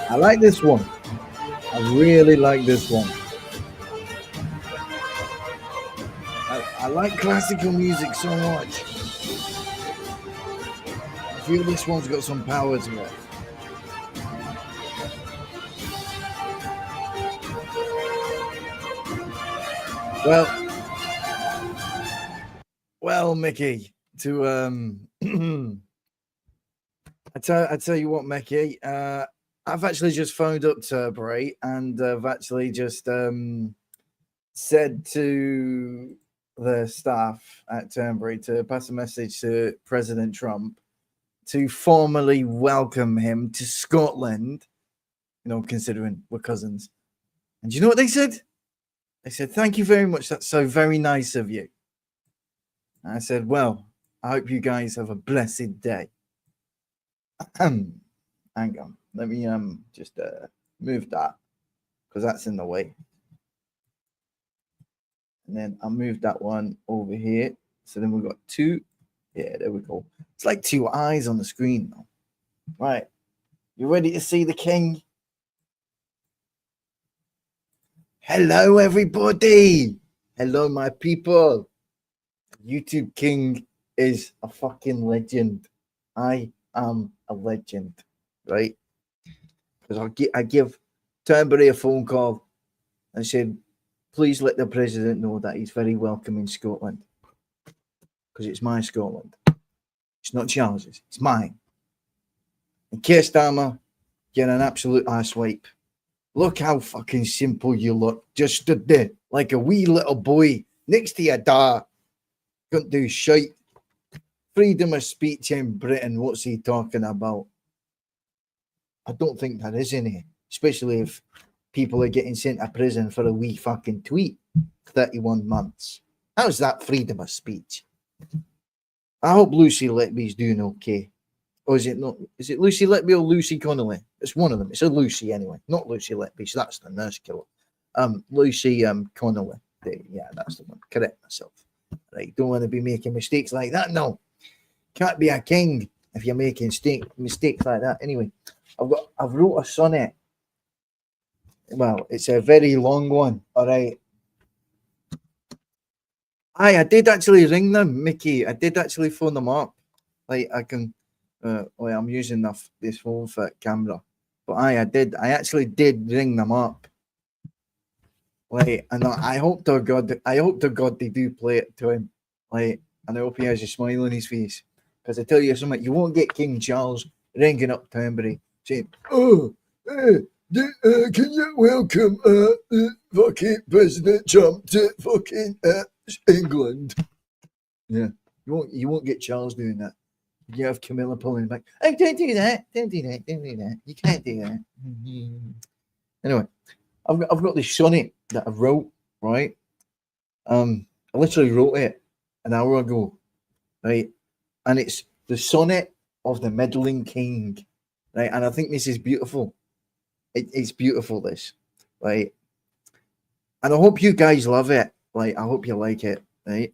I like this one. I really like this one. I like classical music so much. I feel this one's got some power to it. Well, Mickey, to I tell you what, Mickey, I've actually just phoned up Turberry and I've actually just said to the staff at Turnberry to pass a message to President Trump to formally welcome him to Scotland, you know, considering we're cousins. And you know what they said? They said, "Thank you very much. That's so very nice of you." And I said, "Well, I hope you guys have a blessed day." Hang on. Let me just move that because that's in the way. And then I'll move that one over here. So then we've got two. Yeah, there we go. It's like two eyes on the screen now. Right. You ready to see the king? Hello, everybody. Hello, my people. YouTube King is a fucking legend. I am a legend, right? Because I give Turnberry a phone call and said, "Please let the president know that he's very welcome in Scotland. Because it's my Scotland. It's not Charles's. It's mine. And Keir Starmer, you're an absolute asswipe. Look how fucking simple you look. Just stood there like a wee little boy next to your dad. Couldn't do shite. Freedom of speech in Britain. What's he talking about? I don't think there is any. Especially if people are getting sent to prison for a wee fucking tweet. 31 months. How's that freedom of speech? I hope Lucy Letby's doing okay. Or is it not? Is it Lucy Letby or Lucy Connolly? It's one of them. It's a Lucy anyway. Not Lucy Letby. So that's the nurse killer. Lucy Connolly. Yeah, that's the one. Correct myself. Right. Don't want to be making mistakes like that. No. Can't be a king if you're making mistakes like that. Anyway, I've wrote a sonnet. Well, it's a very long one. All right. I did actually ring them, Mickey. I did actually phone them up. Like I can, I'm using this phone for camera, but I actually did ring them up. Like, and I hope to God they do play it to him. Like, And I hope he has a smile on his face. Because I tell you something, you won't get King Charles ringing up Townbury saying, "Oh, can you welcome fucking President Trump to fucking England?" Yeah, you won't get Charles doing that. You have Camilla pulling back. Oh, don't do that! Don't do that! Don't do that! You can't do that. Anyway, I've got this sonnet that I wrote, right? I literally wrote it an hour ago, right? And it's the sonnet of the meddling king, right? And I think this is beautiful. It's beautiful, this, right? And I hope you guys love it. Like, I hope you like it, right?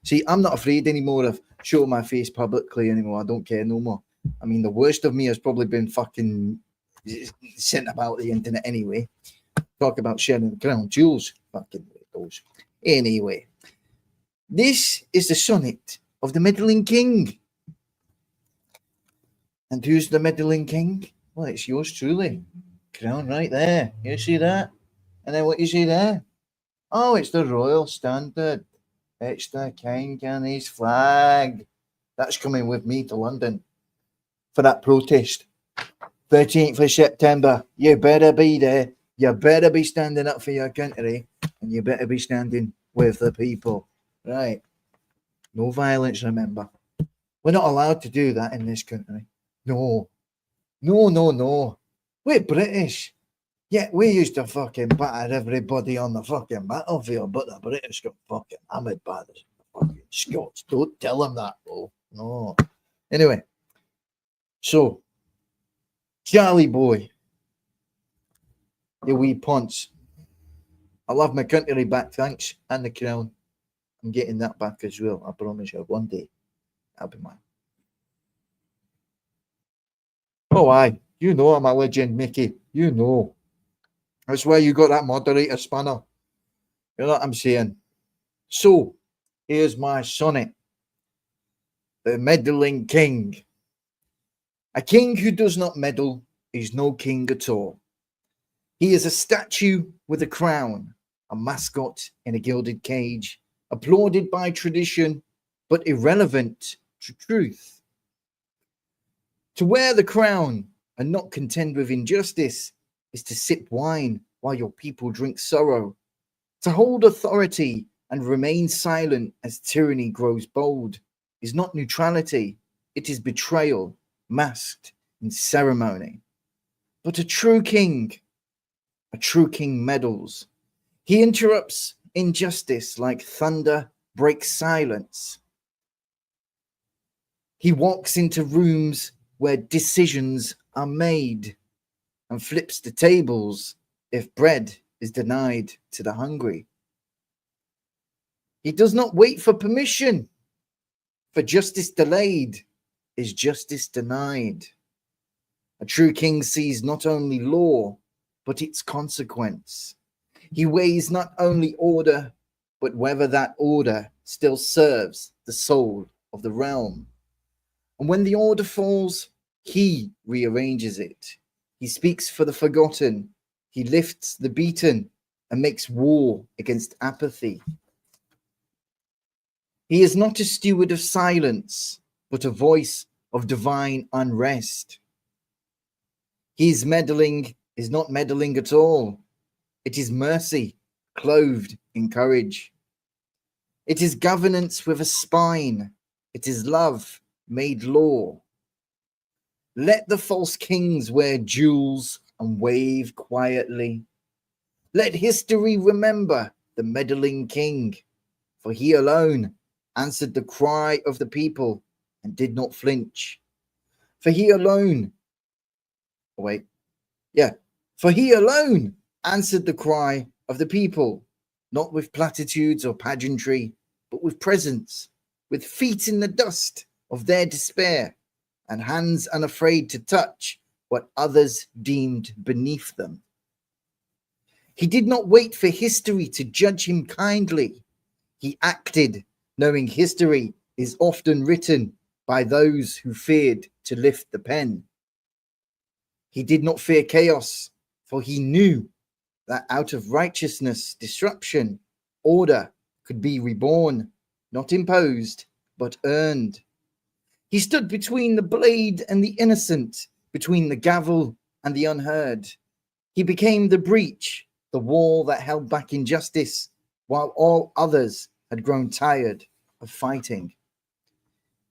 See, I'm not afraid anymore of showing my face publicly anymore. I don't care no more. I mean, the worst of me has probably been fucking sent about the internet anyway. Talk about sharing the crown jewels. Fucking those. Anyway, this is the sonnet of the meddling king. And who's the meddling king? Well, it's yours truly. Crown right there. You see that? And then what you see there? Oh, it's the royal standard. It's the king and his flag. That's coming with me to London for that protest. 13th of September. You better be there. You better be standing up for your country. And you better be standing with the people. Right. No violence, remember. We're not allowed to do that in this country. No. No, no, no. We're British. Yeah, we used to fucking batter everybody on the fucking battlefield, but the British got fucking hammered by the fucking Scots. Don't tell them that, though. No. Anyway, so, Charlie boy, you wee ponce. I love my country back, thanks, and the crown. I'm getting that back as well, I promise you. One day, I'll be mine. Oh, aye. You know I'm a legend, Mickey. You know. That's why you got that moderator spanner. You know what I'm saying? So, here's my sonnet. The meddling king. A king who does not meddle is no king at all. He is a statue with a crown, a mascot in a gilded cage, applauded by tradition, but irrelevant to truth. To wear the crown and not contend with injustice is to sip wine while your people drink sorrow. To hold authority and remain silent as tyranny grows bold is not neutrality, it is betrayal masked in ceremony. But a true king meddles. He interrupts injustice like thunder breaks silence. He walks into rooms where decisions are made and flips the tables if bread is denied to the hungry. He does not wait for permission, for justice delayed is justice denied. A true king sees not only law, but its consequence. He weighs not only order, but whether that order still serves the soul of the realm. And when the order falls, he rearranges it. He speaks for the forgotten. He lifts the beaten and makes war against apathy. He is not a steward of silence, but a voice of divine unrest. His meddling is not meddling at all. It is mercy clothed in courage. It is governance with a spine. It is love made law. Let the false kings wear jewels and wave quietly. Let history remember the meddling king, for he alone answered the cry of the people and did not flinch. For he alone, for he alone answered the cry of the people, not with platitudes or pageantry, but with presence, with feet in the dust of their despair, and hands unafraid to touch what others deemed beneath them. He did not wait for history to judge him kindly. He acted, knowing history is often written by those who feared to lift the pen. He did not fear chaos, for he knew that out of righteousness, disruption, order could be reborn, not imposed, but earned. He stood between the blade and the innocent, between the gavel and the unheard. He became the breach, the wall that held back injustice, while all others had grown tired of fighting.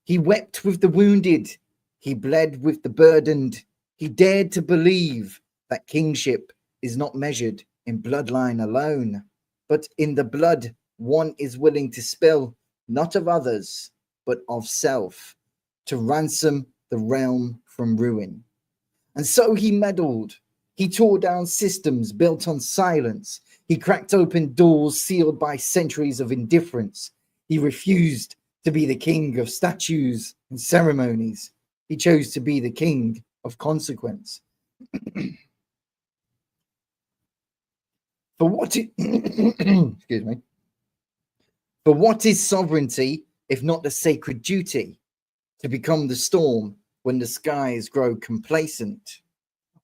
He wept with the wounded, he bled with the burdened. He dared to believe that kingship is not measured in bloodline alone, but in the blood one is willing to spill, not of others, but of self, to ransom the realm from ruin. And so he meddled. He tore down systems built on silence. He cracked open doors sealed by centuries of indifference. He refused to be the king of statues and ceremonies. He chose to be the king of consequence. For what excuse me. For what is sovereignty if not the sacred duty to become the storm when the skies grow complacent?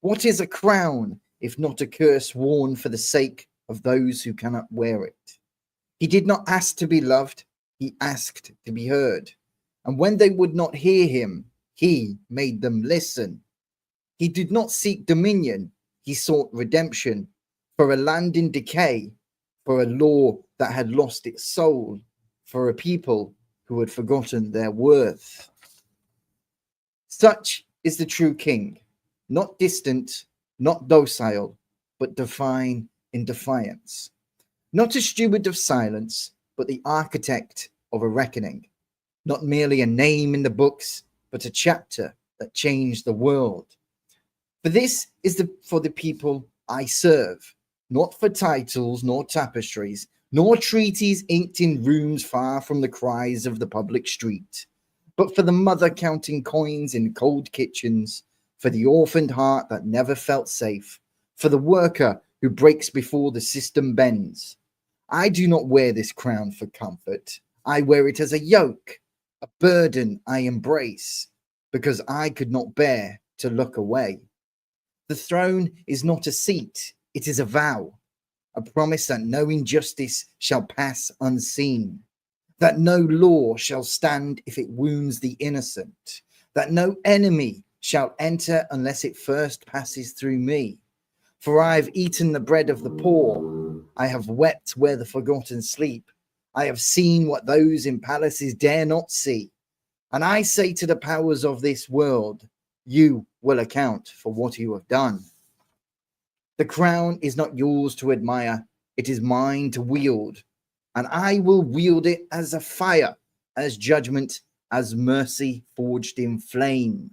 What is a crown if not a curse worn for the sake of those who cannot wear it? He did not ask to be loved, he asked to be heard. And when they would not hear him, he made them listen. He did not seek dominion, he sought redemption for a land in decay, for a law that had lost its soul, for a people who had forgotten their worth. Such is the true king, not distant, not docile, but divine in defiance. Not a steward of silence, but the architect of a reckoning. Not merely a name in the books, but a chapter that changed the world. For this is for the people I serve, not for titles nor tapestries, nor treaties inked in rooms far from the cries of the public street, but for the mother counting coins in cold kitchens, for the orphaned heart that never felt safe, for the worker who breaks before the system bends. I do not wear this crown for comfort. I wear it as a yoke, a burden I embrace, because I could not bear to look away. The throne is not a seat, it is a vow, a promise that no injustice shall pass unseen, that no law shall stand if it wounds the innocent, that no enemy shall enter unless it first passes through me. For I have eaten the bread of the poor, I have wept where the forgotten sleep, I have seen what those in palaces dare not see, and I say to the powers of this world, you will account for what you have done. The crown is not yours to admire, it is mine to wield, and I will wield it as a fire, as judgment, as mercy forged in flame.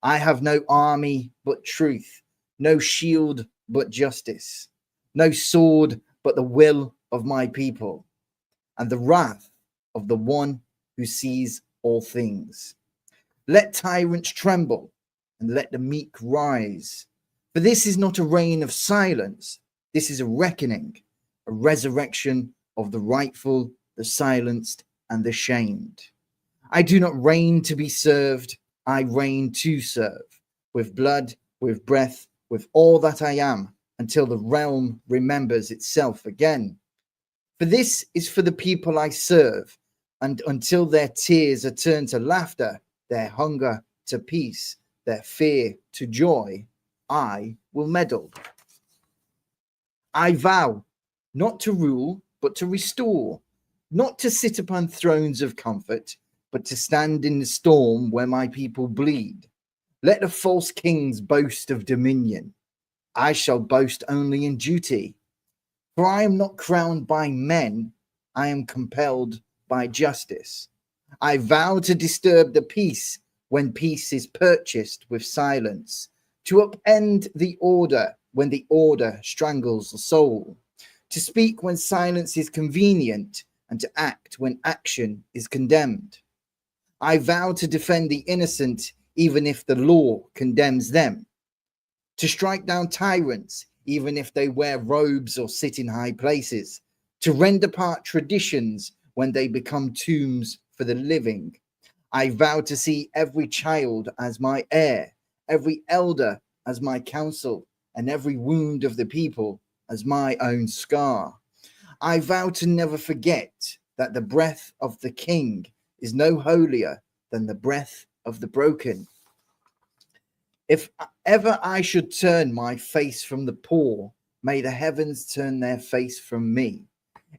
I have no army but truth, no shield but justice, no sword but the will of my people, and the wrath of the one who sees all things. Let tyrants tremble, and let the meek rise. For this is not a reign of silence, this is a reckoning, a resurrection of the rightful, the silenced, and the shamed. I do not reign to be served, I reign to serve, with blood, with breath, with all that I am, until the realm remembers itself again. For this is for the people I serve, and until their tears are turned to laughter, their hunger to peace, their fear to joy, I will meddle. I vow not to rule, but to restore, not to sit upon thrones of comfort, but to stand in the storm where my people bleed. Let the false kings boast of dominion. I shall boast only in duty. For I am not crowned by men, I am compelled by justice. I vow to disturb the peace when peace is purchased with silence, to upend the order when the order strangles the soul, to speak when silence is convenient, and to act when action is condemned. I vow to defend the innocent even if the law condemns them, to strike down tyrants even if they wear robes or sit in high places, to rend apart traditions when they become tombs for the living. I vow to see every child as my heir, every elder as my counsel, and every wound of the people as my own scar. I vow to never forget that the breath of the king is no holier than the breath of the broken. If ever I should turn my face from the poor, may the heavens turn their face from me.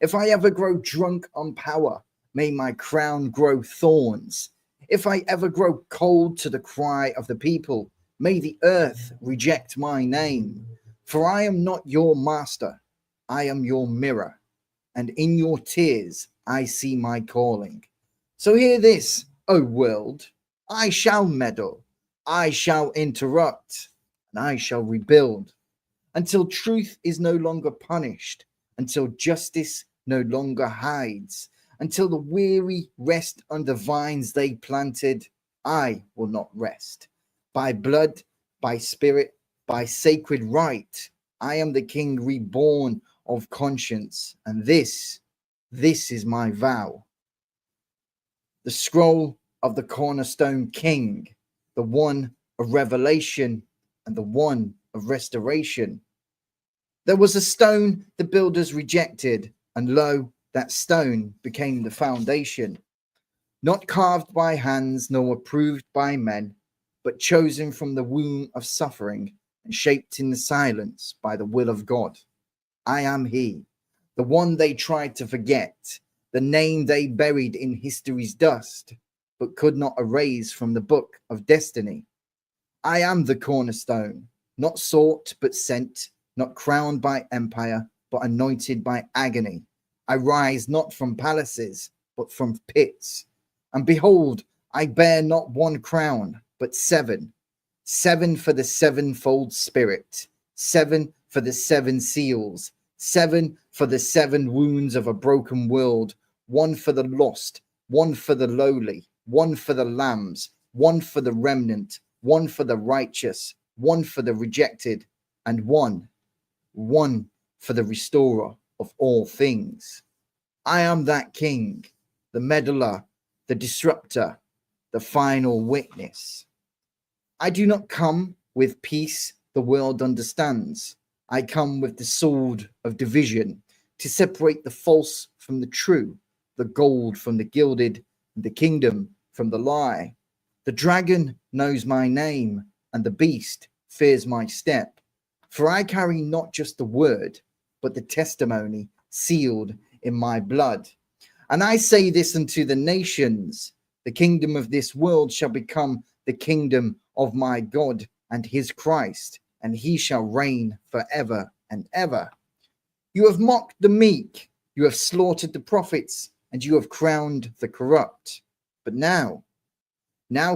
If I ever grow drunk on power, may my crown grow thorns. If I ever grow cold to the cry of the people, may the earth reject my name. For I am not your master, I am your mirror, and in your tears I see my calling. So hear this, O world, I shall meddle, I shall interrupt, and I shall rebuild, until truth is no longer punished, until justice no longer hides, until the weary rest under vines they planted. I will not rest. By blood, by spirit, by sacred right, I am the king reborn of conscience, and this is my vow. The scroll of the cornerstone king, the one of revelation and the one of restoration. There was a stone the builders rejected, and lo, that stone became the foundation, not carved by hands nor approved by men, but chosen from the womb of suffering and shaped in the silence by the will of God. I am he, the one they tried to forget, the name they buried in history's dust, but could not erase from the book of destiny. I am the cornerstone, not sought but sent, not crowned by empire, but anointed by agony. I rise not from palaces, but from pits. And behold, I bear not one crown, but seven. Seven for the sevenfold spirit, seven for the seven seals, seven for the seven wounds of a broken world, one for the lost, one for the lowly, one for the lambs, one for the remnant, one for the righteous, one for the rejected, and one for the restorer of all things. I am that king, the meddler, the disruptor, the final witness. I do not come with peace the world understands. I come with the sword of division to separate the false from the true, the gold from the gilded, the kingdom from the lie. The dragon knows my name, and the beast fears my step. For I carry not just the word, but the testimony sealed in my blood. And I say this unto the nations, the kingdom of this world shall become the kingdom of my God and his Christ, and he shall reign forever and ever. You have mocked the meek, you have slaughtered the prophets, and you have crowned the corrupt. But now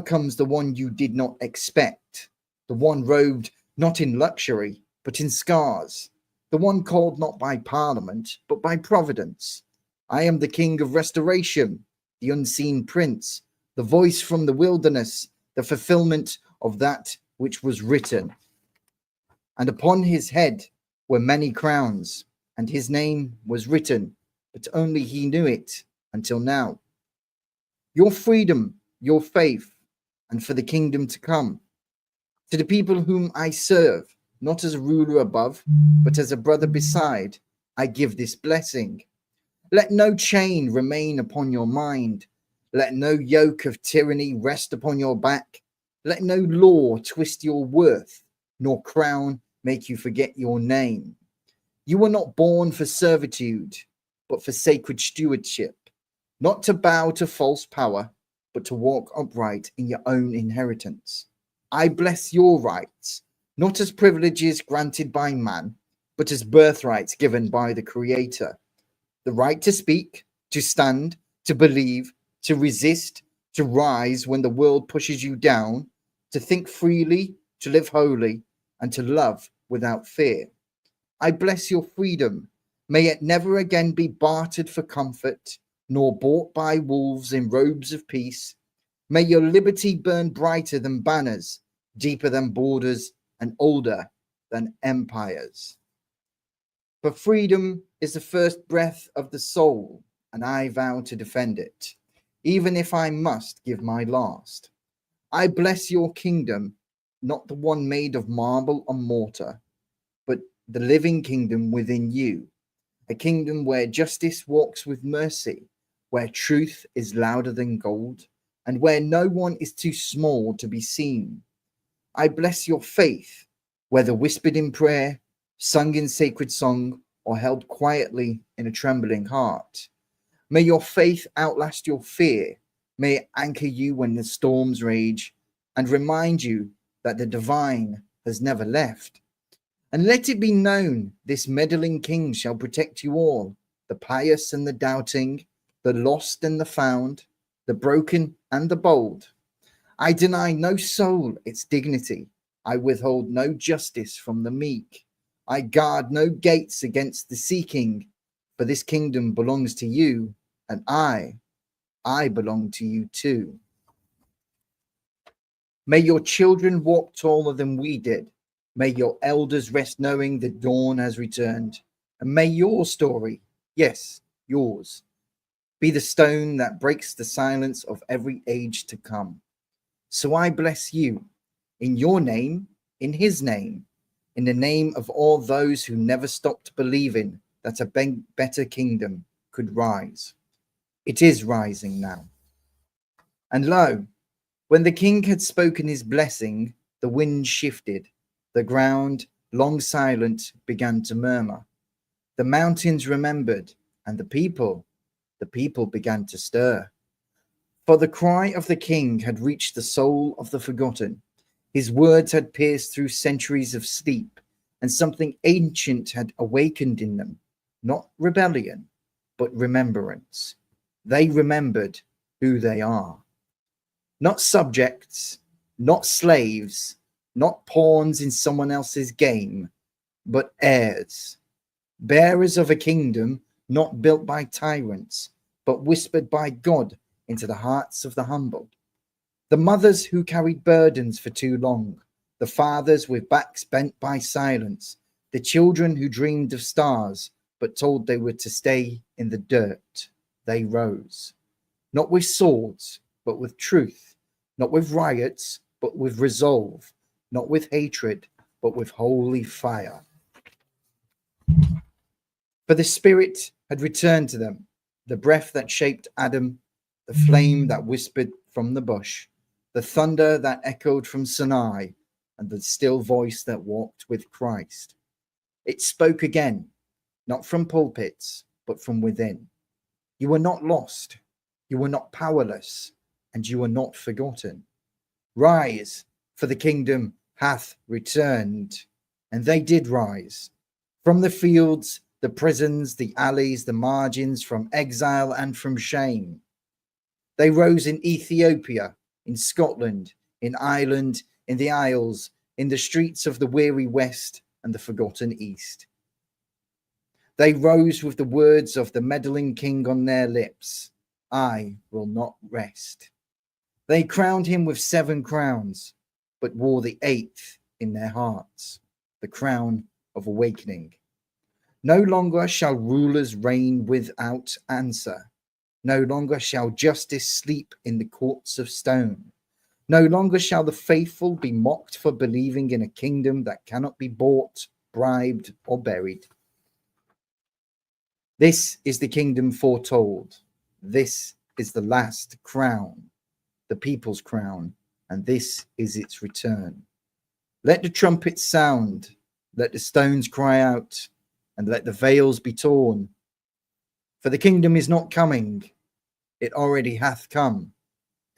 comes the one you did not expect, the one robed not in luxury, but in scars, the one called not by parliament, but by providence. I am the king of restoration, the unseen prince, the voice from the wilderness, the fulfillment of that which was written. And upon his head were many crowns, and his name was written, but only he knew it until now. Your freedom, your faith, and for the kingdom to come. To the people whom I serve, not as a ruler above, but as a brother beside, I give this blessing. Let no chain remain upon your mind. Let no yoke of tyranny rest upon your back. Let no law twist your worth, nor crown make you forget your name. You were not born for servitude, but for sacred stewardship, not to bow to false power, but to walk upright in your own inheritance. I bless your rights, not as privileges granted by man, but as birthrights given by the Creator. The right to speak, to stand, to believe, to resist, to rise when the world pushes you down, to think freely, to live holy, and to love without fear. I bless your freedom. May it never again be bartered for comfort, nor bought by wolves in robes of peace. May your liberty burn brighter than banners, deeper than borders, and older than empires. For freedom is the first breath of the soul, and I vow to defend it, even if I must give my last. I bless your kingdom, not the one made of marble and mortar, but the living kingdom within you, a kingdom where justice walks with mercy, where truth is louder than gold, and where no one is too small to be seen. I bless your faith, whether whispered in prayer, sung in sacred song, or held quietly in a trembling heart. May your faith outlast your fear. May it anchor you when the storms rage and remind you that the divine has never left. And let it be known, this meddling king shall protect you all, the pious and the doubting, the lost and the found, the broken and the bold. I deny no soul its dignity. I withhold no justice from the meek. I guard no gates against the seeking, for this kingdom belongs to you, and I belong to you too. May your children walk taller than we did. May your elders rest knowing the dawn has returned. And may your story, yes, yours, be the stone that breaks the silence of every age to come. So I bless you in your name, in his name, in the name of all those who never stopped believing that a better kingdom could rise. It is rising now. And lo, when the king had spoken his blessing, the wind shifted. The ground, long silent, began to murmur. The mountains remembered, and the people began to stir. For the cry of the king had reached the soul of the forgotten. His words had pierced through centuries of sleep, and something ancient had awakened in them, not rebellion, but remembrance. They remembered who they are. Not subjects, not slaves, not pawns in someone else's game, but heirs, bearers of a kingdom not built by tyrants, but whispered by God into the hearts of the humble. The mothers who carried burdens for too long, the fathers with backs bent by silence, the children who dreamed of stars but told they were to stay in the dirt, they rose, not with swords, but with truth, not with riots, but with resolve, not with hatred, but with holy fire. For the Spirit had returned to them, the breath that shaped Adam, the flame that whispered from the bush, the thunder that echoed from Sinai, and the still voice that walked with Christ. It spoke again, not from pulpits, but from within. You were not lost, you were not powerless, and you were not forgotten. Rise, for the kingdom hath returned. And they did rise. From the fields, the prisons, the alleys, the margins, from exile and from shame. They rose in Ethiopia, in Scotland, in Ireland, in the Isles, in the streets of the weary West and the forgotten East. They rose with the words of the meddling king on their lips. I will not rest. They crowned him with 7 crowns, but wore the 8th in their hearts, the crown of awakening. No longer shall rulers reign without answer. No longer shall justice sleep in the courts of stone. No longer shall the faithful be mocked for believing in a kingdom that cannot be bought, bribed, or buried. This is the kingdom foretold. This is the last crown, the people's crown, and this is its return. Let the trumpets sound, let the stones cry out, and let the veils be torn. For the kingdom is not coming, it already hath come,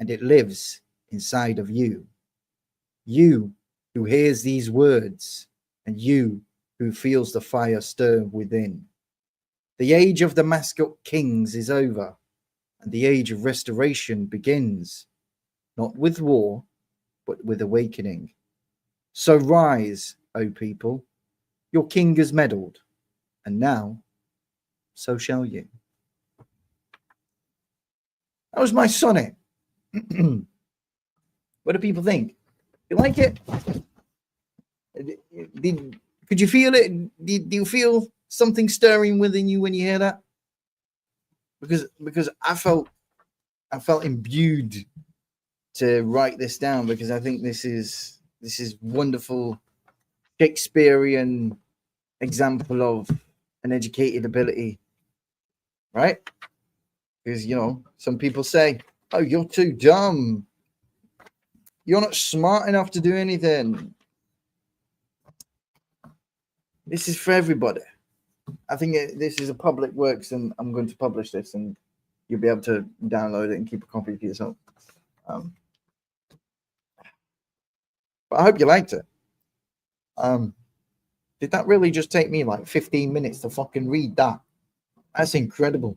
and it lives inside of you. You who hears these words, and you who feels the fire stir within. The age of the mascot kings is over, and the age of restoration begins, not with war, but with awakening. So rise, O people, your king has meddled, and now so shall you. That was my sonnet. What do people think? You like it? Could you feel it? Do you feel something stirring within you when you hear that? Because I felt imbued to write this down, because I think this is wonderful Shakespearean example of an educated ability, right? Because, you know, some people say, oh, you're too dumb. You're not smart enough to do anything. This is for everybody. I think this is a public works, and I'm going to publish this, and you'll be able to download it and keep a copy for yourself. But I hope you liked it. Did that really just take me like 15 minutes to fucking read that? That's incredible.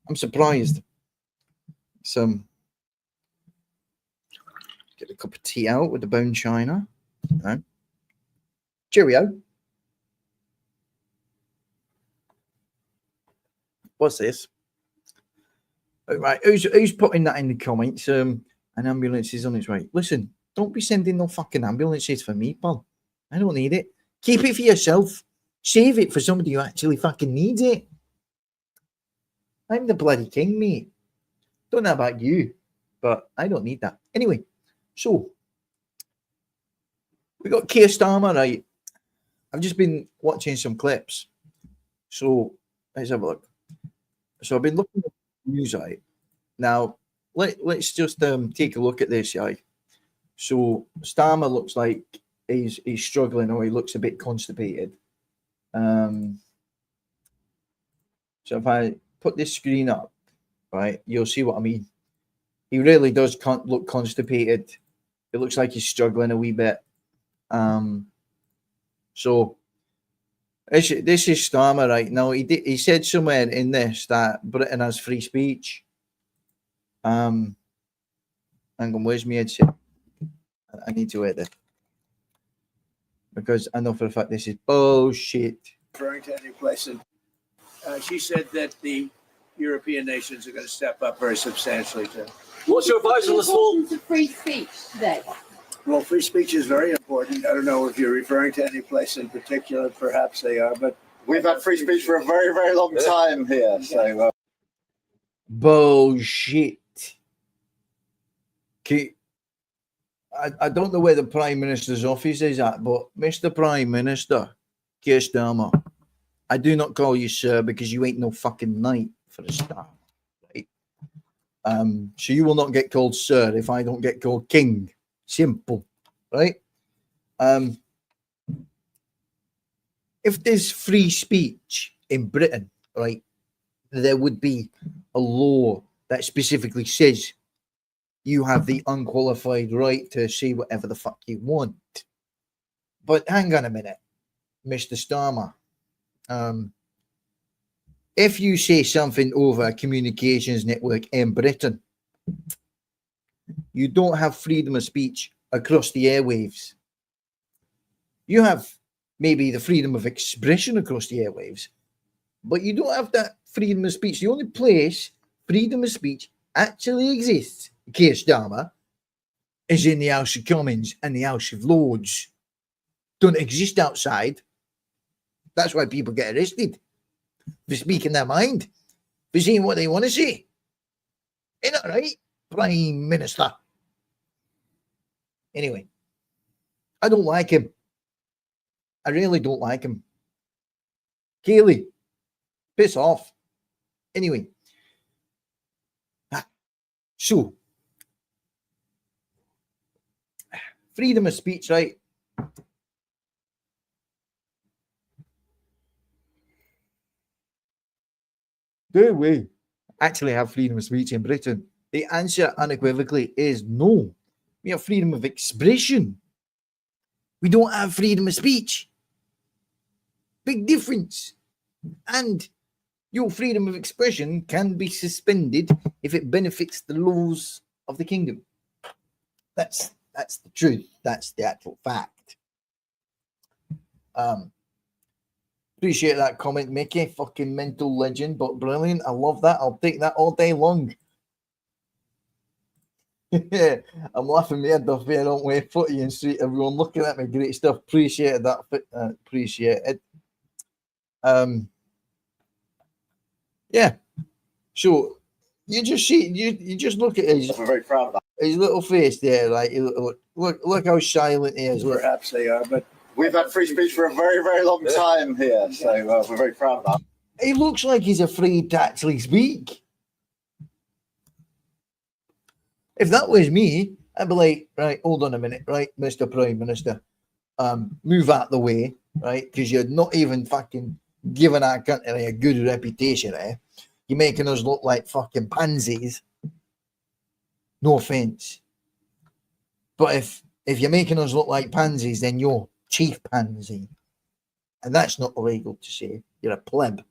I'm surprised. So, get a cup of tea out with the bone china. No. Cheerio. What's this? All right, who's putting that in the comments? An ambulance is on its way. Listen, don't be sending no fucking ambulances for me, pal. I don't need it. Keep it for yourself. Save it for somebody who actually fucking needs it. I'm the bloody king, mate. Don't know about you, but I don't need that. Anyway, so we got Keir Starmer, right? I've just been watching some clips. So let's have a look. So I've been looking at the news, right? Now, let's just take a look at this, right? So Starmer looks like he's struggling, or he looks a bit constipated. So if I put this screen up, right, you'll see what I mean. He really does look constipated. It looks like he's struggling a wee bit. So this is Starmer right now. He said somewhere in this that Britain has free speech. Hang on, where's my headset? I need to edit because I know for a fact this is bullshit. Referring to any place, and she said that the European nations are going to step up very substantially to. What's your advice on the small? Free speech today. Well, free speech is very important. I don't know if you're referring to any place in particular. Perhaps they are, but We've had free speech for a very, very long time here. So Bullshit. Okay. I don't know where the Prime Minister's office is at, but Mr. Prime Minister, Keir Starmer, I do not call you sir because you ain't no fucking knight for a start, right? So you will not get called sir if I don't get called king. Simple, right? If there's free speech in Britain, right, there would be a law that specifically says you have the unqualified right to say whatever the fuck you want. But hang on a minute, Mr. Starmer. If you say something over a communications network in Britain, you don't have freedom of speech across the airwaves. You have maybe the freedom of expression across the airwaves, but you don't have that freedom of speech. The only place freedom of speech actually exists, Keir Starmer, is in the House of Commons and the House of Lords. Don't exist outside. That's why people get arrested, for speaking their mind, for saying what they want to say. Isn't that right, Prime Minister? Anyway, I don't like him. I really don't like him. Kaylee, piss off. Anyway, so freedom of speech, right? Do we actually have freedom of speech in Britain? The answer unequivocally is no. We have freedom of expression. We don't have freedom of speech. Big difference. And your freedom of expression can be suspended if it benefits the laws of the kingdom. That's the truth. That's the actual fact. Appreciate that comment, Mickey. Fucking mental legend, but brilliant. I love that. I'll take that all day long. I'm laughing my head off here, don't we? Footy and street, everyone looking at me. Great stuff. Appreciate that. Appreciate it. Yeah. So you just see, you just look at his. we're very proud of that. His little face there, like look how silent he is. Look. perhaps they are, but We've had free speech for a very, very long time here. So we're very proud of that. He looks like he's afraid to actually speak. If that was me, I'd be like, right, hold on a minute, right, Mr. Prime Minister, move out the way, right, because you're not even fucking giving our country a good reputation, eh? You're making us look like fucking pansies. No offence, but if you're making us look like pansies, then you're chief pansy, and that's not illegal to say. You're a pleb.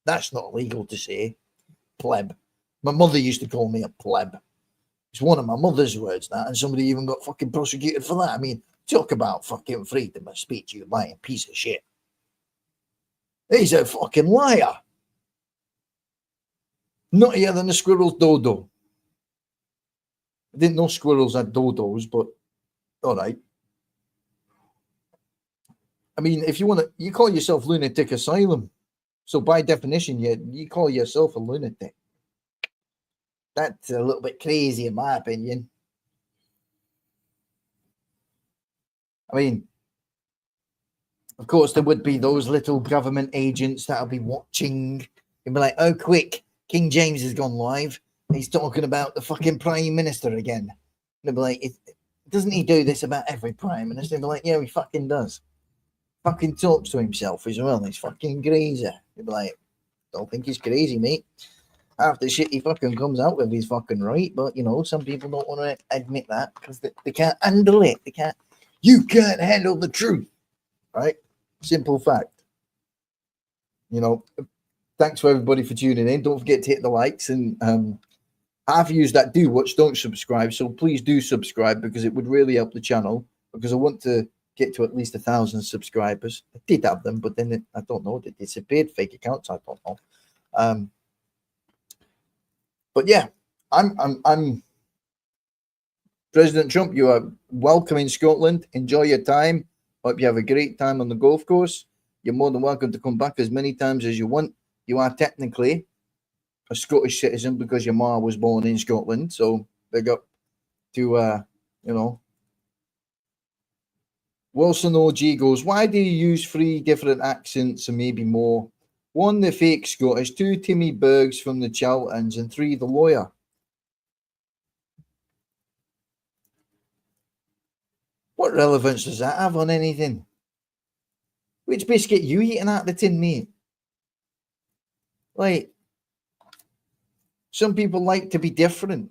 That's not illegal to say. Pleb. My mother used to call me a pleb. It's one of my mother's words, that, and somebody even got fucking prosecuted for that. I mean, talk about fucking freedom of speech, you lying piece of shit. He's a fucking liar. Nuttier than a squirrel's dodo. I didn't know squirrels had dodos, but all right. I mean, if you want to, you call yourself lunatic asylum. So by definition, you call yourself a lunatic. That's a little bit crazy in my opinion. I mean, of course, there would be those little government agents that'll be watching and be like, oh, quick, King James has gone live. He's talking about the fucking Prime Minister again. And they'll be like, doesn't he do this about every Prime Minister? They'll be like, yeah, he fucking does. Fucking talks to himself as well. He's fucking crazy. They'll be like, don't think he's crazy, mate. Half the shit he fucking comes out with, he's fucking right. But, you know, some people don't want to admit that because they can't handle it. You can't handle the truth, right? Simple fact. You know, thanks for everybody for tuning in. Don't forget to hit the likes, and I've used that do watch, don't subscribe. So please do subscribe because it would really help the channel, because I want to get to at least 1,000 subscribers. I did have them, but then I don't know, they disappeared. Fake accounts, I don't know. But yeah, I'm President Trump. You are welcome in Scotland. Enjoy your time. Hope you have a great time on the golf course. You're more than welcome to come back as many times as you want. You are technically a Scottish citizen because your ma was born in Scotland. So big up to, you know. Wilson OG goes, why do you use 3 different accents and maybe more? 1, the fake Scottish, 2, Timmy Bergs from the Charltons, and 3, the lawyer. What relevance does that have on anything? Which biscuit you eating out the tin, mate? Like, some people like to be different.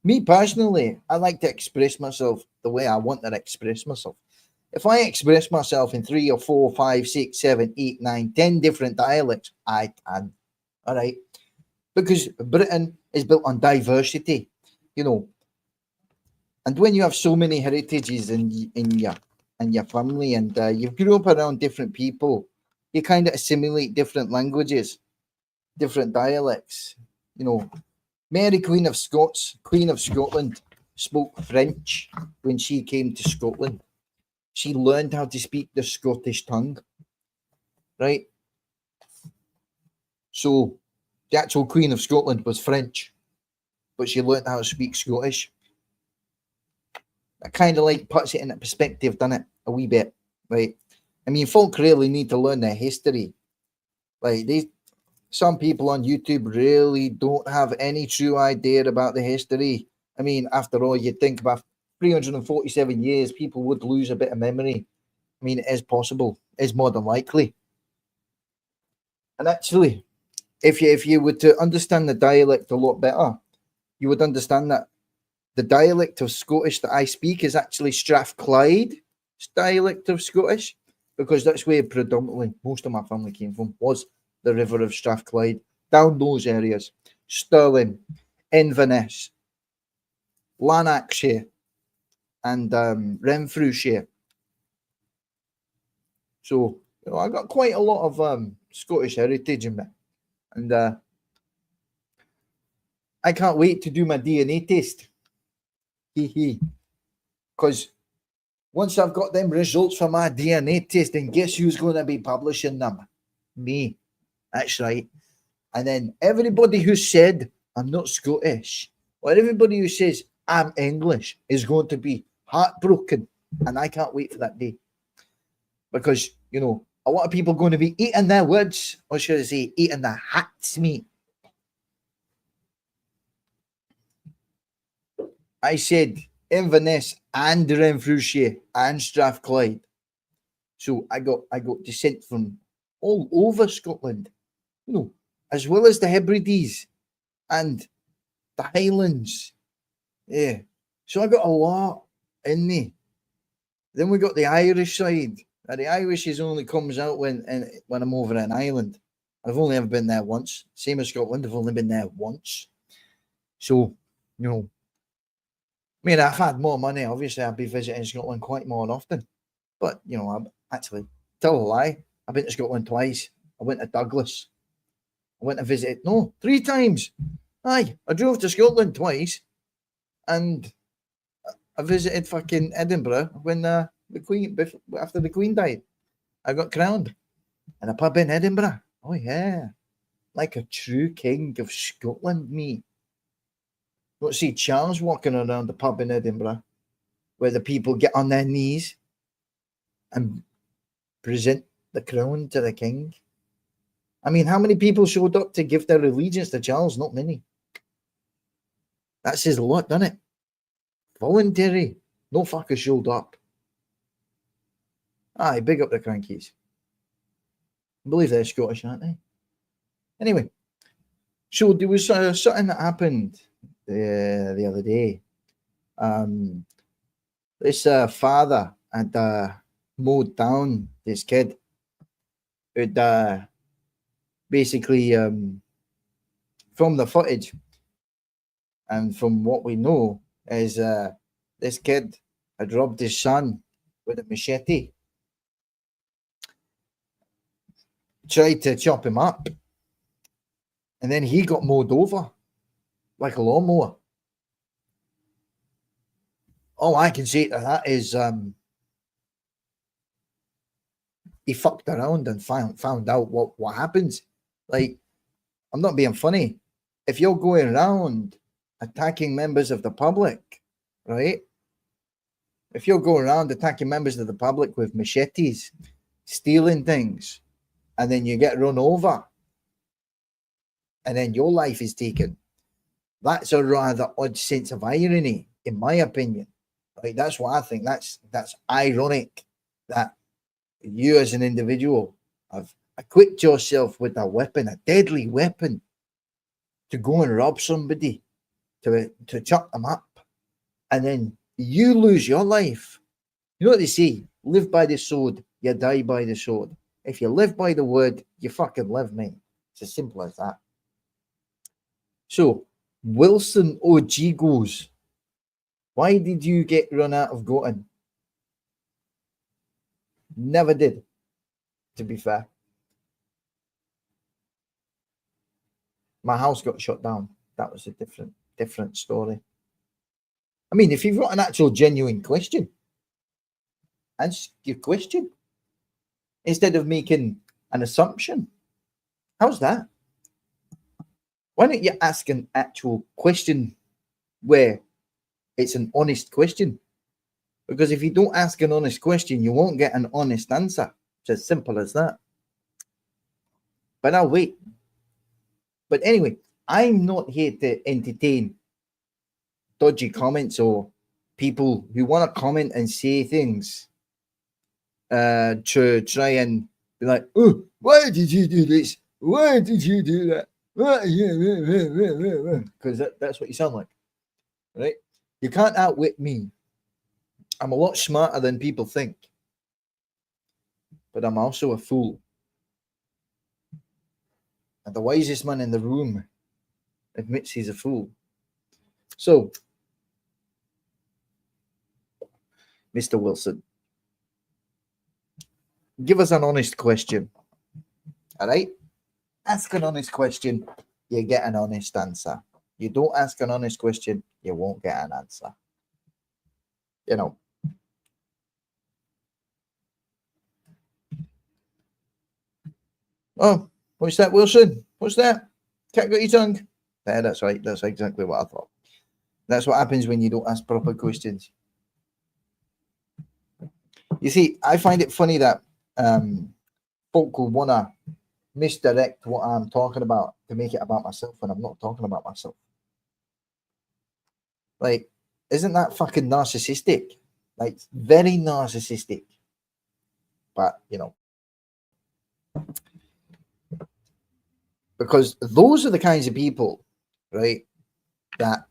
Me personally, I like to express myself the way I want to express myself. If I express myself in 3 or 4, 5, 6, 7, 8, 9, 10 different dialects, I can. All right. Because Britain is built on diversity, you know. And when you have so many heritages in your family, and you grew up around different people, you kind of assimilate different languages, different dialects. You know, Mary Queen of Scotland, spoke French when she came to Scotland. She learned how to speak the Scottish tongue, right? So the actual Queen of Scotland was French, but she learned how to speak Scottish. That kind of like puts it into perspective, doesn't it? A wee bit, right? I mean, folk really need to learn their history. Like, some people on YouTube really don't have any true idea about the history. I mean, after all, you'd think about 347 years, people would lose a bit of memory. I mean, it is possible. It's more than likely. And actually, if you were to understand the dialect a lot better, you would understand that the dialect of Scottish that I speak is actually Strathclyde dialect of Scottish, because that's where predominantly most of my family came from, was the river of Strathclyde, down those areas. Stirling, Inverness, Lanarkshire, and Renfrewshire. So, you know, I got quite a lot of Scottish heritage in me. And I can't wait to do my DNA test. Because once I've got them results for my DNA test, then guess who's going to be publishing them? Me. That's right. And then everybody who said I'm not Scottish, or everybody who says I'm English, is going to be heartbroken. And I can't wait for that day. Because, you know, a lot of people are going to be eating their words, or should I say, eating their hats, mate. I said Inverness and Renfrewshire and Strathclyde. So I got descent from all over Scotland, you know, as well as the Hebrides and the Highlands. Yeah. So I got a lot in me. Then we got the Irish side. Now, the Irish is only comes out when I'm over in Ireland. I've only ever been there once. Same as Scotland, I've only been there once. So, you know, I mean, I've had more money. Obviously, I'd be visiting Scotland quite more often. But, you know, I'm actually, tell a lie, I've been to Scotland twice. I went to Douglas. I went to visit, no, 3 times. Aye, I drove to Scotland twice. And I visited fucking Edinburgh when the Queen, after the Queen died. I got crowned in a pub in Edinburgh. Oh, yeah. Like a true king of Scotland, me. Don't see Charles walking around the pub in Edinburgh where the people get on their knees and present the crown to the king. I mean, how many people showed up to give their allegiance to Charles? Not many. That says a lot, doesn't it? Voluntary. No fucker showed up. Aye, big up the crankies. I believe they're Scottish, aren't they? Anyway, so there was something that happened the other day. This father had mowed down this kid who'd basically, from the footage and from what we know, is this kid had robbed his son with a machete, tried to chop him up, and then he got mowed over like a lawnmower. All I can say to that is he fucked around and found out what happens. Like, I'm not being funny. If you're going around attacking members of the public, right? If you're going around attacking members of the public with machetes, stealing things, and then you get run over, and then your life is taken, that's a rather odd sense of irony, in my opinion. Right? That's what I think. That's ironic that you as an individual have equipped yourself with a weapon, a deadly weapon, to go and rob somebody, to chop them up, and then you lose your life. You know what they say? Live by the sword, you die by the sword. If you live by the word, you fucking live, mate. It's as simple as that. So, Wilson OG goes, why did you get run out of Goten? Never did, to be fair. My house got shut down. That was a different story. I mean, if you've got an actual genuine question, ask your question instead of making an assumption. How's that? Why don't you ask an actual question where it's an honest question? Because if you don't ask an honest question, you won't get an honest answer. It's as simple as that. But I'll wait. But anyway, I'm not here to entertain dodgy comments or people who want to comment and say things to try and be like, oh, why did you do this? Why did you do that? Because that's what you sound like, right? You can't outwit me. I'm a lot smarter than people think, but I'm also a fool. And the wisest man in the room admits he's a fool. So, Mr. Wilson, give us an honest question. All right? Ask an honest question, you get an honest answer. You don't ask an honest question, you won't get an answer. You know. Oh, what's that, Wilson? What's that? Cat got your tongue? Yeah, that's right. That's exactly what I thought. That's what happens when you don't ask proper questions. You see, I find it funny that folk will want to misdirect what I'm talking about to make it about myself when I'm not talking about myself. Like, Isn't that fucking narcissistic? Like, very narcissistic. But, you know, because those are the kinds of people, right, that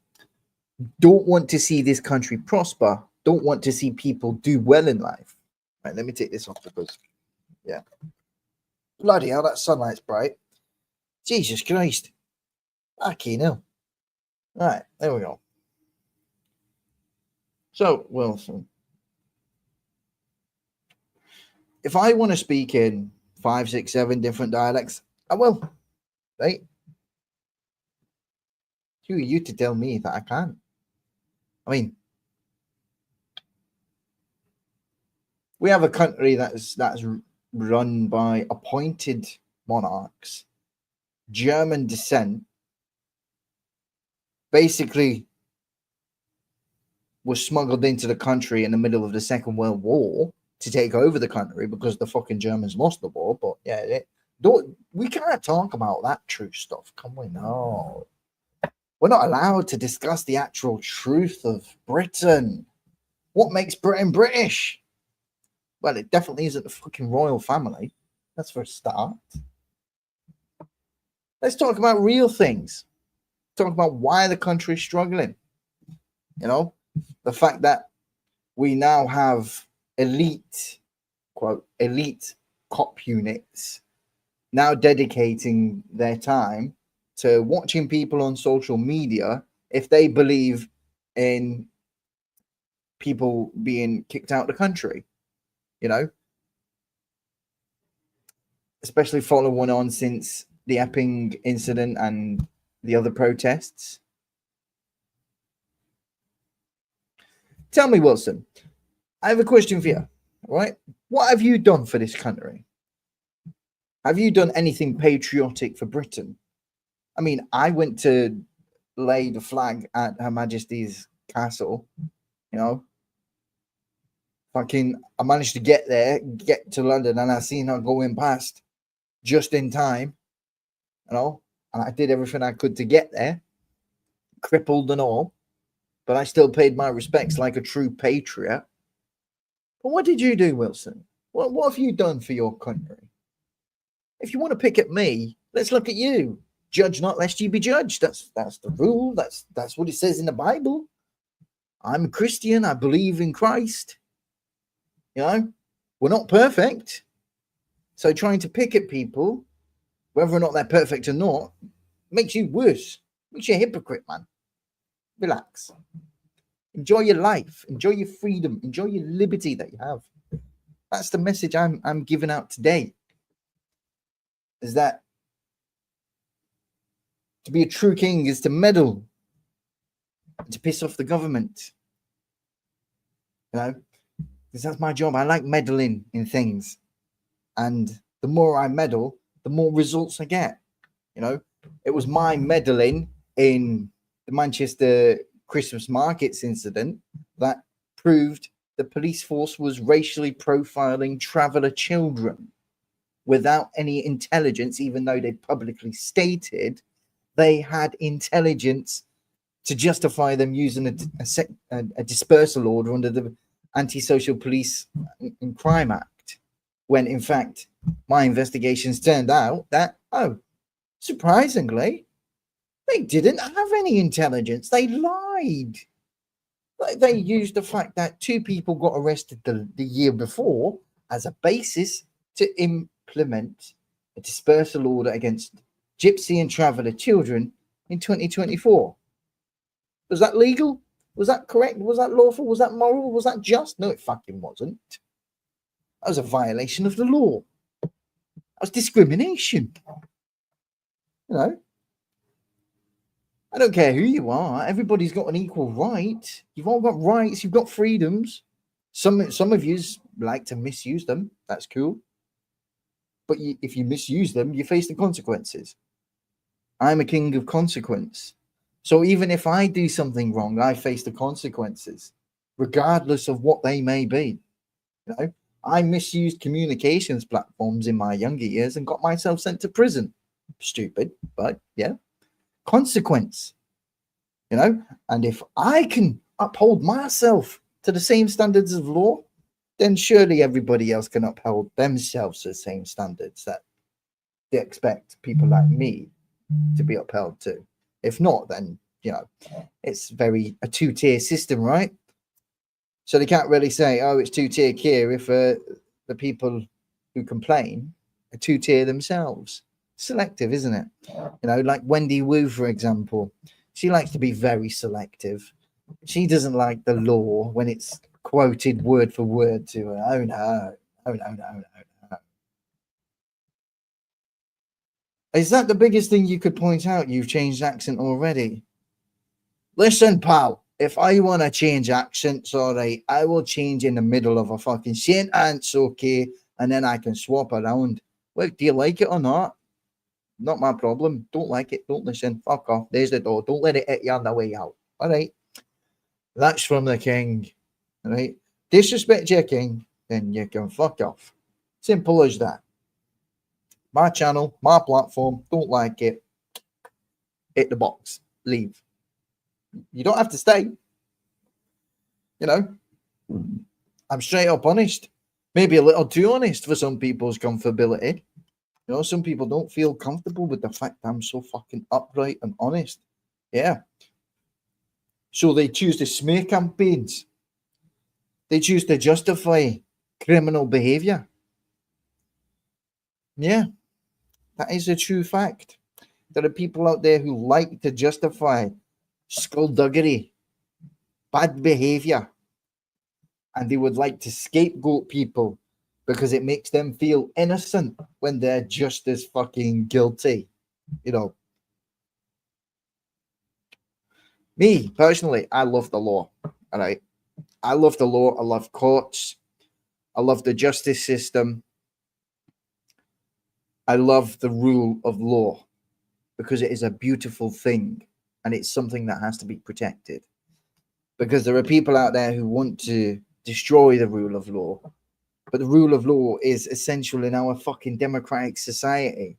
don't want to see this country prosper, don't want to see people do well in life. Right, let me take this off because, yeah. Bloody hell, that sunlight's bright. Jesus Christ. Fucking hell. All right, there we go. So, Wilson, if I want to speak in 5, 6, 7 different dialects, I will, right? Who are you to tell me that I can't? I mean, we have a country that's run by appointed monarchs, German descent, basically was smuggled into the country in the middle of the Second World War to take over the country because the fucking Germans lost the war. But yeah, we can't talk about that true stuff, can we? No. We're not allowed to discuss the actual truth of Britain. What makes Britain British? Well, it definitely isn't the fucking royal family. That's for a start. Let's talk about real things. Talk about why the country's struggling. You know, the fact that we now have elite, quote, elite cop units now dedicating their time to watching people on social media if they believe in people being kicked out of the country, you know, especially following on since the Epping incident and the other protests. Tell me, Wilson, I have a question for you, all right? What have you done for this country? Have you done anything patriotic for Britain? I mean, I went to lay the flag at Her Majesty's castle, you know. Fucking, I managed to get there, get to London, and I seen her going past just in time, you know. And I did everything I could to get there, crippled and all, but I still paid my respects like a true patriot. But what did you do, Wilson? What have you done for your country? If you want to pick at me, let's look at you. Judge not lest you be judged. That's the rule. That's what it says in the Bible. I'm a Christian. I believe in Christ. You know, we're not perfect. So trying to pick at people, whether or not they're perfect or not, makes you worse. Makes you a hypocrite, man. Relax. Enjoy your life. Enjoy your freedom. Enjoy your liberty that you have. That's the message I'm giving out today. Is that to be a true king is to meddle, to piss off the government. You know, because that's my job. I like meddling in things. And the more I meddle, the more results I get. You know, it was my meddling in the Manchester Christmas markets incident that proved the police force was racially profiling traveller children without any intelligence, even though they publicly stated they had intelligence to justify them using a dispersal order under the Anti-Social Police and Crime Act, when in fact my investigations turned out that, oh, surprisingly, they didn't have any intelligence. They lied. They used the fact that 2 people got arrested the year before as a basis to implement a dispersal order against gypsy and traveller children in 2024. Was that legal? Was that correct? Was that lawful? Was that moral? Was that just? No, it fucking wasn't. That was a violation of the law. That was discrimination. You know, I don't care who you are. Everybody's got an equal right. You've all got rights. You've got freedoms. Some of you like to misuse them. That's cool. But if you misuse them, you face the consequences. I'm a king of consequence. So even if I do something wrong, I face the consequences, regardless of what they may be. You know, I misused communications platforms in my younger years and got myself sent to prison. Stupid, but yeah. Consequence. You know, and if I can uphold myself to the same standards of law, then surely everybody else can uphold themselves to the same standards that they expect people like me to be upheld to. If not, then, you know, it's a two-tier system, right? So they can't really say, oh, it's two-tier here if the people who complain are two-tier themselves. Selective, isn't it? You know, like Wendy Wu, for example. She likes to be very selective. She doesn't like the law when it's quoted word for word to her. Oh, no. Oh, no, no, no, no. Is that the biggest thing you could point out? You've changed accent already. Listen, pal. If I want to change accents, all right, I will change in the middle of a fucking sentence, okay? And then I can swap around. Well, do you like it or not? Not my problem. Don't like it. Don't listen. Fuck off. There's the door. Don't let it hit you on the way out. All right. That's from the king. All right. Disrespect your king, then you can fuck off. Simple as that. My channel, my platform. Don't like it. Hit the box. Leave. You don't have to stay. You know, I'm straight up honest. Maybe a little too honest for some people's comfortability. You know, some people don't feel comfortable with the fact I'm so fucking upright and honest. Yeah. So they choose to smear campaigns. They choose to justify criminal behavior. Yeah. That is a true fact. There are people out there who like to justify skullduggery, bad behavior, and they would like to scapegoat people because it makes them feel innocent when they're just as fucking guilty. You know, me personally, I love the law. All right. I love the law. I love courts. I love the justice system. I love the rule of law because it is a beautiful thing and it's something that has to be protected. Because there are people out there who want to destroy the rule of law, but the rule of law is essential in our fucking democratic society.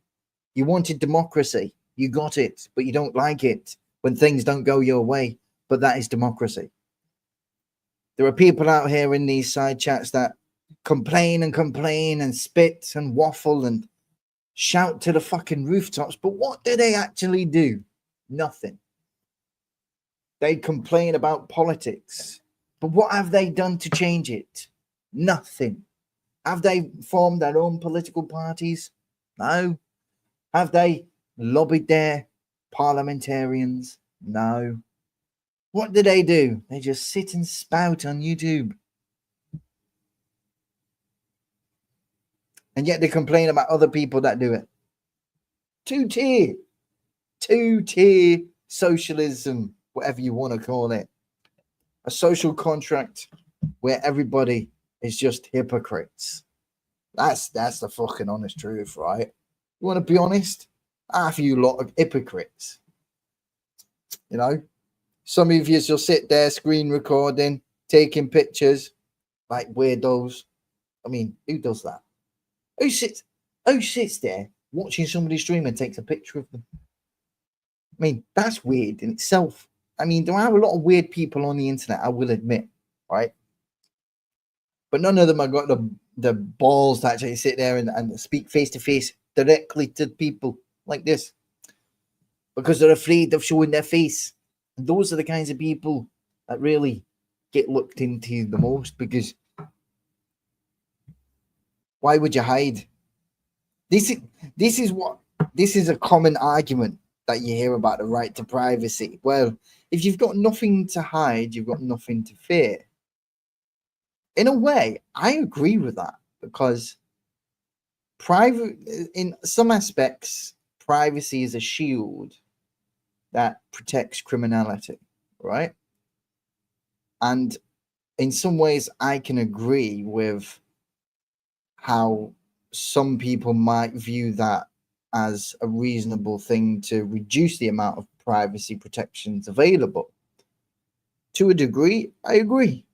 You wanted democracy, you got it, but you don't like it when things don't go your way. But that is democracy. There are people out here in these side chats that complain and spit and waffle and shout to the fucking rooftops, but what do they actually do? Nothing. They complain about politics, but what have they done to change it? Nothing. Have they formed their own political parties? No. Have they lobbied their parliamentarians? No. What do? They just sit and spout on YouTube. And yet they complain about other people that do it. Two-tier socialism, whatever you want to call it. A social contract where everybody is just hypocrites. That's the fucking honest truth, right? You want to be honest? Half of you lot of hypocrites. You know? Some of you will sit there screen recording, taking pictures like weirdos. I mean, who does that? Who sits there watching somebody stream and takes a picture of them? I mean, that's weird in itself. I mean, there are a lot of weird people on the internet, I will admit, right? But none of them have got the balls to actually sit there and speak face to face directly to people like this because they're afraid of showing their face. And those are the kinds of people that really get looked into the most, because why would you hide? This is a common argument that you hear about the right to privacy. Well, if you've got nothing to hide, you've got nothing to fear. In a way, I agree with that, because in some aspects, privacy is a shield that protects criminality, right? And in some ways, I can agree with how some people might view that as a reasonable thing to reduce the amount of privacy protections available. To a degree, I agree.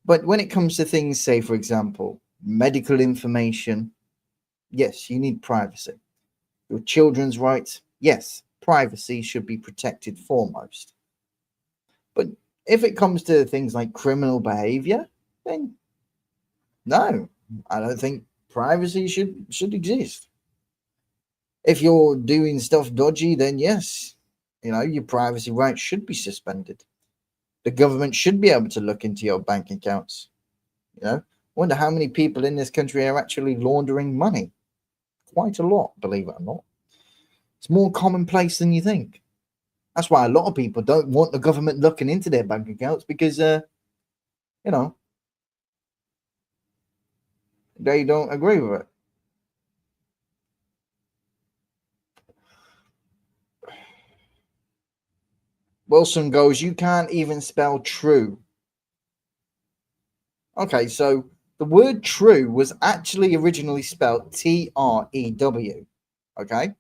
But when it comes to things, say, for example, medical information, yes, you need privacy. Your children's rights, yes, privacy should be protected foremost. But If it comes to things like criminal behavior, then no, I don't think privacy should exist. If you're doing stuff dodgy, then yes, your privacy rights should be suspended. The government should be able to look into your bank accounts. Wonder how many people in this country are actually laundering money. Quite a lot, believe it or not. It's more commonplace than you think. That's why a lot of people don't want the government looking into their bank accounts, because they don't agree with it. Wilson goes, you can't even spell true. Okay, so the word true was actually originally spelled Trew. Okay.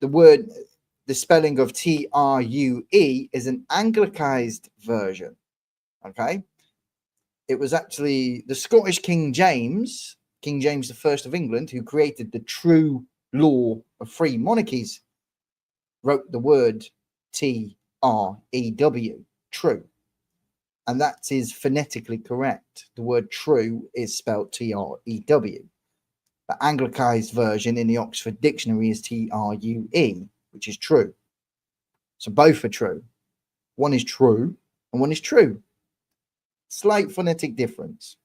The spelling of True is an anglicized version. Okay. It was actually the Scottish King James I of England, who created the true law of free monarchies, wrote the word Trew, true. And that is phonetically correct. The word true is spelled Trew. The anglicized version in the Oxford Dictionary is True, which is true. So both are true. One is true and one is true. Slight phonetic difference.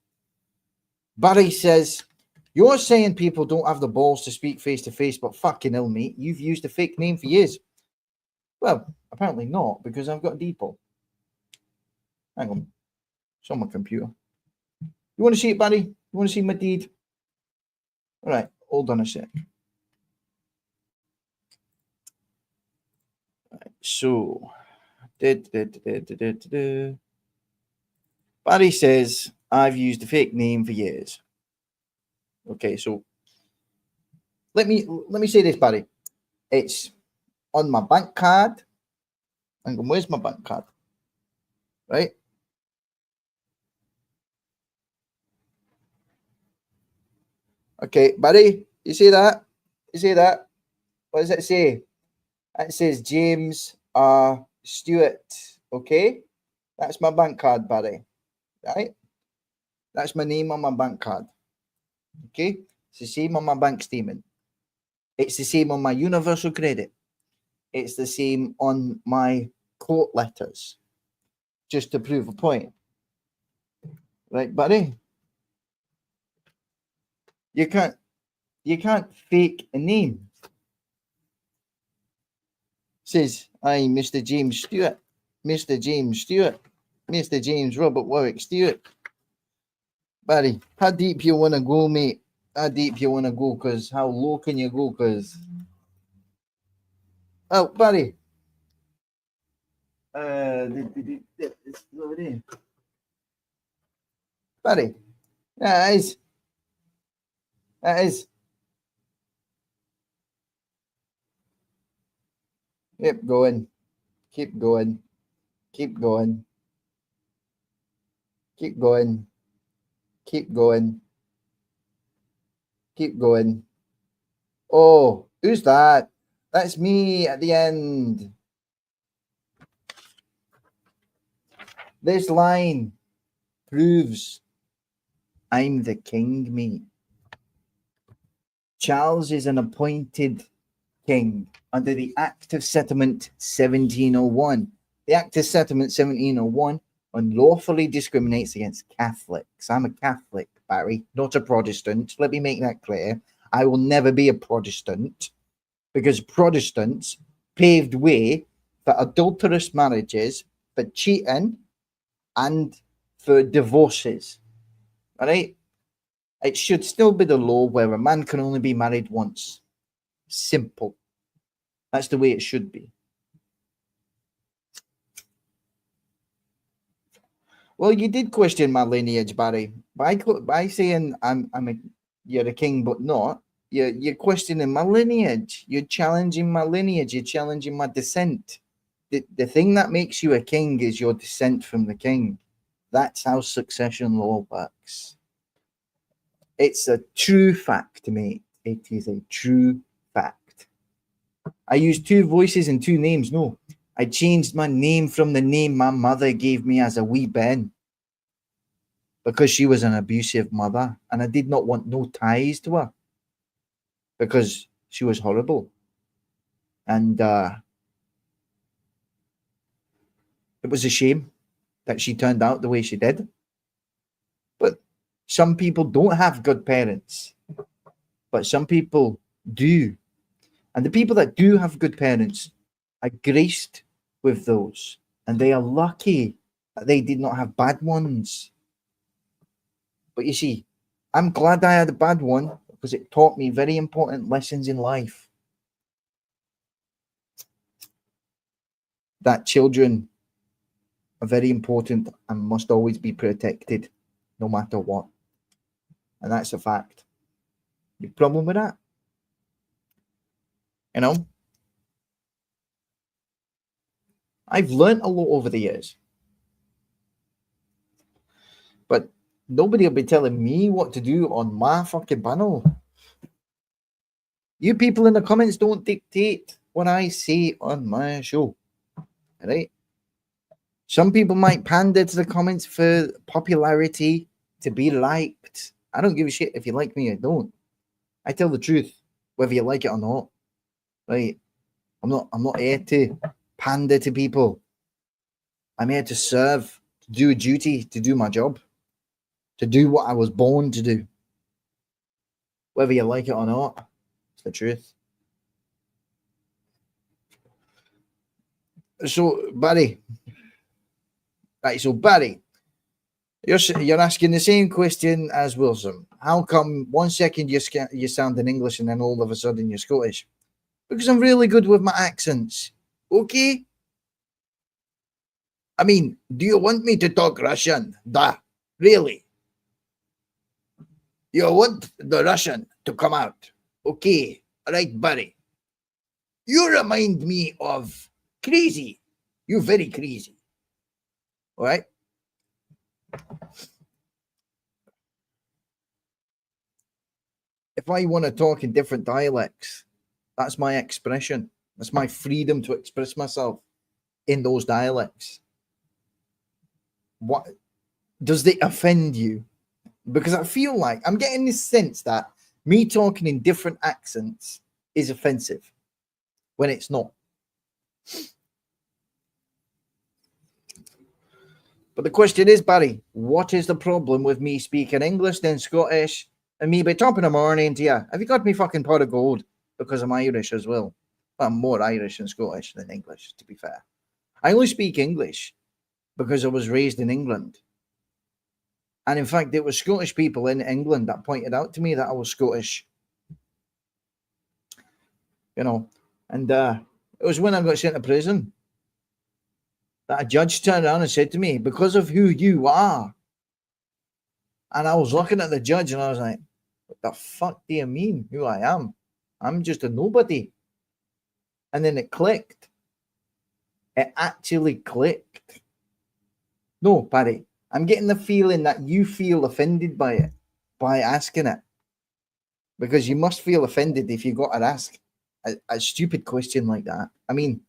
Barry says, you're saying people don't have the balls to speak face to face, but fucking hell, mate, you've used a fake name for years. Well, apparently not, because I've got a depot. Hang on. It's on my computer. You want to see it, buddy? You want to see my deed? All right, hold on a sec. All right, so, Barry says, I've used a fake name for years. Okay, so let me say this, Barry. It's on my bank card. Hang on, where's my bank card? Right? Okay, Barry, you see that? You see that? What does it say? It says James Stewart. Okay? That's my bank card, Barry. Right? That's my name on my bank card. Okay? It's the same on my bank statement. It's the same on my universal credit. It's the same on my court letters. Just to prove a point. Right, Barry? You can't fake a name. Says, I'm Mr. James Stewart. Mr. James Stewart. Mr. James Robert Warwick Stewart. Barry, how deep you want to go, mate? How deep you want to go? Because how low can you go? Because... Oh, Barry. It's over there. Barry. That is. Keep going. Keep going. Keep going. Keep going. Keep going. Keep going. Oh, who's that? That's me at the end. This line proves I'm the king, mate. Charles is an appointed king under the Act of Settlement 1701. The Act of Settlement 1701 unlawfully discriminates against Catholics. I'm a Catholic, Barry, not a Protestant. Let me make that clear. I will never be a Protestant, because Protestants paved way for adulterous marriages, for cheating, and for divorces. All right? It should still be the law where a man can only be married once. Simple. That's the way it should be. Well, you did question my lineage, Barry. By saying you're a king, but not. You're questioning my lineage. You're challenging my lineage. You're challenging my descent. The thing that makes you a king is your descent from the king. That's how succession law works. It's a true fact, mate. It is a true fact. I use two voices and two names. No, I changed my name from the name my mother gave me as a wee Ben because she was an abusive mother and I did not want no ties to her because she was horrible. And it was a shame that she turned out the way she did. But some people don't have good parents, but some people do. And the people that do have good parents are graced with those, and they are lucky that they did not have bad ones. But you see, I'm glad I had a bad one because it taught me very important lessons in life. That children are very important and must always be protected no matter what. And that's a fact. Big problem with that? You know? I've learned a lot over the years. But nobody will be telling me what to do on my fucking panel. You people in the comments don't dictate what I say on my show. Right? Some people might pander to the comments for popularity, to be liked. I don't give a shit if you like me or don't. I tell the truth, whether you like it or not. Right? I'm not here to pander to people. I'm here to serve, to do a duty, to do my job, to do what I was born to do. Whether you like it or not, it's the truth. So, Barry. Right, so Barry, you're asking the same question as Wilson. How come 1 second you sound in English and then all of a sudden you're Scottish? Because I'm really good with my accents. Okay? I mean, do you want me to talk Russian? Da. Really? You want the Russian to come out? Okay. All right, Barry. You remind me of crazy. You're very crazy. All right? If I want to talk in different dialects, that's my expression. That's my freedom to express myself in those dialects. What does it offend you? Because I feel like I'm getting this sense that me talking in different accents is offensive when it's not. But the question is, Barry, what is the problem with me speaking English then Scottish and me by top of the morning to you? Have you got me fucking pot of gold? Because I'm Irish as well. I'm more Irish and Scottish than English, to be fair. I only speak English because I was raised in England. And in fact, it was Scottish people in England that pointed out to me that I was Scottish. You know, and it was when I got sent to prison that a judge turned around and said to me, because of who you are. And I was looking at the judge and I was like, what the fuck do you mean who I am? I'm just a nobody. And then it clicked. It actually clicked. No, Paddy, I'm getting the feeling that you feel offended by it, by asking it. Because you must feel offended if you got to ask a stupid question like that. I mean,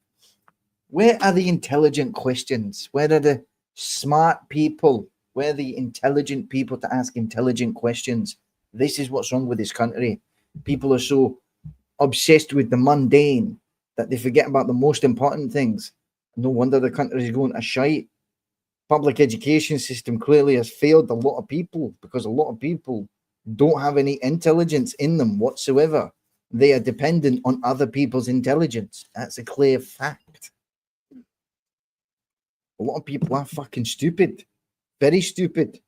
where are the intelligent questions? Where are the smart people? Where are the intelligent people to ask intelligent questions? This is what's wrong with this country. People are so obsessed with the mundane that they forget about the most important things. No wonder the country is going to shite. Public education system clearly has failed a lot of people because a lot of people don't have any intelligence in them whatsoever. They are dependent on other people's intelligence. That's a clear fact. A lot of people are fucking stupid. Very stupid.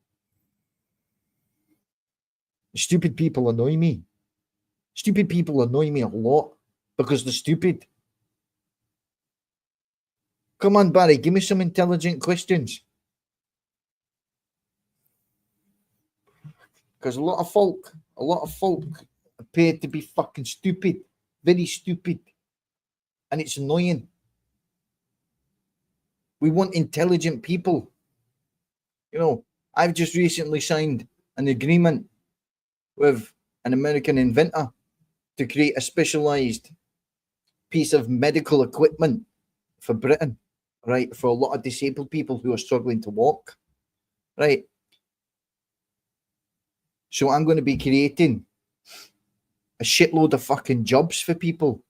Stupid people annoy me. Stupid people annoy me a lot because they're stupid. Come on, Barry, give me some intelligent questions. Because a lot of folk appear to be fucking stupid. Very stupid. And it's annoying. We want intelligent people. You know, I've just recently signed an agreement with an American inventor to create a specialized piece of medical equipment for Britain, right? For a lot of disabled people who are struggling to walk, right? So I'm going to be creating a shitload of fucking jobs for people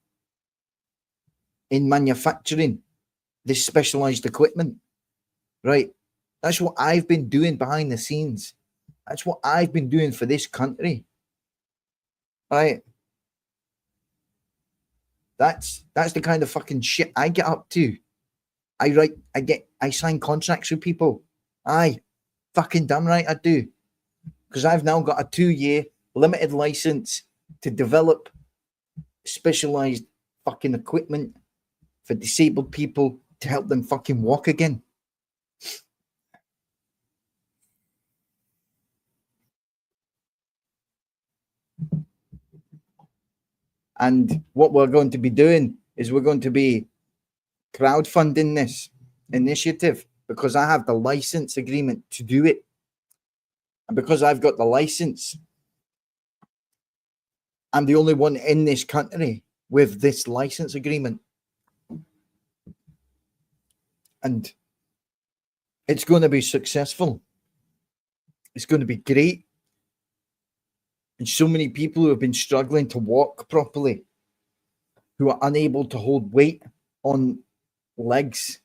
in manufacturing this specialized equipment, right? That's what I've been doing behind the scenes. That's what I've been doing for this country, right? That's the kind of fucking shit I get up to. I sign contracts with people. Aye, fucking damn right I do. Because I've now got a 2-year limited license to develop specialized fucking equipment for disabled people to help them fucking walk again. And what we're going to be doing is we're going to be crowdfunding this initiative because I have the license agreement to do it. And because I've got the license, I'm the only one in this country with this license agreement. And it's going to be successful. It's going to be great. And so many people who have been struggling to walk properly, who are unable to hold weight on legs,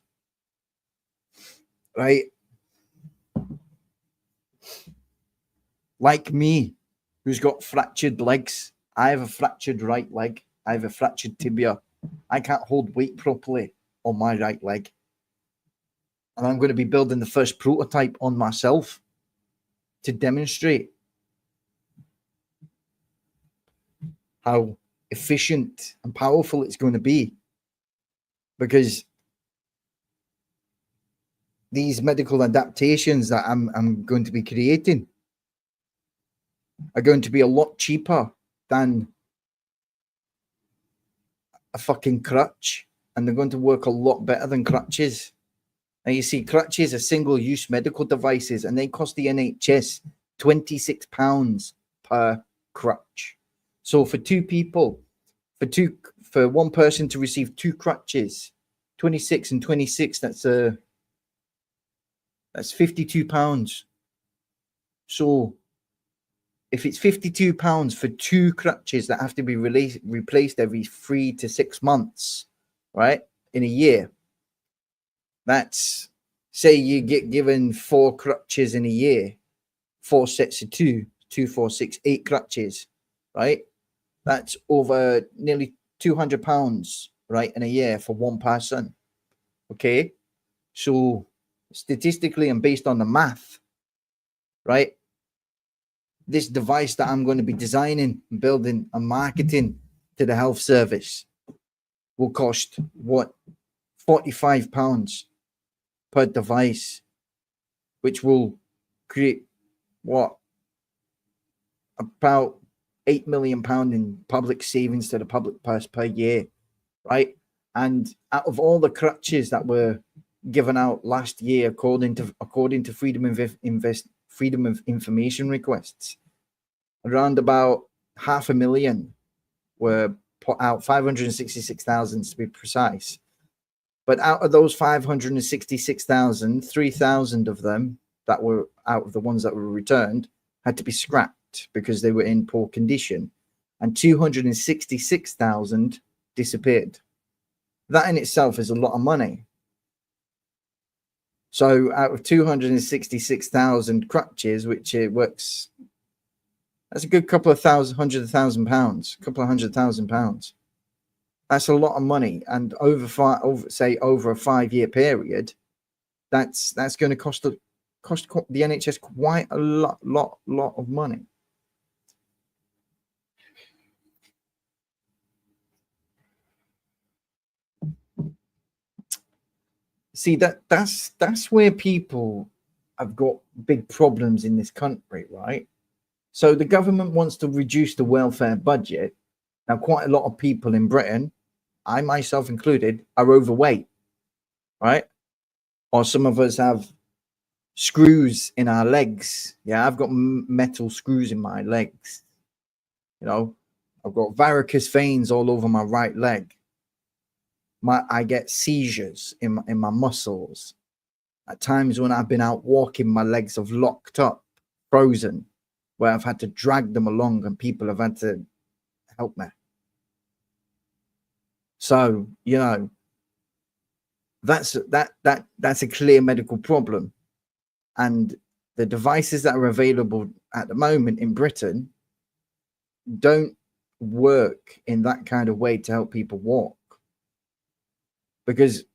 right? Like me, who's got fractured legs. I have a fractured right leg. I have a fractured tibia. I can't hold weight properly on my right leg. And I'm going to be building the first prototype on myself to demonstrate how efficient and powerful it's going to be. Because these medical adaptations that I'm going to be creating are going to be a lot cheaper than a fucking crutch. And they're going to work a lot better than crutches. Now, you see, crutches are single-use medical devices, and they cost the NHS £26 per crutch. So for two people, for one person to receive 2 crutches, 26 and 26, that's £52. So if it's £52 for 2 crutches that have to be replaced every 3 to 6 months, right, in a year, that's, say you get given 4 crutches in a year, 4 sets of 2, 2, 4, 6, 8 crutches, right? That's over nearly £200, right, in a year for one person. Okay, so statistically and based on the math, right, this device that I'm going to be designing, building, and marketing to the health service will cost what, £45 per device, which will create what, about £8 million in public savings to the public purse per year, right? And out of all the crutches that were given out last year, according to Freedom of Information requests, around about 500,000 were put out, 566,000 to be precise. But out of those 566,000, 3,000 of them that were out of the ones that were returned had to be scrapped because they were in poor condition, and 266,000 disappeared. That in itself is a lot of money. So out of 266,000 crutches, which it works, that's a good couple of £100,000. That's a lot of money, and over a 5-year period, that's going to cost the NHS quite a lot of money. See, that's where people have got big problems in this country, right? So the government wants to reduce the welfare budget. Now, quite a lot of people in Britain, I myself included, are overweight, right? Or some of us have screws in our legs. Yeah, I've got metal screws in my legs. You know, I've got varicose veins all over my right leg. I get seizures in my muscles. At times when I've been out walking, my legs have locked up, frozen, where I've had to drag them along and people have had to help me. So, you know, that's a clear medical problem. And the devices that are available at the moment in Britain don't work in that kind of way to help people walk. Because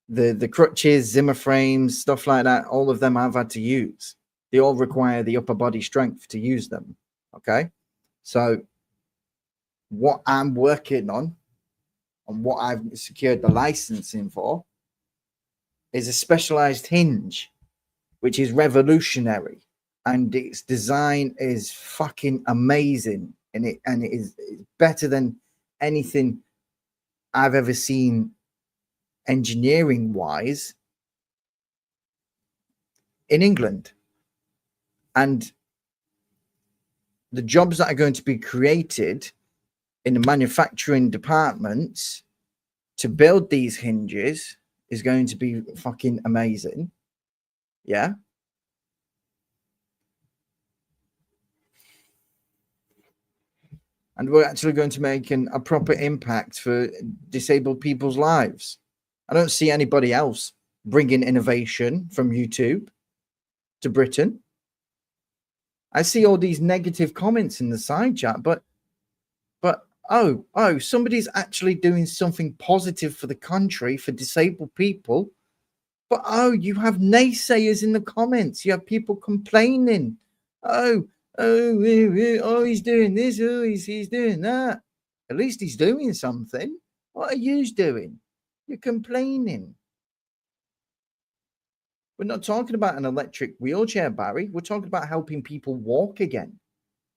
the crutches, Zimmer frames, stuff like that, all of them I've had to use. They all require the upper body strength to use them. Okay. So what I'm working on and what I've secured the licensing for is a specialized hinge, which is revolutionary. And its design is fucking amazing. And it is better than anything I've ever seen engineering wise in England. And the jobs that are going to be created in the manufacturing departments to build these hinges is going to be fucking amazing. Yeah. And we're actually going to make a proper impact for disabled people's lives. I don't see anybody else bringing innovation from YouTube to Britain. I see all these negative comments in the side chat, but oh, somebody's actually doing something positive for the country, for disabled people. But oh, you have naysayers in the comments. You have people complaining. Oh, he's doing this. Oh, he's doing that. At least he's doing something. What are you doing? You're complaining. We're not talking about an electric wheelchair, Barry. We're talking about helping people walk again.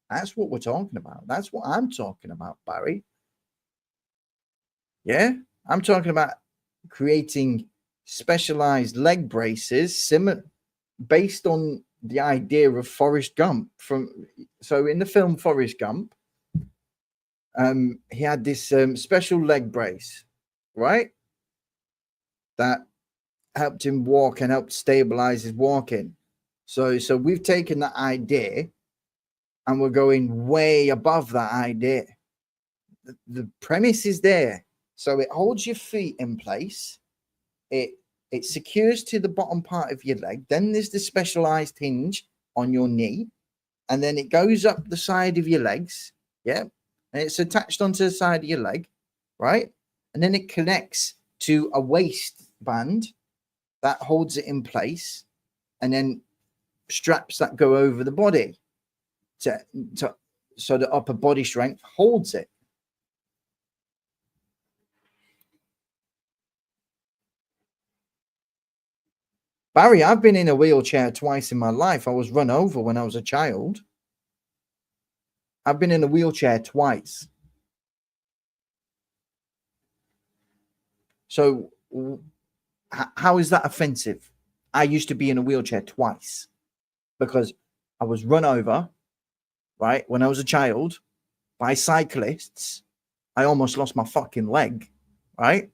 That's what we're talking about. That's what I'm talking about, Barry. Yeah, I'm talking about creating specialized leg braces based on the idea of Forrest Gump. So in the film Forrest Gump, he had this special leg brace, right? That helped him walk and helped stabilize his walking. So we've taken that idea and we're going way above that idea. The premise is there. So it holds your feet in place. It secures to the bottom part of your leg. Then there's the specialized hinge on your knee. And then it goes up the side of your legs. Yeah. And it's attached onto the side of your leg. Right. And then it connects to a waistband that holds it in place. And then straps that go over the body so the upper body strength holds it. Barry, I've been in a wheelchair twice in my life. I was run over when I was a child. I've been in a wheelchair twice. So how is that offensive? I used to be in a wheelchair twice because I was run over, right, when I was a child by cyclists. I almost lost my fucking leg, right?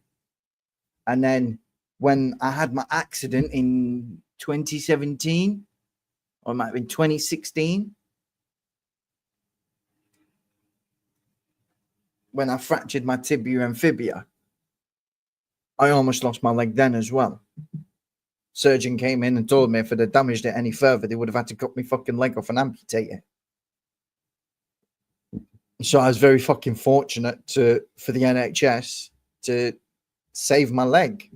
And then when I had my accident in 2017, or it might have been 2016, when I fractured my tibia and fibula, I almost lost my leg then as well. Surgeon came in and told me if I'd have damaged it any further, they would have had to cut my fucking leg off and amputate it. So I was very fucking fortunate for the NHS to save my leg.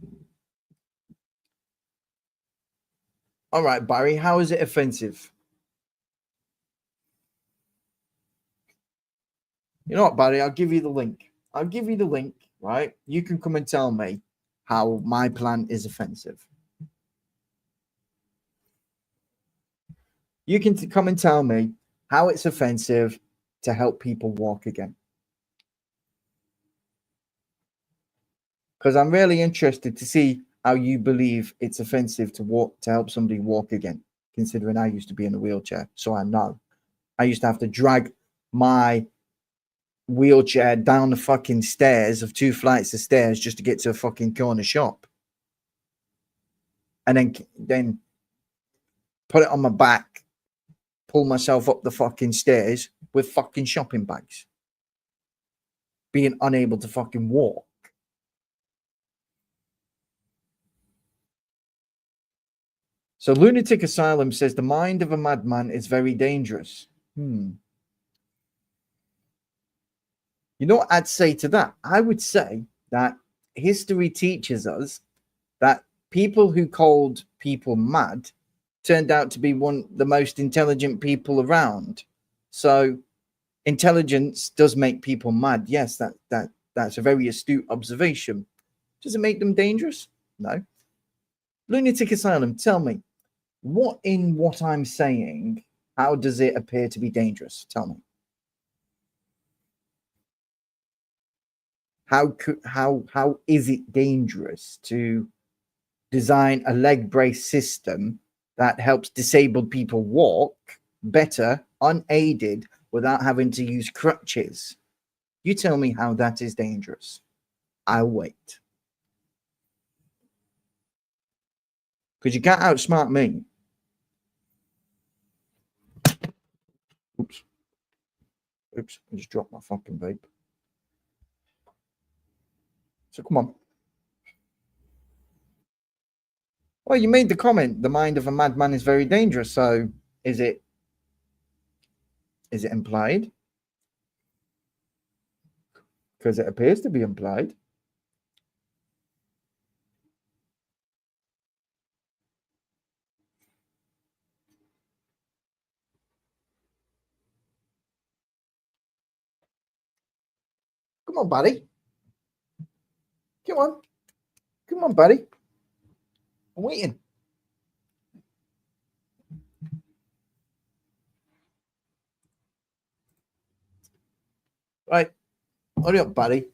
All right, Barry, how is it offensive? You know what, Barry? I'll give you the link. Right? You can come and tell me how my plan is offensive. You can come and tell me how it's offensive to help people walk again. Because I'm really interested to see how you believe it's offensive to help somebody walk again, considering I used to be in a wheelchair. So I know. I used to have to drag my wheelchair down the fucking stairs of 2 flights of stairs just to get to a fucking corner shop, and then put it on my back, pull myself up the fucking stairs with fucking shopping bags, being unable to fucking walk. So Lunatic Asylum says the mind of a madman is very dangerous. You know what I'd say to that? I would say that history teaches us that people who called people mad turned out to be the most intelligent people around. So intelligence does make people mad. Yes, that's a very astute observation. Does it make them dangerous? No. Lunatic Asylum, tell me, what I'm saying, how does it appear to be dangerous? Tell me. How is it dangerous to design a leg brace system that helps disabled people walk better, unaided, without having to use crutches? You tell me how that is dangerous. I'll wait. Because you can't outsmart me. Oops, I just dropped my fucking vape. So come on. Well, you made the comment, the mind of a madman is very dangerous. So is it implied? Because it appears to be implied. Come on, buddy. Come on. Come on, buddy. I'm waiting. Right. Hurry up, buddy.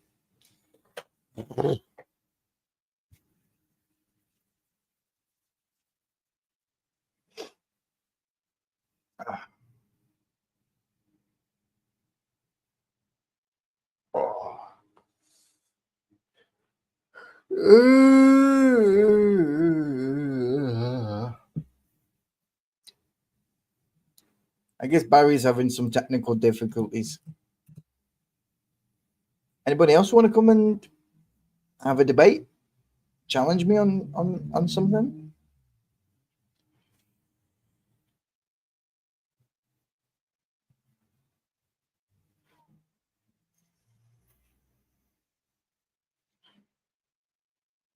I guess Barry's having some technical difficulties. Anybody else want to come and have a debate? Challenge me on something?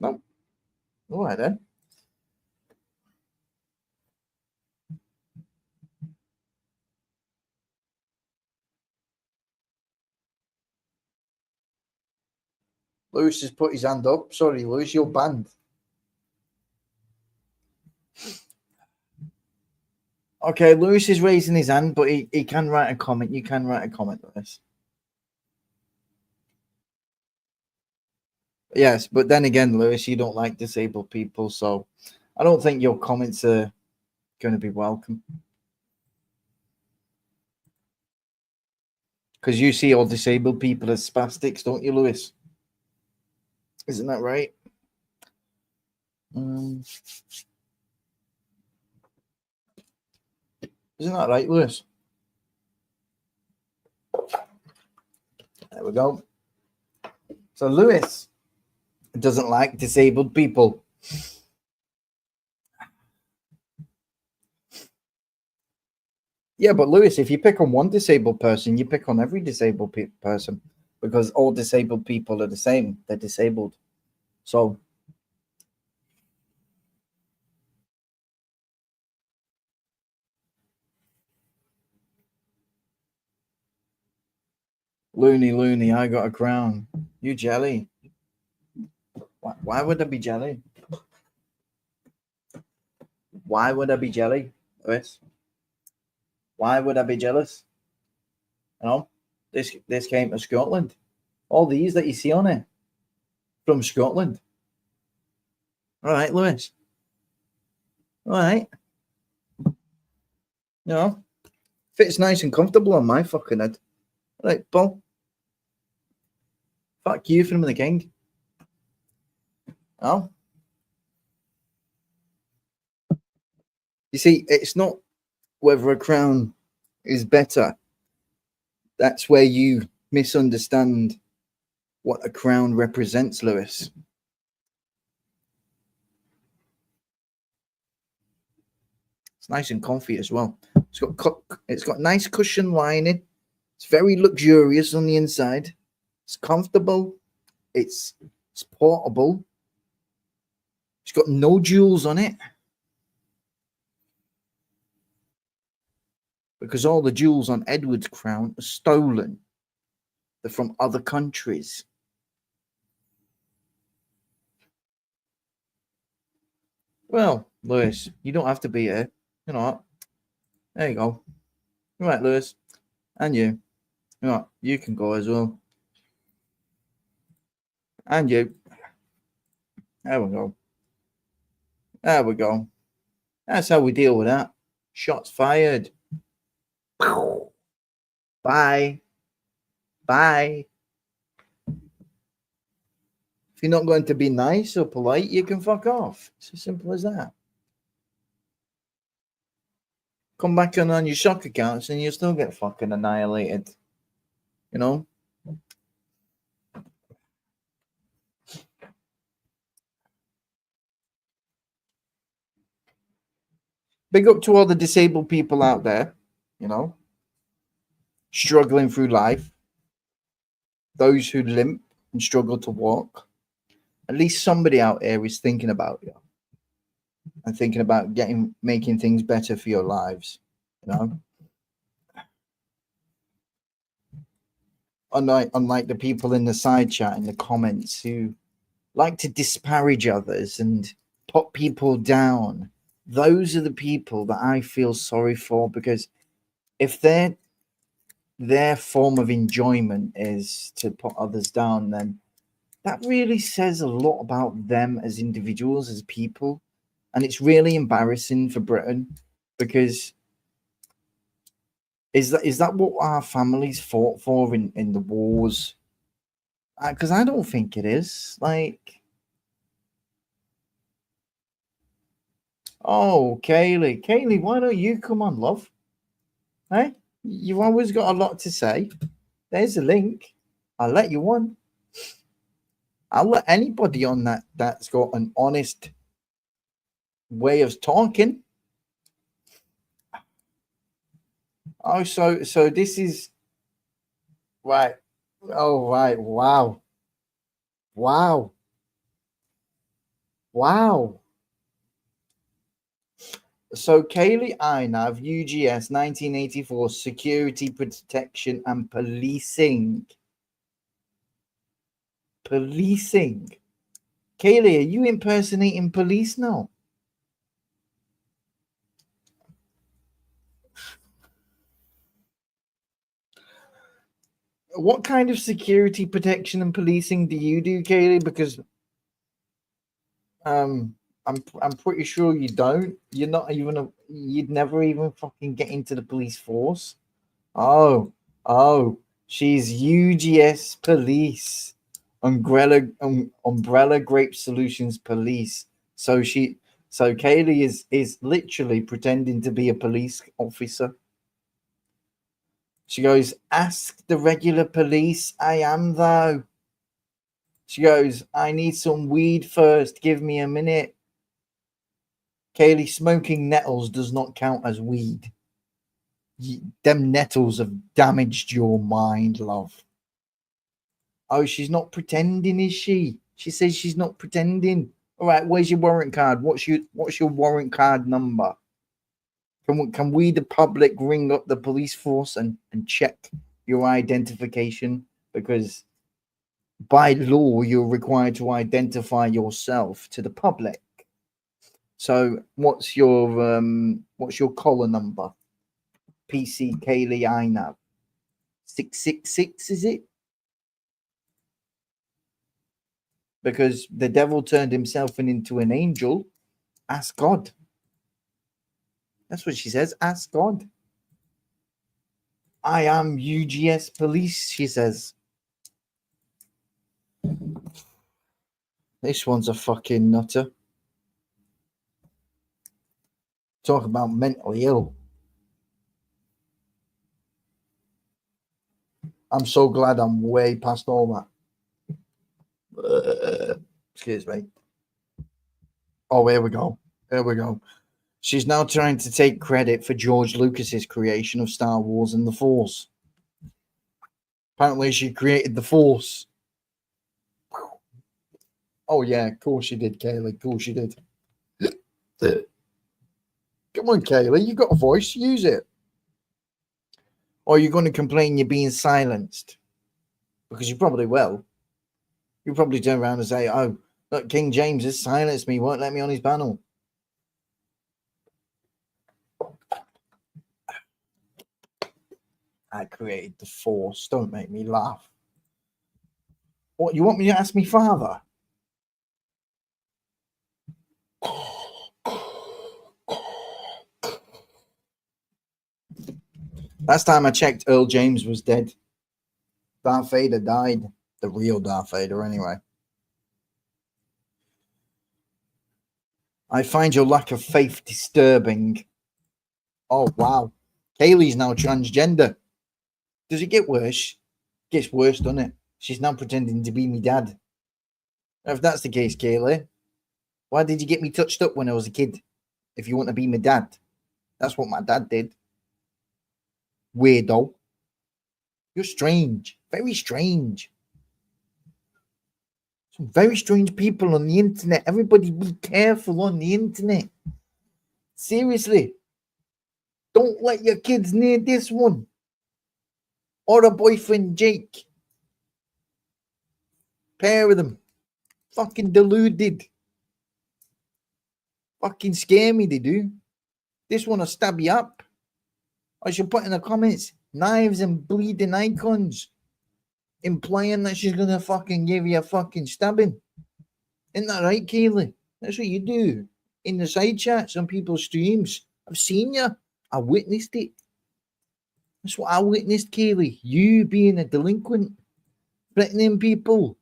No. All right then. Lewis has put his hand up. Sorry, Lewis, you're banned. Okay, Lewis is raising his hand, but he can write a comment. You can write a comment, Lewis. Yes, but then again, Lewis, you don't like disabled people, so I don't think your comments are going to be welcome. Because you see all disabled people as spastics, don't you, Lewis? Isn't that right? Isn't that right, Lewis? There we go. So Lewis doesn't like disabled people. Yeah, but Lewis, if you pick on one disabled person, you pick on every disabled person, because all disabled people are the same. They're disabled. So Loony, I got a crown. You jelly. Why would I be jelly? Why would I be jelly, Lewis? Why would I be jealous? You know, this came to Scotland. All these that you see on it from Scotland. All right, Lewis. All right. You know, fits nice and comfortable on my fucking head. All right, Paul. Fuck you from the king. Oh. You see, it's not whether a crown is better. That's where you misunderstand what a crown represents, Lewis. It's nice and comfy as well. It's got nice cushion lining. It's very luxurious on the inside. It's comfortable. It's portable. It's got no jewels on it. Because all the jewels on Edward's crown are stolen. They're from other countries. Well, Lewis, you don't have to be here. You know what? There you go. All right, Lewis. And you. You know what? You can go as well. And you. There we go. There we go. That's how we deal with that. Shots fired. Bye. Bye. If you're not going to be nice or polite, you can fuck off. It's as simple as that. Come back on your shock accounts and you'll still get fucking annihilated. You know? Big up to all the disabled people out there, you know, struggling through life. Those who limp and struggle to walk. At least somebody out there is thinking about you and thinking about making things better for your lives, you know. Unlike the people in the side chat in the comments who like to disparage others and put people down. Those are the people that I feel sorry for, because if their form of enjoyment is to put others down, then that really says a lot about them as individuals, as people. And it's really embarrassing for Britain, because is that what our families fought for in the wars? Because I don't think it is. Like, oh, Kaylee, why don't you come on, love? Hey, you've always got a lot to say. There's a link. I'll let you on. I'll let anybody on that's got an honest way of talking. Oh, so this is right. Oh, right. Wow. So Kaylee Inav, UGS 1984, Security, Protection and Policing. Kaylee, are you impersonating police now? What kind of security, protection and policing do you do, Kaylee? Because I'm pretty sure you don't. You're not even you'd never even fucking get into the police force. Oh, she's UGS Police, Umbrella Grape Solutions Police. So Kaylee is literally pretending to be a police officer. She goes, ask the regular police. I am though. She goes, I need some weed first. Give me a minute. Kaylee, smoking nettles does not count as weed. Them nettles have damaged your mind, love. Oh, she's not pretending, is she? She says she's not pretending. All right, where's your warrant card? What's your warrant card number? Can we, the public, ring up the police force and check your identification? Because by law, you're required to identify yourself to the public. So what's your collar number? PC Kaylee Inav 666, is it? Because the devil turned himself into an angel. Ask God. That's what she says. Ask God. I am UGS Police, she says. This one's a fucking nutter. Talk about mentally ill. I'm so glad I'm way past all that. Excuse me. Oh, here we go. Here we go. She's now trying to take credit for George Lucas's creation of Star Wars and the Force. Apparently, she created the Force. Oh, yeah, of course she did, Kaylee. Of course she did. Come on, Kaylee. You got a voice. Use it. Or you're going to complain you're being silenced. Because you probably will. You'll probably turn around and say, oh, look, King James has silenced me. Won't let me on his panel. I created the Force. Don't make me laugh. What, you want me to ask me father? Last time I checked, Earl James was dead. Darth Vader died. The real Darth Vader, anyway. I find your lack of faith disturbing. Oh, wow. Kaylee's now transgender. Does it get worse? It gets worse, doesn't it? She's now pretending to be me dad. If that's the case, Kaylee, why did you get me touched up when I was a kid? If you want to be my dad. That's what my dad did. Weirdo. You're strange. Very strange. Some very strange people on the internet. Everybody be careful on the internet. Seriously. Don't let your kids near this one. Or a boyfriend, Jake. Pair of them. Fucking deluded. Fucking scare me, they do. This one will stab you up. I should put in the comments, knives and bleeding icons, implying that she's going to fucking give you a fucking stabbing. Isn't that right, Kaylee? That's what you do. In the side chats on people's streams. I've seen you. I witnessed it. That's what I witnessed, Kaylee. You being a delinquent. Threatening people.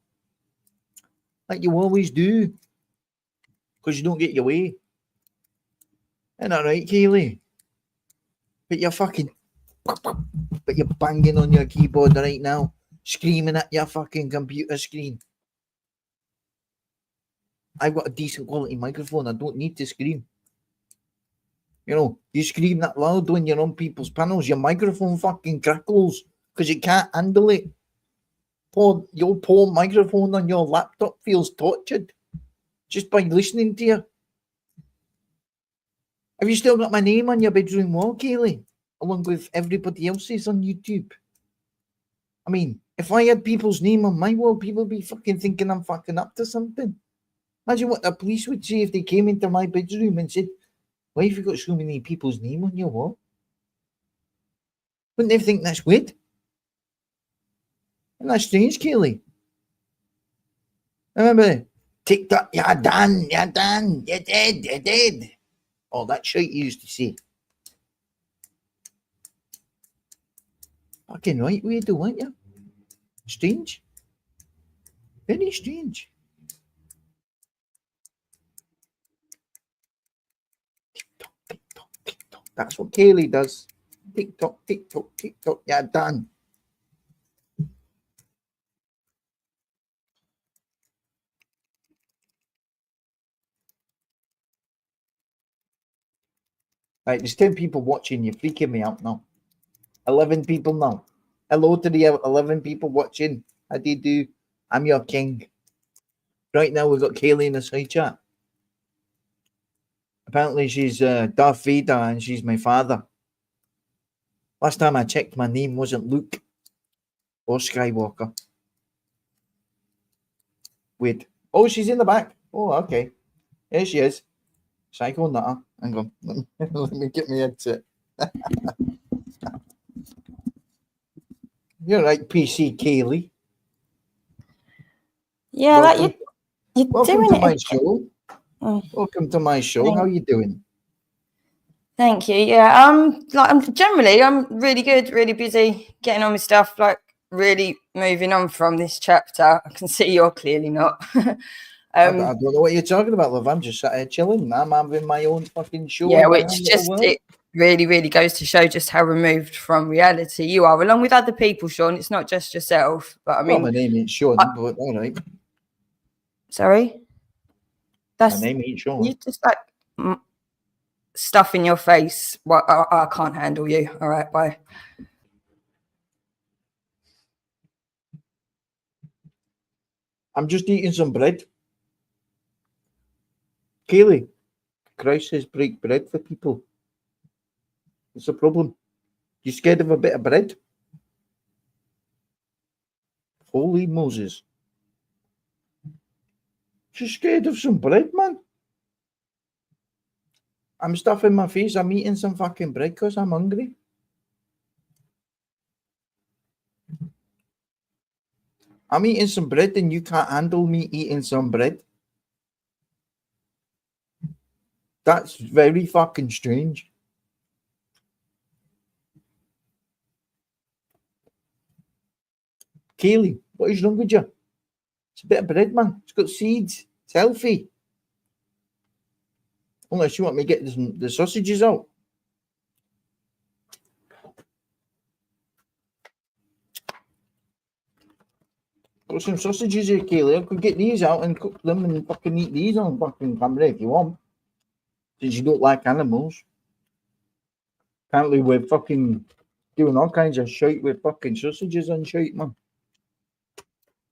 Like you always do. Because you don't get your way. Isn't that right, Kaylee? But you're banging on your keyboard right now, screaming at your fucking computer screen. I've got a decent quality microphone. I don't need to scream. You know, you scream that loud when you're on people's panels. Your microphone fucking crackles because it can't handle it. Your poor microphone on your laptop feels tortured just by listening to you. Have you still got my name on your bedroom wall, Kaylee? Along with everybody else's on YouTube. I mean, if I had people's name on my wall, people would be fucking thinking I'm fucking up to something. Imagine what the police would say if they came into my bedroom and said, why have you got so many people's name on your wall? Wouldn't they think that's weird? Isn't that strange, Kaylee? Remember, TikTok, you're done, you're dead. Oh, that shit you used to say. Fucking right, weirdo, aren't you? Strange. Very strange. TikTok. That's what Kaylee does. TikTok. Yeah, done. Right, there's 10 people watching. You're freaking me out now. 11 people now. Hello to the 11 people watching. How do you do? I'm your king. Right now, we've got Kaylee in the side chat. Apparently, she's Darth Vader and she's my father. Last time I checked, my name wasn't Luke or Skywalker. Wait. Oh, she's in the back. Oh, okay. There she is. Psycho nutter. Hang on. Let me get my headset. You're right, PC Kaylee. Yeah, welcome, you're welcome doing to it. My show. Oh. Welcome to my show. How are you doing? Thank you. Yeah, I'm really good, really busy, getting on with stuff, like really moving on from this chapter. I can see you're clearly not. I don't know what you're talking about, love. I'm just sat here chilling. I'm having my own fucking show. Yeah, in my which own little just world. it really, really goes to show just how removed from reality you are, along with other people, Sean. It's not just yourself. But I Well, mean, my name ain't Sean, but all right. sorry, My that's name ain't Sean. you just like stuff in your face. Well, I can't handle you. All right, bye. I'm just eating some bread. Kaylee, Christ says break bread for people. What's the problem? You scared of a bit of bread? Holy Moses. You're scared of some bread, man? I'm stuffing my face. I'm eating some fucking bread because I'm hungry. I'm eating some bread and you can't handle me eating some bread. That's very fucking strange. Kaylee, what is wrong with you? It's a bit of bread, man. It's got seeds. It's healthy. Unless you want me to get the sausages out. Got some sausages here, Kaylee. I could get these out and cook them and fucking eat these on fucking camera if you want. Since you don't like animals. Apparently we're fucking doing all kinds of shit with fucking sausages and shit, man.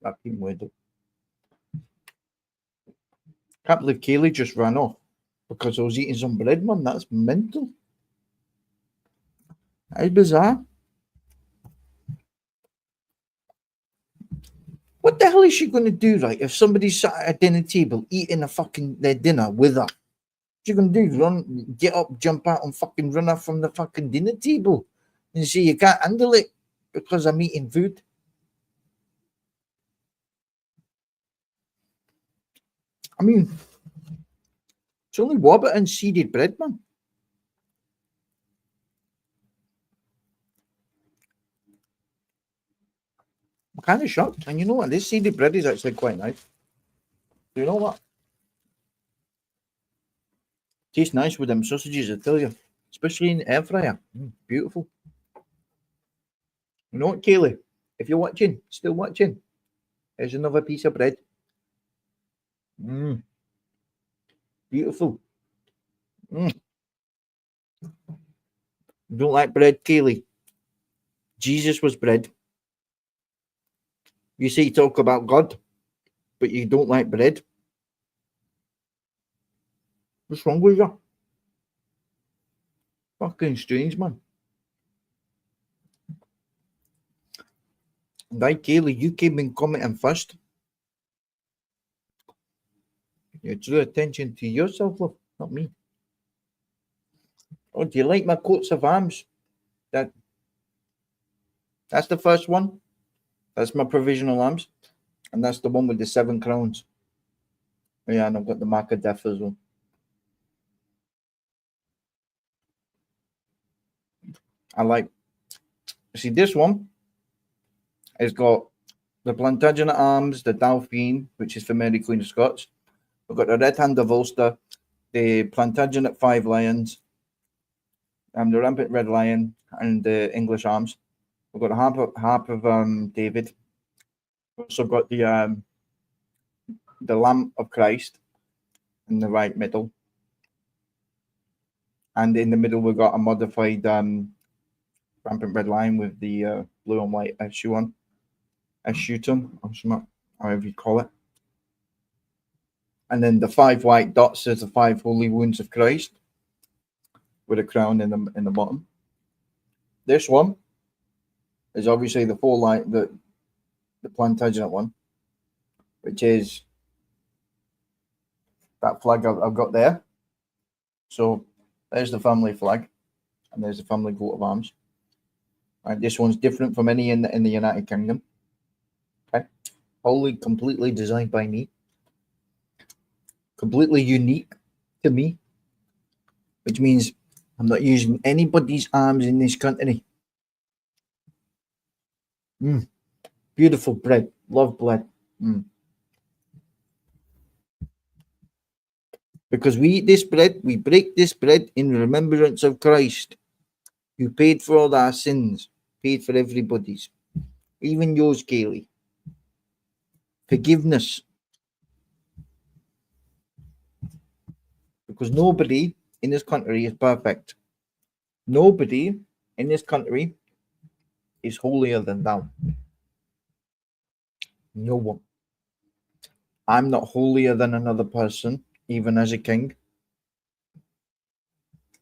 Fucking weirdo. Can't believe Kaylee just ran off because I was eating some bread, man. That's mental. That is bizarre. What the hell is she going to do, right? If somebody's sat at a dinner table eating their dinner with her, what's she going to do? Run, get up, jump out, and fucking run off from the fucking dinner table and say you can't handle it because I'm eating food? I mean, it's only wabbit and seeded bread, man. I'm kind of shocked. And you know what? This seeded bread is actually quite nice. You know what? Tastes nice with them sausages, I tell you. Especially in the air fryer. Beautiful. You know what, Kaylee? If you're watching, still watching, here's another piece of bread. Beautiful. Don't like bread, Kaylee? Jesus was bread. You say you talk about God, but you don't like bread. What's wrong with you? Fucking strange, man. Right, Kaylee, you came in commenting first. You drew attention to yourself, love, not me. Oh, do you like my coats of arms? That's the first one. That's my provisional arms. And that's the one with the 7 crowns. Oh, yeah, and I've got the mark of death as well. I like. See, this one has got the Plantagenet arms, the Dauphine, which is for Mary Queen of Scots. We've got the Red Hand of Ulster, the Plantagenet 5 lions, the Rampant Red Lion, and the English arms. We've got the harp of David. We've also got the Lamb of Christ in the right middle. And in the middle, we've got a modified Rampant Red Lion with the blue and white issue on. Eschutum, or something, however you call it. And then the 5 white dots is the 5 holy wounds of Christ with a crown in the bottom. This one is obviously the 4 light, the Plantagenet one, which is that flag I've got there. So there's the family flag, and there's the family coat of arms. Right, this one's different from any in the United Kingdom. Okay, wholly completely designed by me, completely unique to me, which means I'm not using anybody's arms in this country. Beautiful bread, love bread. Because we eat this bread, we break this bread in remembrance of Christ, who paid for all our sins, paid for everybody's, even yours, Kaylee. Forgiveness. Because nobody in this country is perfect. Nobody in this country is holier than thou. No one. I'm not holier than another person, even as a king.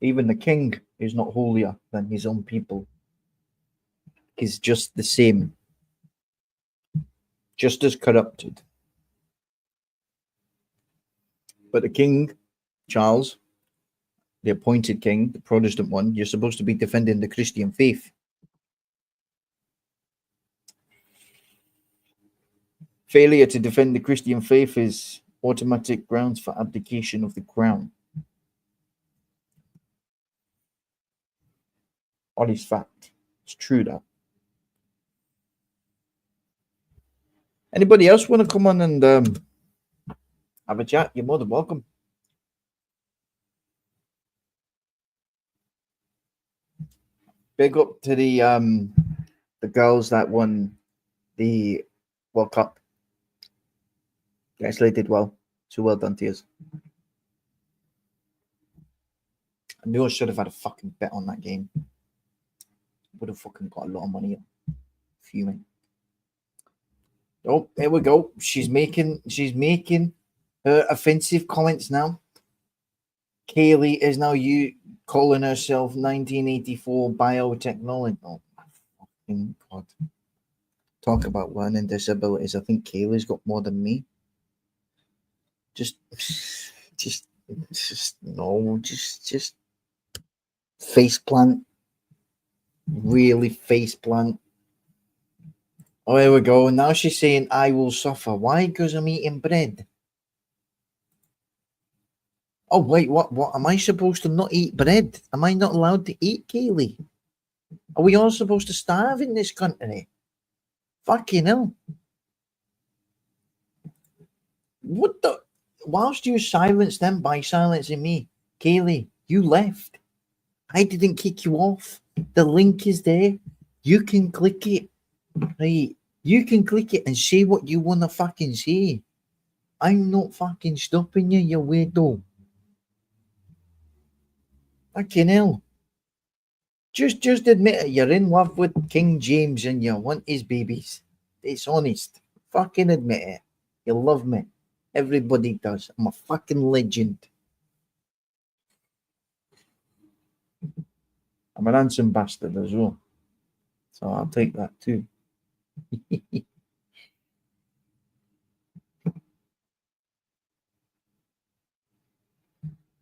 Even the king is not holier than his own people. He's just the same, just as corrupted. But the king, Charles, the appointed king, the Protestant one, you're supposed to be defending the Christian faith. Failure to defend the Christian faith is automatic grounds for abdication of the crown. Honest fact. It's true that. Anybody else want to come on and have a chat? You're more than welcome. Big up to the girls that won the World Cup. Yes, they did well. So well done to you. I knew I should have had a fucking bet on that game. Would have fucking got a lot of money. Fuming. Oh, there we go. She's making her offensive comments now. Kaylee is now calling herself 1984 biotechnology. Oh my fucking god. Talk about learning disabilities. I think Kaylee's got more than me. Just face plant. Really face plant. Oh, here we go. Now she's saying I will suffer. Why? Because I'm eating bread. Oh wait, what am I supposed to not eat bread? Am I not allowed to eat, Kaylee? Are we all supposed to starve in this country? Fucking hell. What the? Whilst you silence them by silencing me, Kaylee, you left. I didn't kick you off. The link is there. You can click it. Right. You can click it and say what you want to fucking say. I'm not fucking stopping you, you weirdo. Fucking hell. Just admit it. You're in love with King James and you want his babies. It's honest. Fucking admit it. You love me. Everybody does. I'm a fucking legend. I'm an handsome bastard as well. So I'll take that too.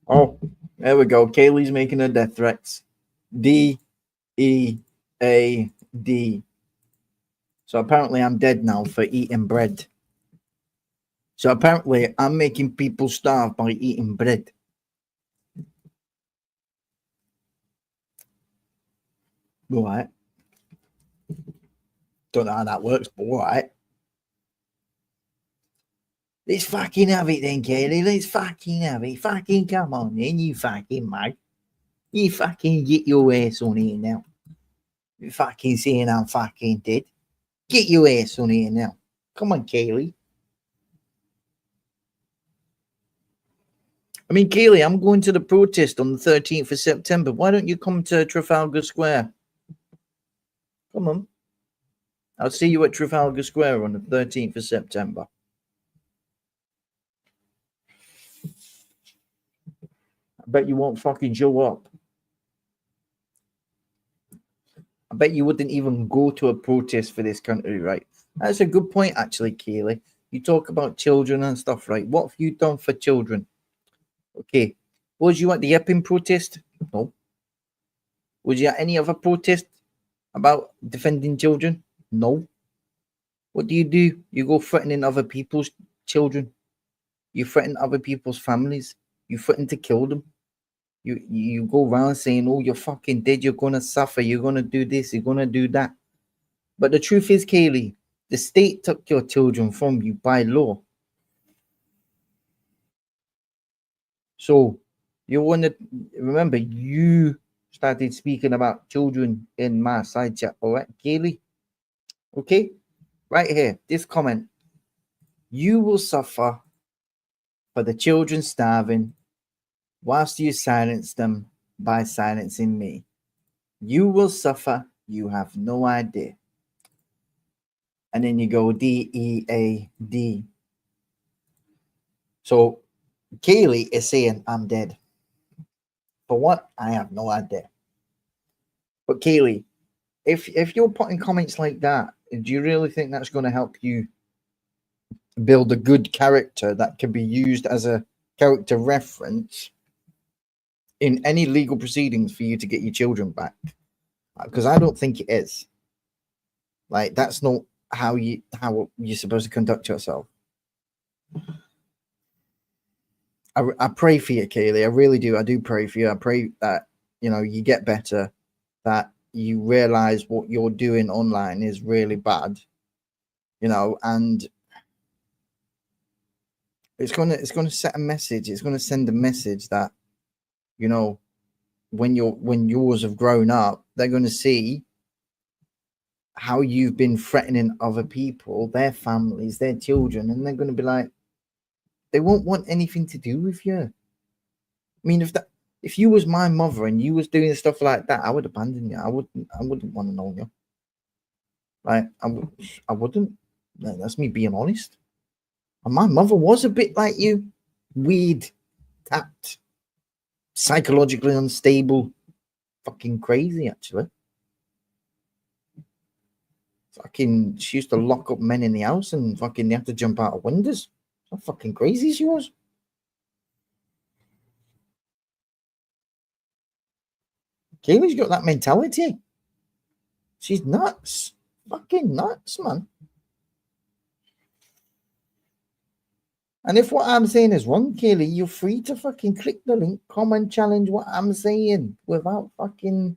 Oh, there we go. Kaylee's making her death threats. DEAD. So apparently I'm dead now for eating bread. So apparently I'm making people starve by eating bread. All right. Don't know how that works, but all right. Let's fucking have it then, Kaylee. Let's fucking have it. Fucking come on then, you fucking mug. You fucking get your ass on here now. You fucking saying I'm fucking dead. Get your ass on here now. Come on, Kaylee. I mean, Kaylee, I'm going to the protest on the 13th of September. Why don't you come to Trafalgar Square? Come on. I'll see you at Trafalgar Square on the 13th of September. I bet you won't fucking show up. I bet you wouldn't even go to a protest for this country, right? That's a good point, actually, Kaylee. You talk about children and stuff, right? What have you done for children? Okay. Was you at the Epping protest? No. Was you at any other protest about defending children? No. What do? You go threatening other people's children. You threaten other people's families. You threaten to kill them. You go around saying, oh, you're fucking dead. You're going to suffer. You're going to do this. You're going to do that. But the truth is, Kaylee, the state took your children from you by law. So you want to remember, you started speaking about children in my side chat, all right, Kaylee? Okay, right here, this comment. You will suffer for the children starving whilst you silence them by silencing me. You will suffer, you have no idea. And then you go DEAD. So Kaylee is saying, I'm dead. For what? I have no idea. But Kaylee, if you're putting comments like that, do you really think that's going to help you build a good character that can be used as a character reference in any legal proceedings for you to get your children back? Because I don't think it is. Like, that's not how you're supposed to conduct yourself. I pray for you, Kaylee. I really do. I do pray for you. I pray that, you know, you get better, that you realize what you're doing online is really bad, you know, and it's gonna set a message. It's gonna send a message that, you know, when yours have grown up, they're gonna see how you've been threatening other people, their families, their children, and they're gonna be like, they won't want anything to do with you. I mean, if you was my mother and you was doing stuff like that, I would abandon you. I wouldn't want to know you. Like, I wouldn't. That's me being honest. And my mother was a bit like you, weird, tapped, psychologically unstable, fucking crazy, actually. Fucking, she used to lock up men in the house and fucking they had to jump out of windows. How fucking crazy she was. Kaylee's got that mentality. She's nuts. Fucking nuts, man. And if what I'm saying is wrong, Kaylee, you're free to fucking click the link, comment, challenge what I'm saying without fucking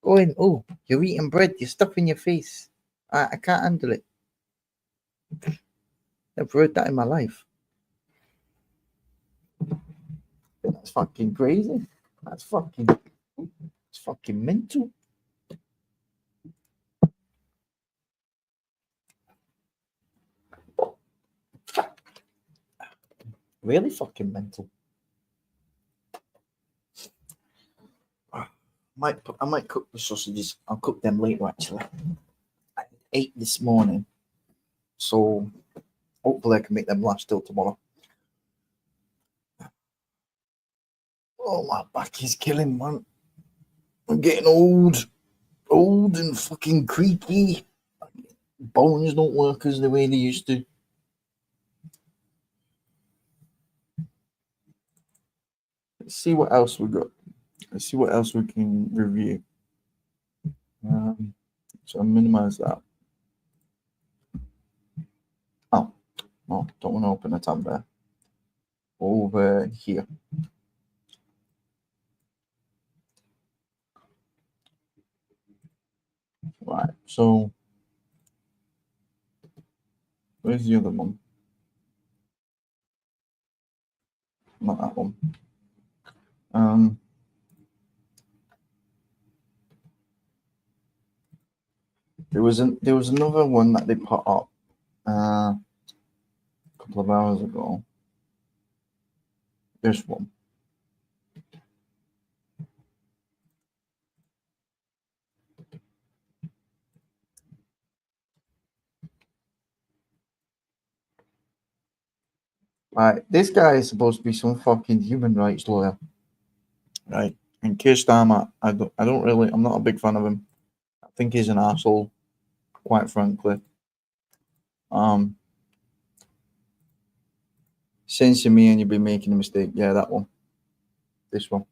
going, oh, you're eating bread, you're stuff in your face. I can't handle it. Never heard that in my life. That's fucking crazy. That's fucking mental. Really fucking mental. I might cook the sausages. I'll cook them later, actually. I ate this morning, so hopefully I can make them last till tomorrow. Oh, my back is killing, man. I'm getting old and fucking creaky. Bones don't work as the way they used to. Let's see what else we got. Let's see what else we can review. So I'll minimize that. Oh, no, don't want to open a tab there. Over here. Right, so where's the other one? Not that one. There was another one that they put up a couple of hours ago. This one. Right, this guy is supposed to be some fucking human rights lawyer, right? And Keir Starmer, I'm not a big fan of him. I think he's an asshole, quite frankly. Censor me and you'll be making a mistake. Yeah, that one. This one.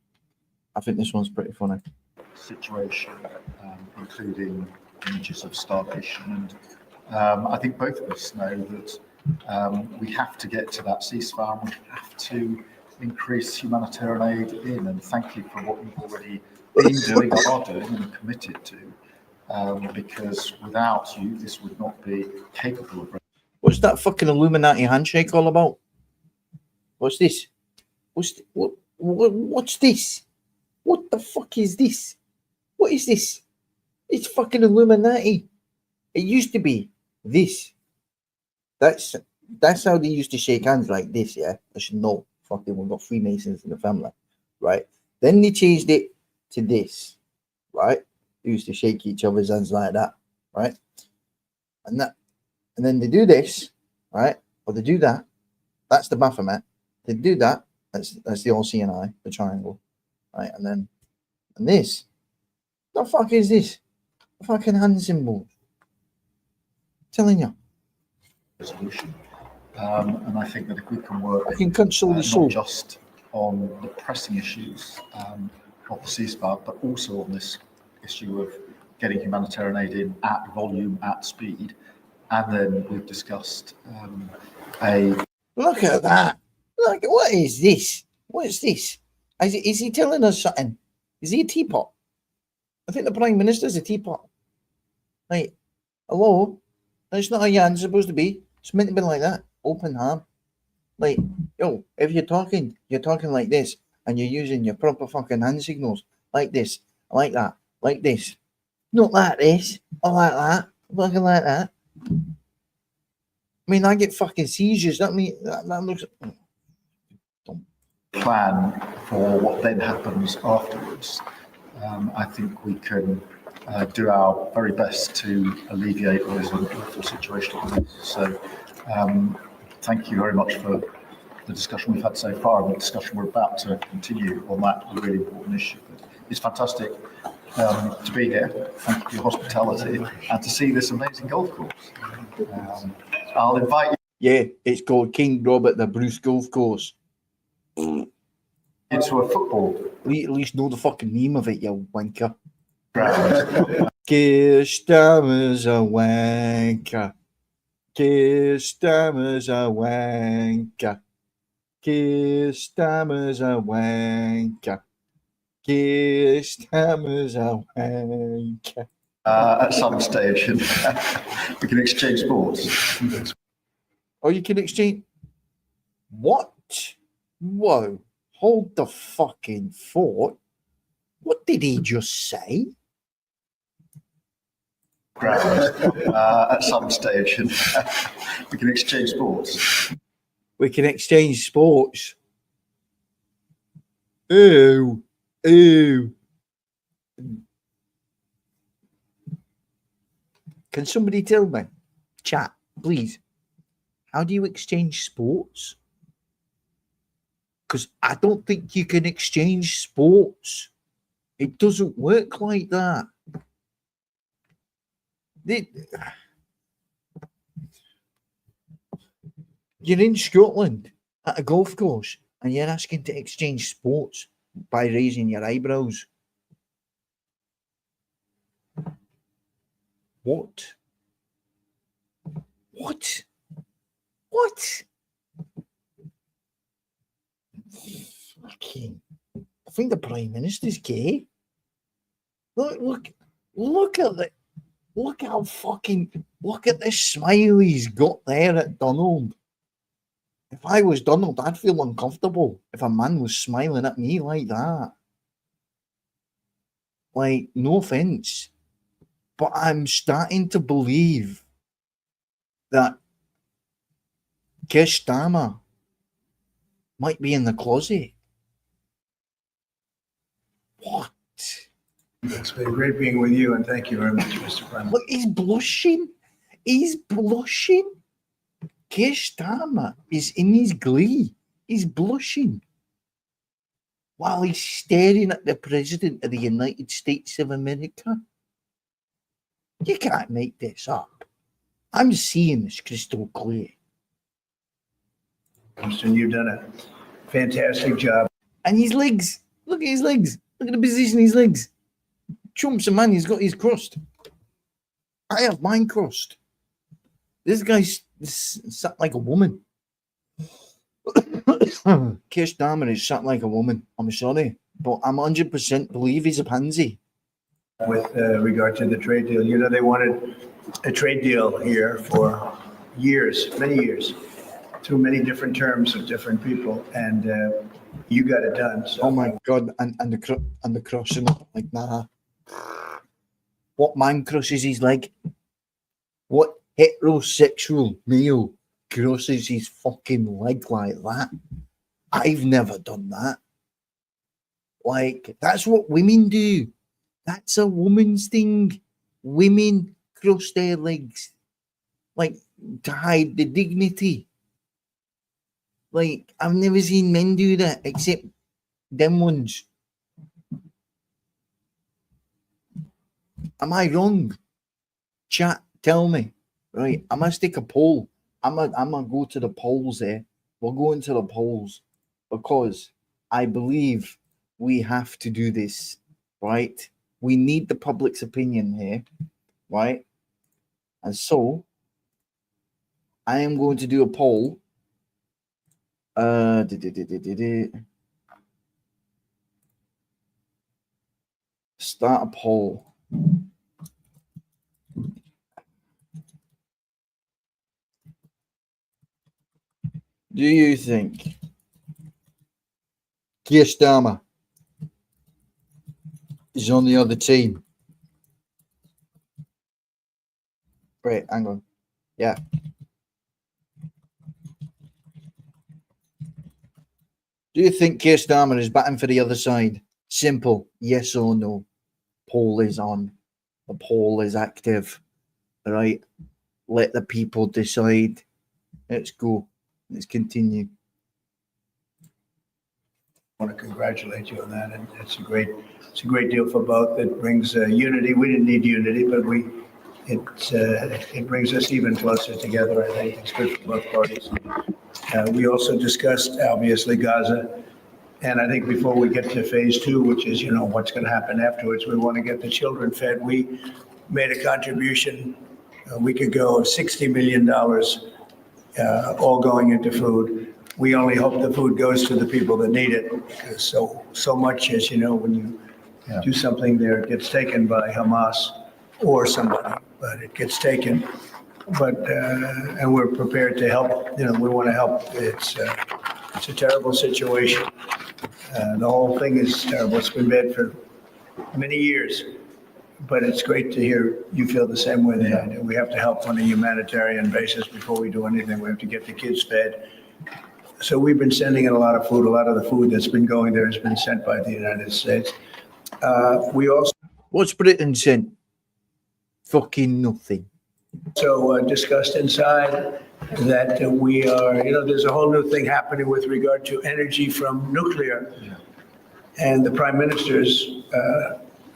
I think this one's pretty funny. Situation, including images of starvation. And I think both of us know that we have to get to that ceasefire and we have to increase humanitarian aid in. And thank you for what you've already been doing, are doing, and committed to, because without you, this would not be capable of. What's that fucking Illuminati handshake all about? What's this? What? What's this? What the fuck is this? What is this? It's fucking Illuminati. It used to be this. That's how they used to shake hands, like this, yeah? I should know. Fucking, we've got Freemasons in the family, right? Then they changed it to this, right? They used to shake each other's hands like that, right? And then they do this, right? Or they do that. That's the Baphomet. They do that. That's the all-seeing eye, the triangle, right? And this. The fuck is this? A fucking hand symbol. Telling you. Resolution. And I think that if we can work Fucking console the soul. not just on the pressing issues of the ceasefire, but also on this issue of getting humanitarian aid in at volume, at speed. And then we've discussed Look at that. Look, what is this? What is this? Is he telling us something? Is he a teapot? I think the Prime Minister's a teapot. Like, hello? That's not how your hand's supposed to be. It's meant to be like that. Open hand. Like, yo, if you're talking like this, and you're using your proper fucking hand signals, like this, like that, like this. Not like this, or like that, fucking like that. I mean, I get fucking seizures. That looks... plan for what then happens afterwards. I think we can do our very best to alleviate what is an awful situation. So thank you very much for the discussion we've had so far and the discussion we're about to continue on that really important issue. It's fantastic to be here. Thank you for your hospitality and to see this amazing golf course. I'll invite you. Yeah, it's called King Robert the Bruce Golf Course. Into a football At least know the fucking name of it, you wanker. ground. Keir Starmer's a wanker. Keir Starmer's a wanker. Keir Starmer's a wanker. Keir Starmer's a wanker. At some stage, and we can exchange sports. Oh, you can exchange... What? Whoa. Hold the fucking fort. What did he just say? At some stage, and we can exchange sports. We can exchange sports. Ew. Ew. Can somebody tell me, chat, please, how do you exchange sports? Because I don't think you can exchange sports. It doesn't work like that. You're in Scotland at a golf course and you're asking to exchange sports by raising your eyebrows. What? What? What? Fucking, I think the Prime Minister's gay. Look at the smile he's got there at Donald. If I was Donald, I'd feel uncomfortable if a man was smiling at me like that. Like, no offense, but I'm starting to believe that Keir Starmer might be in the closet. What? It's been great being with you, and thank you very much, Mr. Prime. Look, he's blushing. He's blushing. Keir Starmer is in his glee. He's blushing while he's staring at the President of the United States of America. You can't make this up. I'm seeing this crystal clear. And you've done a fantastic job. And his legs. Look at his legs. Look at the position of his legs. Chumps a man, he's got his crust. I have mine crossed. This guy's sat like a woman. Keir Starmer is sat like a woman. I'm sorry, but I'm 100% believe he's a pansy. With regard to the trade deal, you know, they wanted a trade deal here for years, many years, through many different terms of different people. And you got it done. So Oh my god! And the crossing up, like, nah. What man crosses his leg? What heterosexual male crosses his fucking leg like that? I've never done that. Like, that's what women do. That's a woman's thing. Women cross their legs, like, to hide the dignity. Like, I've never seen men do that except them ones. Am I wrong? Chat, tell me. Right, I must take a poll. I'm gonna go to the polls there. We're going to the polls because I believe we have to do this, right? We need the public's opinion here, right? And so I am going to do a poll. Start a poll. Do you think Keir Starmer is on the other team? Wait, hang on. Yeah. Do you think Keir Starmer is batting for the other side? Simple, yes or no. Poll is on. The poll is active. All right. Let the people decide. Let's go. Let's continue. I want to congratulate you on that, and it's a great deal for both. It brings unity. We didn't need unity, but it brings us even closer together. I think it's good for both parties. We also discussed, obviously, Gaza, and I think before we get to phase two, which is, what's going to happen afterwards, we want to get the children fed. We made a contribution a week ago of $60 million, all going into food. We only hope the food goes to the people that need it, because so much, as you know, when you do something there, it gets taken by Hamas or somebody, but it gets taken. But and we're prepared to help. We want to help. It's a terrible situation. The whole thing is terrible. It's been bad for many years, but it's great to hear you feel the same way that I do. We have to help on a humanitarian basis before we do anything. We have to get the kids fed. So we've been sending in a lot of food. A lot of the food that's been going there has been sent by the United States. We also What's Britain sent? Fucking nothing. discussed inside that we are, there's a whole new thing happening with regard to energy from nuclear. And the Prime Minister's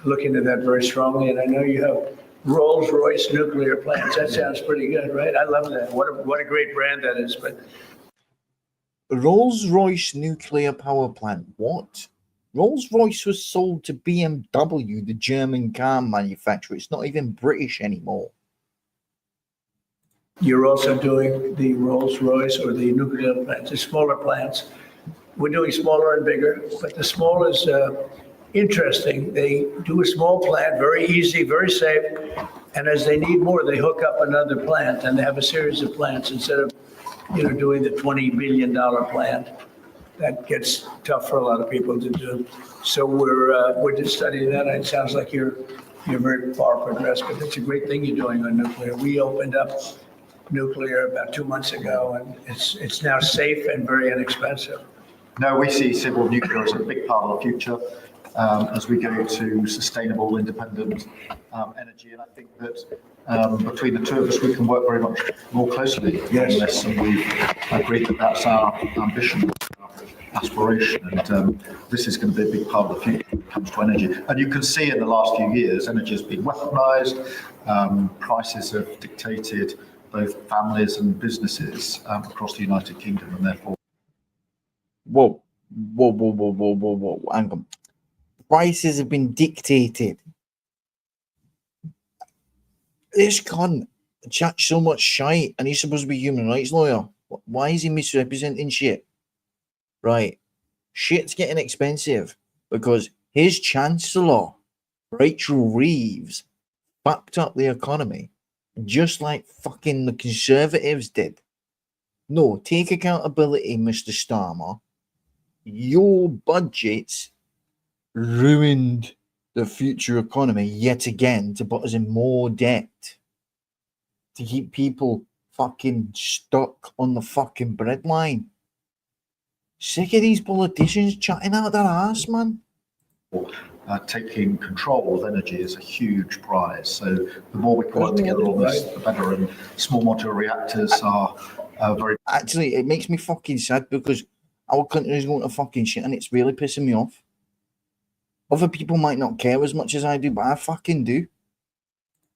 looking at that very strongly. And I know you have Rolls-Royce nuclear plants. That sounds pretty good, right? I love that. What a great brand that is. But Rolls-Royce nuclear power plant. What? Rolls-Royce was sold to BMW, the German car manufacturer. It's not even British anymore. you're also doing the Rolls-Royce or the nuclear plants, the smaller plants. We're doing smaller and bigger, but the small is interesting. They do a small plant, very easy, very safe. And as they need more, they hook up another plant, and they have a series of plants instead of, doing the $20 billion plant. That gets tough for a lot of people to do. So we're just studying that. It sounds like you're very far progressed, but it's a great thing you're doing on nuclear. We opened up nuclear about 2 months ago, and it's now safe and very inexpensive. No, we see civil nuclear as a big part of the future as we go to sustainable, independent energy. And I think that between the two of us, we can work very much more closely on this. And we've agreed that that's our ambition, our aspiration. And this is going to be a big part of the future when it comes to energy. And you can see in the last few years, energy has been weaponized. Prices have dictated both families and businesses across the United Kingdom, and therefore. Whoa. Hang on. Prices have been dictated. This cunt chats so much shite, and he's supposed to be a human rights lawyer. Why is he misrepresenting shit? Right. Shit's getting expensive because his chancellor, Rachel Reeves, fucked up the economy just like fucking the Conservatives did. No, take accountability, Mr. Starmer. your budgets ruined the future economy yet again to put us in more debt, to keep people fucking stuck on the fucking breadline. Sick of these politicians chatting out their ass, man. Taking control of energy is a huge prize. So the more we can work together on this, the better. And small modular reactors are very. Actually, it makes me fucking sad because our country is going to fucking shit and it's really pissing me off. Other people might not care as much as I do, but I fucking do.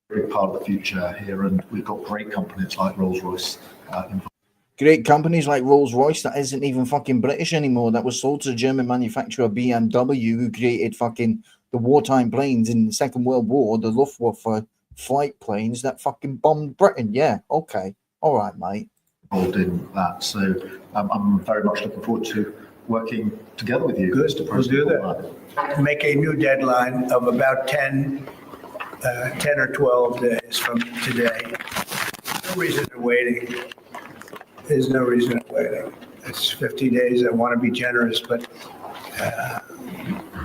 Very part of the future here, and we've got great companies like Rolls-Royce. Great companies like Rolls-Royce that isn't even fucking British anymore, that was sold to the German manufacturer BMW, who created fucking the wartime planes in the Second World War, the Luftwaffe flight planes that fucking bombed Britain. Yeah, okay. All right, mate. Involved in that. So I'm very much looking forward to working together with you. Good, Mr. we'll do President. that. Make a new deadline of about 10 or 12 days from today. No reason to waiting. There's no reason to waiting. It's 50 days. I want to be generous, but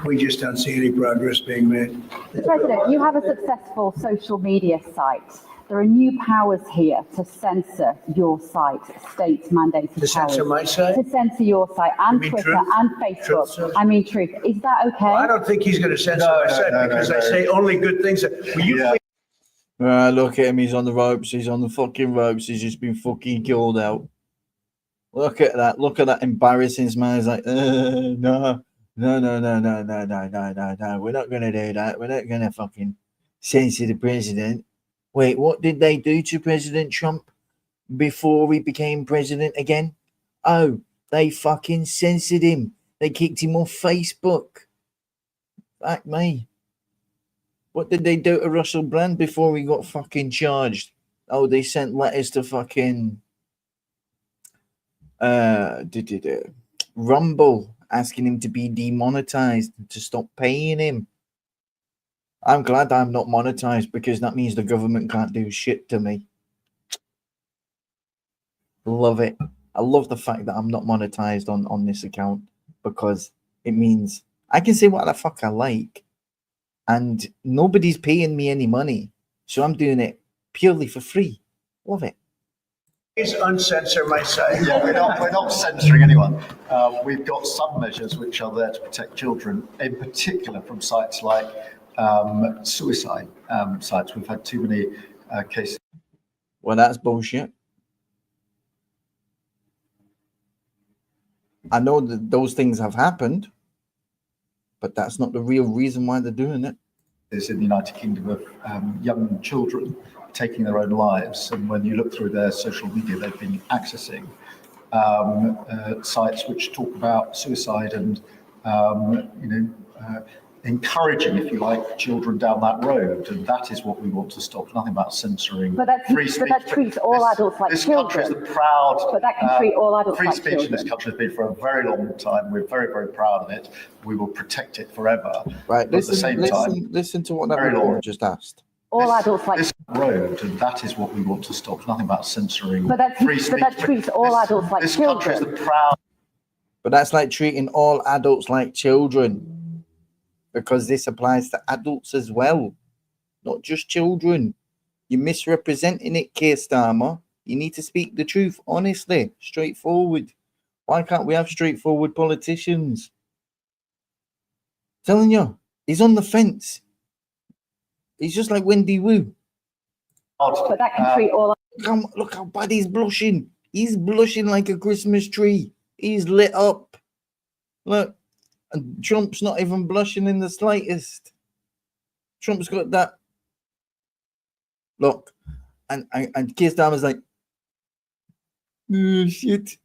we just don't see any progress being made. Mr. President, you have a successful social media site. There are new powers here to censor your site, state mandated powers. To censor my site? To censor your site and mean Twitter Truth? and Facebook. Truth? I mean, Truth. Is that okay? I don't think he's going to censor my site because I say only good things. Will you please Look at him, he's on the ropes, he's on the fucking ropes, he's just been fucking killed out. Look at that embarrassing smile. He's like, no, we're not gonna do that. We're not gonna fucking censor the president. Wait, what did they do to President Trump before he became president again? Oh, they fucking censored him. They kicked him off Facebook. Fuck me. What did they do to Russell Brand before he got fucking charged? Oh, they sent letters to fucking Rumble asking him to be demonetized, to stop paying him. I'm glad I'm not monetized because that means the government can't do shit to me. Love it. I love the fact that I'm not monetized on this account because it means I can say what the fuck I like and nobody's paying me any money. So I'm doing it purely for free. Love it. uncensor my site? Yeah, we're not censoring anyone. We've got some measures which are there to protect children, in particular from sites like suicide sites. We've had too many cases. Well, that's bullshit. I know that those things have happened, but that's not the real reason why they're doing it. Is in the United Kingdom of young children taking their own lives, and when you look through their social media, they've been accessing sites which talk about suicide and encouraging, if you like, children down that road, and that is what we want to stop. Nothing about censoring free speech. But that treats all adults like this children. Country is the proud. But that can treat all adults free like speech children. in this country has been for a very long time. We're very, very proud of it. We will protect it forever. Right. But at the same time, listen to what that very reporter long. just asked. All adults like this road, and that is what we want to stop. Nothing about censoring free speech. But that treats all adults like this children. Country is the proud. But that's like treating all adults like children, because this applies to adults as well, not just children. You're misrepresenting it, Keir Starmer. You need to speak the truth, honestly, straightforward. Why can't we have straightforward politicians? Telling you, he's on the fence. He's just like Wendy Wu. But that can treat all. Look how bad he's blushing. He's blushing like a Christmas tree. He's lit up. Look. And Trump's not even blushing in the slightest. Trump's got that. Look. And Keir Starmer's like, oh, shit.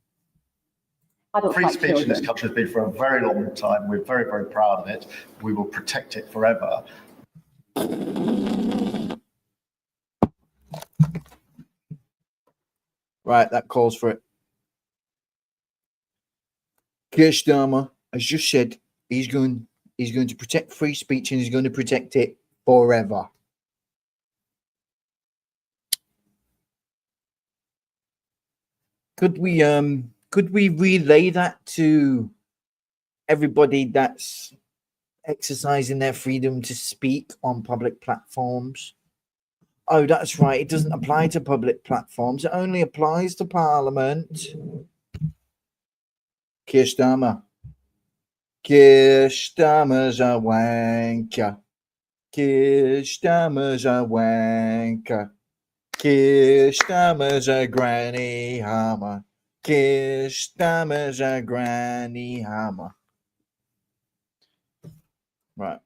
Free speech in this country has been for a very long time. We're very, very proud of it. We will protect it forever. Right, that calls for it. Keir Starmer has just said he's going to protect free speech and he's going to protect it forever. Could we relay that to everybody that's exercising their freedom to speak on public platforms. Oh, that's right. It doesn't apply to public platforms. It only applies to Parliament. Keir Starmer. Keir Starmer's a wanker. Keir Starmer's a wanker. Keir Starmer's a granny hammer. Keir Starmer's a granny hammer. Right.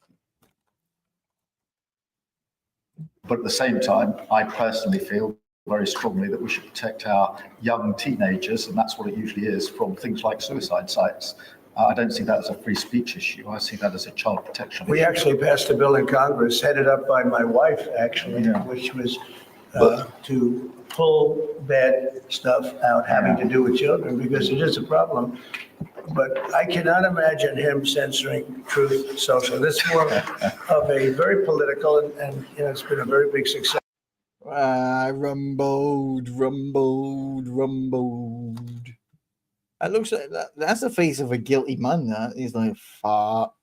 But at the same time, I personally feel very strongly that we should protect our young teenagers, and that's what it usually is, from things like suicide sites. I don't see that as a free speech issue. I see that as a child protection We issue. actually passed a bill in Congress, headed up by my wife, actually, Yeah. which was to pull bad stuff out having to do with children, because it is a problem. But I cannot imagine him censoring Truth Social. This is more of a very political, and it's been a very big success. Rumbled. It looks like that's the face of a guilty man. That he's like, fuck.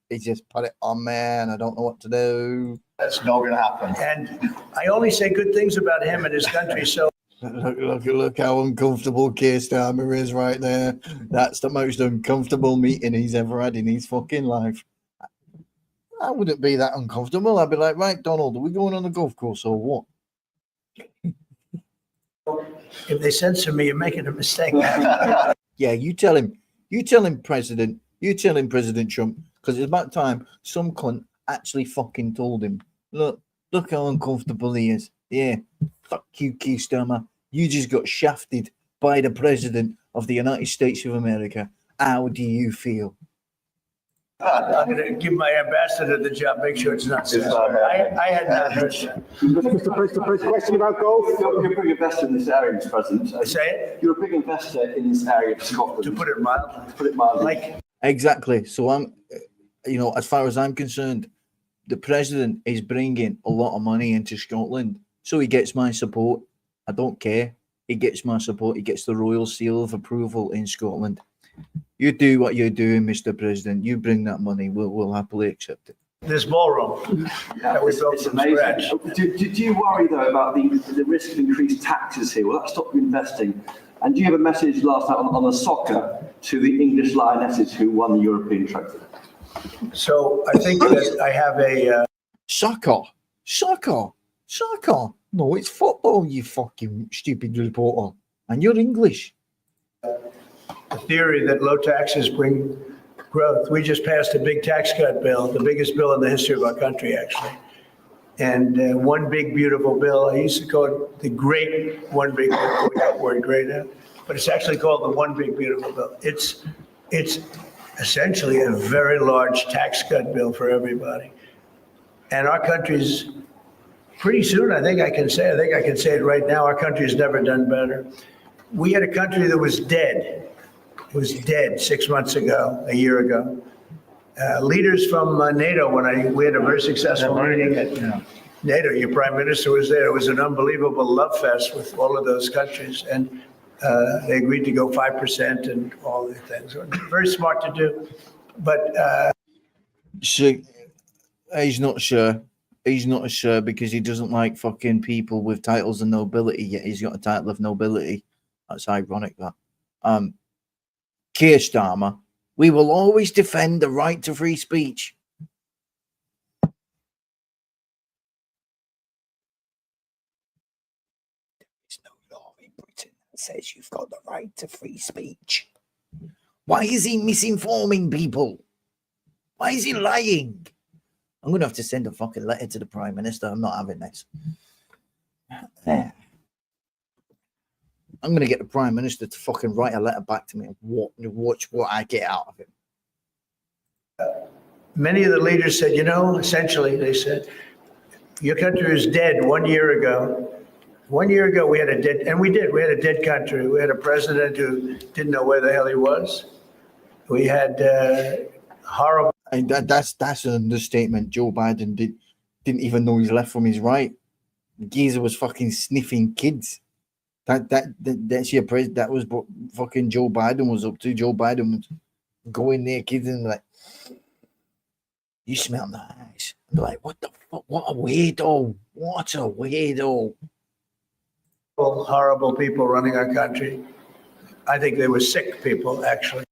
He just put it on there, and I don't know what to do. That's not going to happen. And I only say good things about him and his country, so Look how uncomfortable Keir Starmer is right there. That's the most uncomfortable meeting he's ever had in his fucking life. I wouldn't be that uncomfortable. I'd be like, right, Donald, are we going on the golf course or what? if they censor me, you're making a mistake. Yeah, you tell him, President Trump, because it's about time some cunt actually fucking told him, look how uncomfortable he is. Yeah, fuck you, Keir Starmer. You just got shafted by the President of the United States of America. How do you feel? I'm going to give my ambassador the job, make sure it's not censored. I had not heard that. Mr. Question about golf? You're a big investor in this area, Mr. President. Say it, You're a big investor in this area of Scotland. to put it mildly. To put it mildly. Like, Exactly. So I'm, as far as I'm concerned, the President is bringing a lot of money into Scotland. So he gets my support. I don't care. He gets my support. He gets the royal seal of approval in Scotland. You do what you're doing, Mr. President. You bring that money. We'll happily accept it. this ballroom that we built It's from amazing. scratch. Do you worry, though, about the risk of increased taxes here? Will that stop you investing? And do you have a message last night on the soccer to the English Lionesses who won the European trophy? So I think that I have a, Soccer. No, it's football, you fucking stupid reporter. And you're English. theory that low taxes bring growth. We just passed a big tax cut bill, the biggest bill in the history of our country, actually. And one big beautiful bill, I used to call it the great one big, we got word great out, but it's actually called the one big beautiful bill. It's essentially a very large tax cut bill for everybody. And our country's pretty soon, I think I can say it right now, our country's never done better. We had a country that was dead. It was dead 6 months ago, a year ago. Leaders from NATO, we had a very successful meeting at NATO, your prime minister was there. It was an unbelievable love fest with all of those countries. And they agreed to go 5% and all the things. Very smart to do. But He's not sure. He's not sure because he doesn't like fucking people with titles of nobility, yet he's got a title of nobility. That's ironic, that. Keir Starmer, we will always defend the right to free speech. There is no law in Britain that says you've got the right to free speech. Why is he misinforming people? Why is he lying? I'm going to have to send a fucking letter to the Prime Minister. I'm not having this. I'm going to get the Prime Minister to fucking write a letter back to me and watch what I get out of it. many of the leaders said, essentially, they said, your country is dead 1 year ago. 1 year ago, we had a dead, and we did. We had a dead country. We had a president who didn't know where the hell he was. We had horrible. And that's an understatement. Joe Biden didn't even know his left from his right. Geezer was fucking sniffing kids. That's your president. That was what fucking Joe Biden was up to. Joe Biden go in there, kids, and like, you smell nice. And they're like, what the fuck? What a weirdo. What a weirdo. Horrible people running our country. I think they were sick people, actually.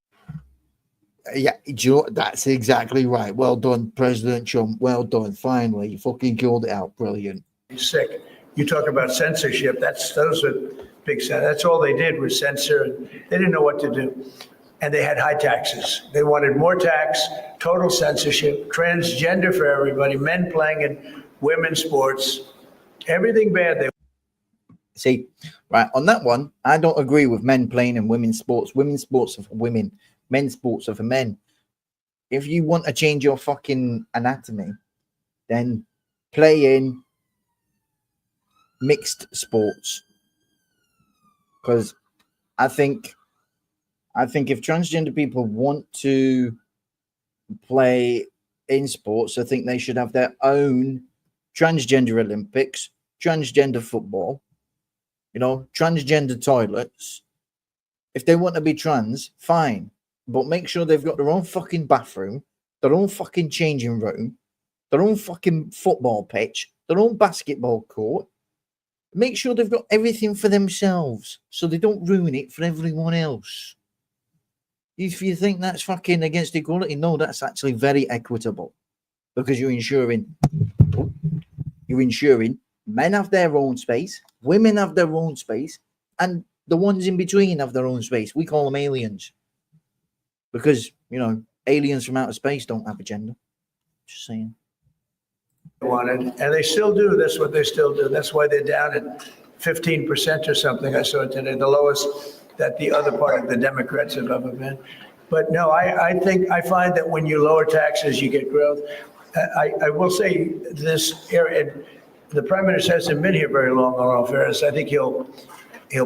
Yeah, Joe, that's exactly right. Well done, President Trump. Well done. Finally, you fucking killed it out. Brilliant. Sick. You talk about censorship. Those are big. That's all they did was censor. They didn't know what to do, and they had high taxes. They wanted more tax, total censorship, transgender for everybody, men playing in women's sports, everything bad. They See, right, on that one, I don't agree with men playing in women's sports. Women's sports are for women. Men's sports are for men. If you want to change your fucking anatomy, then play in mixed sports. Because I think if transgender people want to play in sports, I think they should have their own transgender Olympics, transgender football, you know, transgender toilets. If they want to be trans, fine. But make sure they've got their own fucking bathroom, their own fucking changing room, their own fucking football pitch, their own basketball court. Make sure they've got everything for themselves so they don't ruin it for everyone else. If you think that's fucking against equality, no, that's actually very equitable. Because you're ensuring men have their own space, women have their own space, and the ones in between have their own space. We call them aliens. Because, you know, aliens from outer space don't have a gender. Just saying. wanted, and they still do. That's what they still do. That's why they're down at 15% or something. I saw it today, the lowest that the other part of the Democrats have ever been. But no, I find that when you lower taxes, you get growth. I will say this area, the Prime Minister hasn't been here very long, in all fairness. I think he'll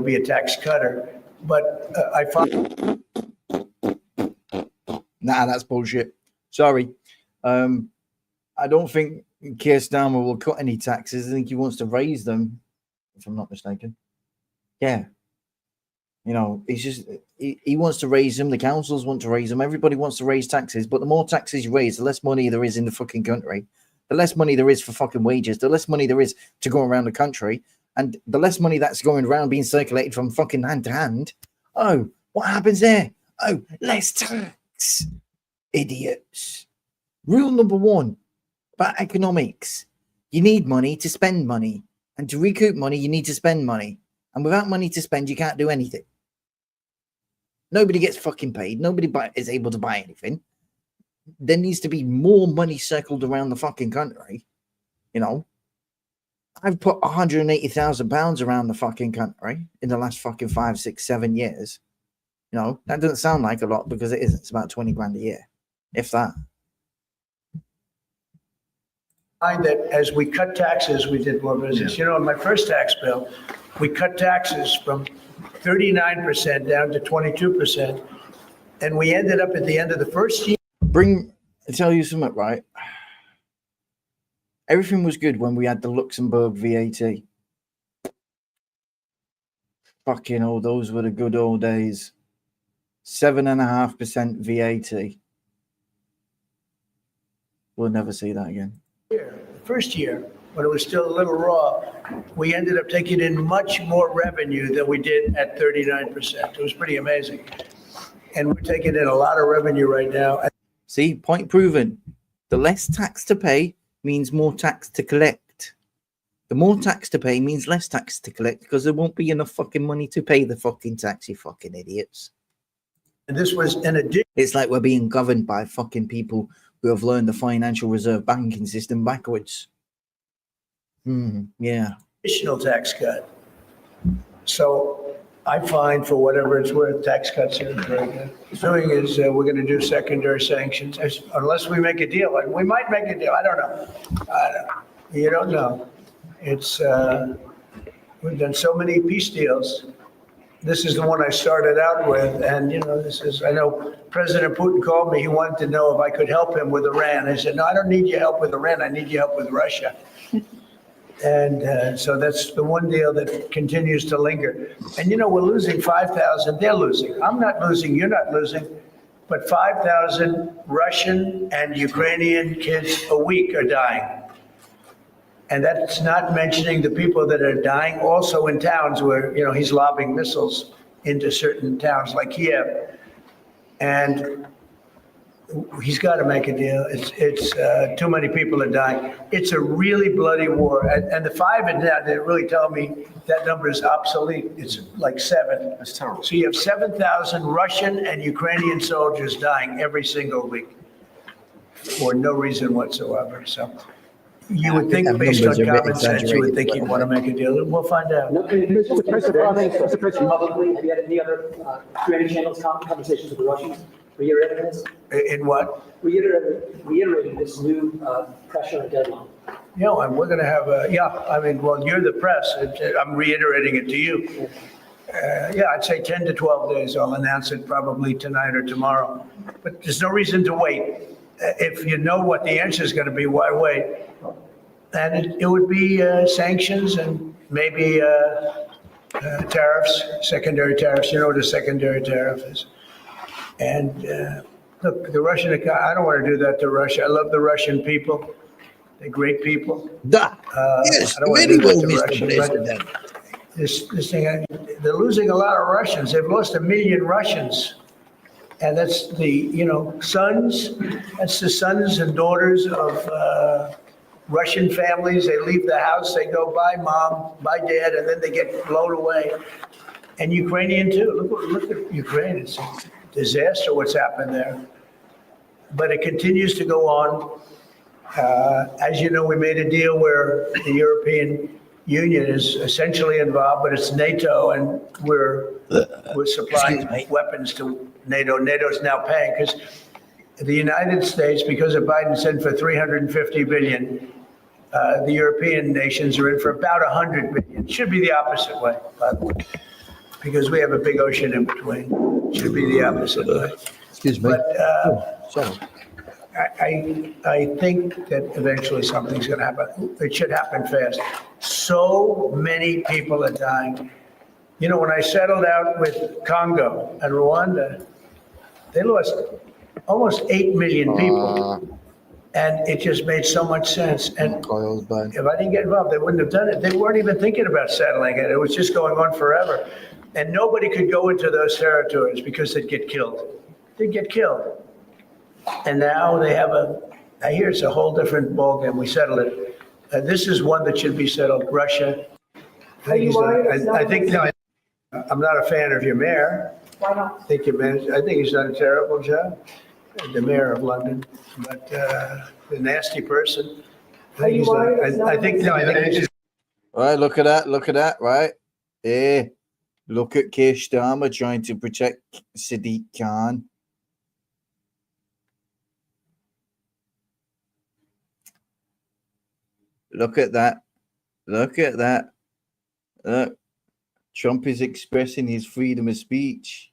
be a tax cutter. But I find. Nah, that's bullshit. Sorry. I don't think Keir Starmer will cut any taxes. I think he wants to raise them, if I'm not mistaken. Yeah. You know, he's just, he wants to raise them. The councils want to raise them. Everybody wants to raise taxes. But the more taxes you raise, the less money there is in the fucking country. The less money there is for fucking wages. The less money there is to go around the country. And the less money that's going around being circulated from fucking hand to hand. Oh, what happens there? Oh, less tax. Idiots. Rule number one about economics. You need money to spend money. And to recoup money, you need to spend money. And without money to spend, you can't do anything. Nobody gets fucking paid. Nobody is able to buy anything. There needs to be more money circled around the fucking country. You know, I've put £180,000 around the fucking country in the last fucking 5, 6, 7 years. You know, that doesn't sound like a lot because it isn't. It's about 20 grand a year, if that. That as we cut taxes, we did more business. You know, in my first tax bill, we cut taxes from 39% down to 22%. And we ended up at the end of the first year. I tell you something, right? Everything was good when we had the Luxembourg VAT. Fucking hell, those were the good old days. 7.5% VAT. We'll never see that again. First year, when it was still a little raw, we ended up taking in much more revenue than we did at 39%. It was pretty amazing. And we're taking in a lot of revenue right now. See, point proven. The less tax to pay means more tax to collect. The more tax to pay means less tax to collect because there won't be enough fucking money to pay the fucking tax, you fucking idiots. And this was an addition. It's like we're being governed by fucking people who have learned the financial reserve banking system backwards. Yeah. Additional tax cut. So I find, for whatever it's worth, tax cuts are very good. Doing is we're going to do secondary sanctions unless we make a deal. And we might make a deal. I don't know. You don't know. It's we've done so many peace deals. This is the one I started out with, and you know, I know President Putin called me. He wanted to know if I could help him with Iran. I said, no, I don't need your help with Iran. I need your help with Russia. And so that's the one deal that continues to linger. And you know, we're losing 5,000. They're losing. I'm not losing. You're not losing. but 5,000 Russian and Ukrainian kids a week are dying. And that's not mentioning the people that are dying also in towns where, he's lobbing missiles into certain towns like Kiev. And he's got to make a deal. It's too many people are dying. It's a really bloody war. And the 5 and now, they really tell me that number is obsolete. It's like 7. That's terrible. So you have 7,000 Russian and Ukrainian soldiers dying every single week for no reason whatsoever. So you would think, That based on number's a bit common sense, you would think he'd want to make a deal. We'll find out. Mr. President, publicly, have you had any other creative channels conversations with the Russians reiterating this? In what? Reiterating this new pressure and deadline. And we're going to have well, you're the press. I'm reiterating it to you. I'd say 10 to 12 days. I'll announce it probably tonight or tomorrow. But there's no reason to wait. If you know what the answer is going to be, why wait? And it would be sanctions and maybe tariffs, secondary tariffs. You know what a secondary tariff is. And look, the Russian, I don't want to do that to Russia. I love the Russian people. They're great people. Yes, I don't want to very do well, that to Mr. Russia, President. but this thing, they're losing a lot of Russians. They've lost 1 million Russians. And that's the, sons, that's the sons and daughters of Russian families. They leave the house, they go, bye mom, bye dad, and then they get blown away. And Ukrainian too. Look at Ukraine. It's a disaster what's happened there. But it continues to go on. As you know, we made a deal where the European Union is essentially involved, but it's NATO, and we're supplying weapons to NATO. NATO's now paying because the United States, because of Biden's in for 350 billion, the European nations are in for about 100 billion. Should be the opposite way, by the way, because we have a big ocean in between. Should be the opposite way. Excuse me. But Sorry. I think that eventually something's going to happen. It should happen fast. So many people are dying. When I settled out with Congo and Rwanda, they lost almost 8 million people. And it just made so much sense. And if I didn't get involved, they wouldn't have done it. They weren't even thinking about settling it. It was just going on forever. And nobody could go into those territories because they'd get killed. They'd get killed. And now they have I hear it's a whole different ballgame. We settled it. This is one that should be settled. Russia. I think I'm not a fan of your mayor. Why not? I think he's done a terrible job, the mayor of London. But the nasty person. I think Right, look at that, right? Look at Keir Starmer trying to protect Sadiq Khan. Look at that. Look. Trump is expressing his freedom of speech.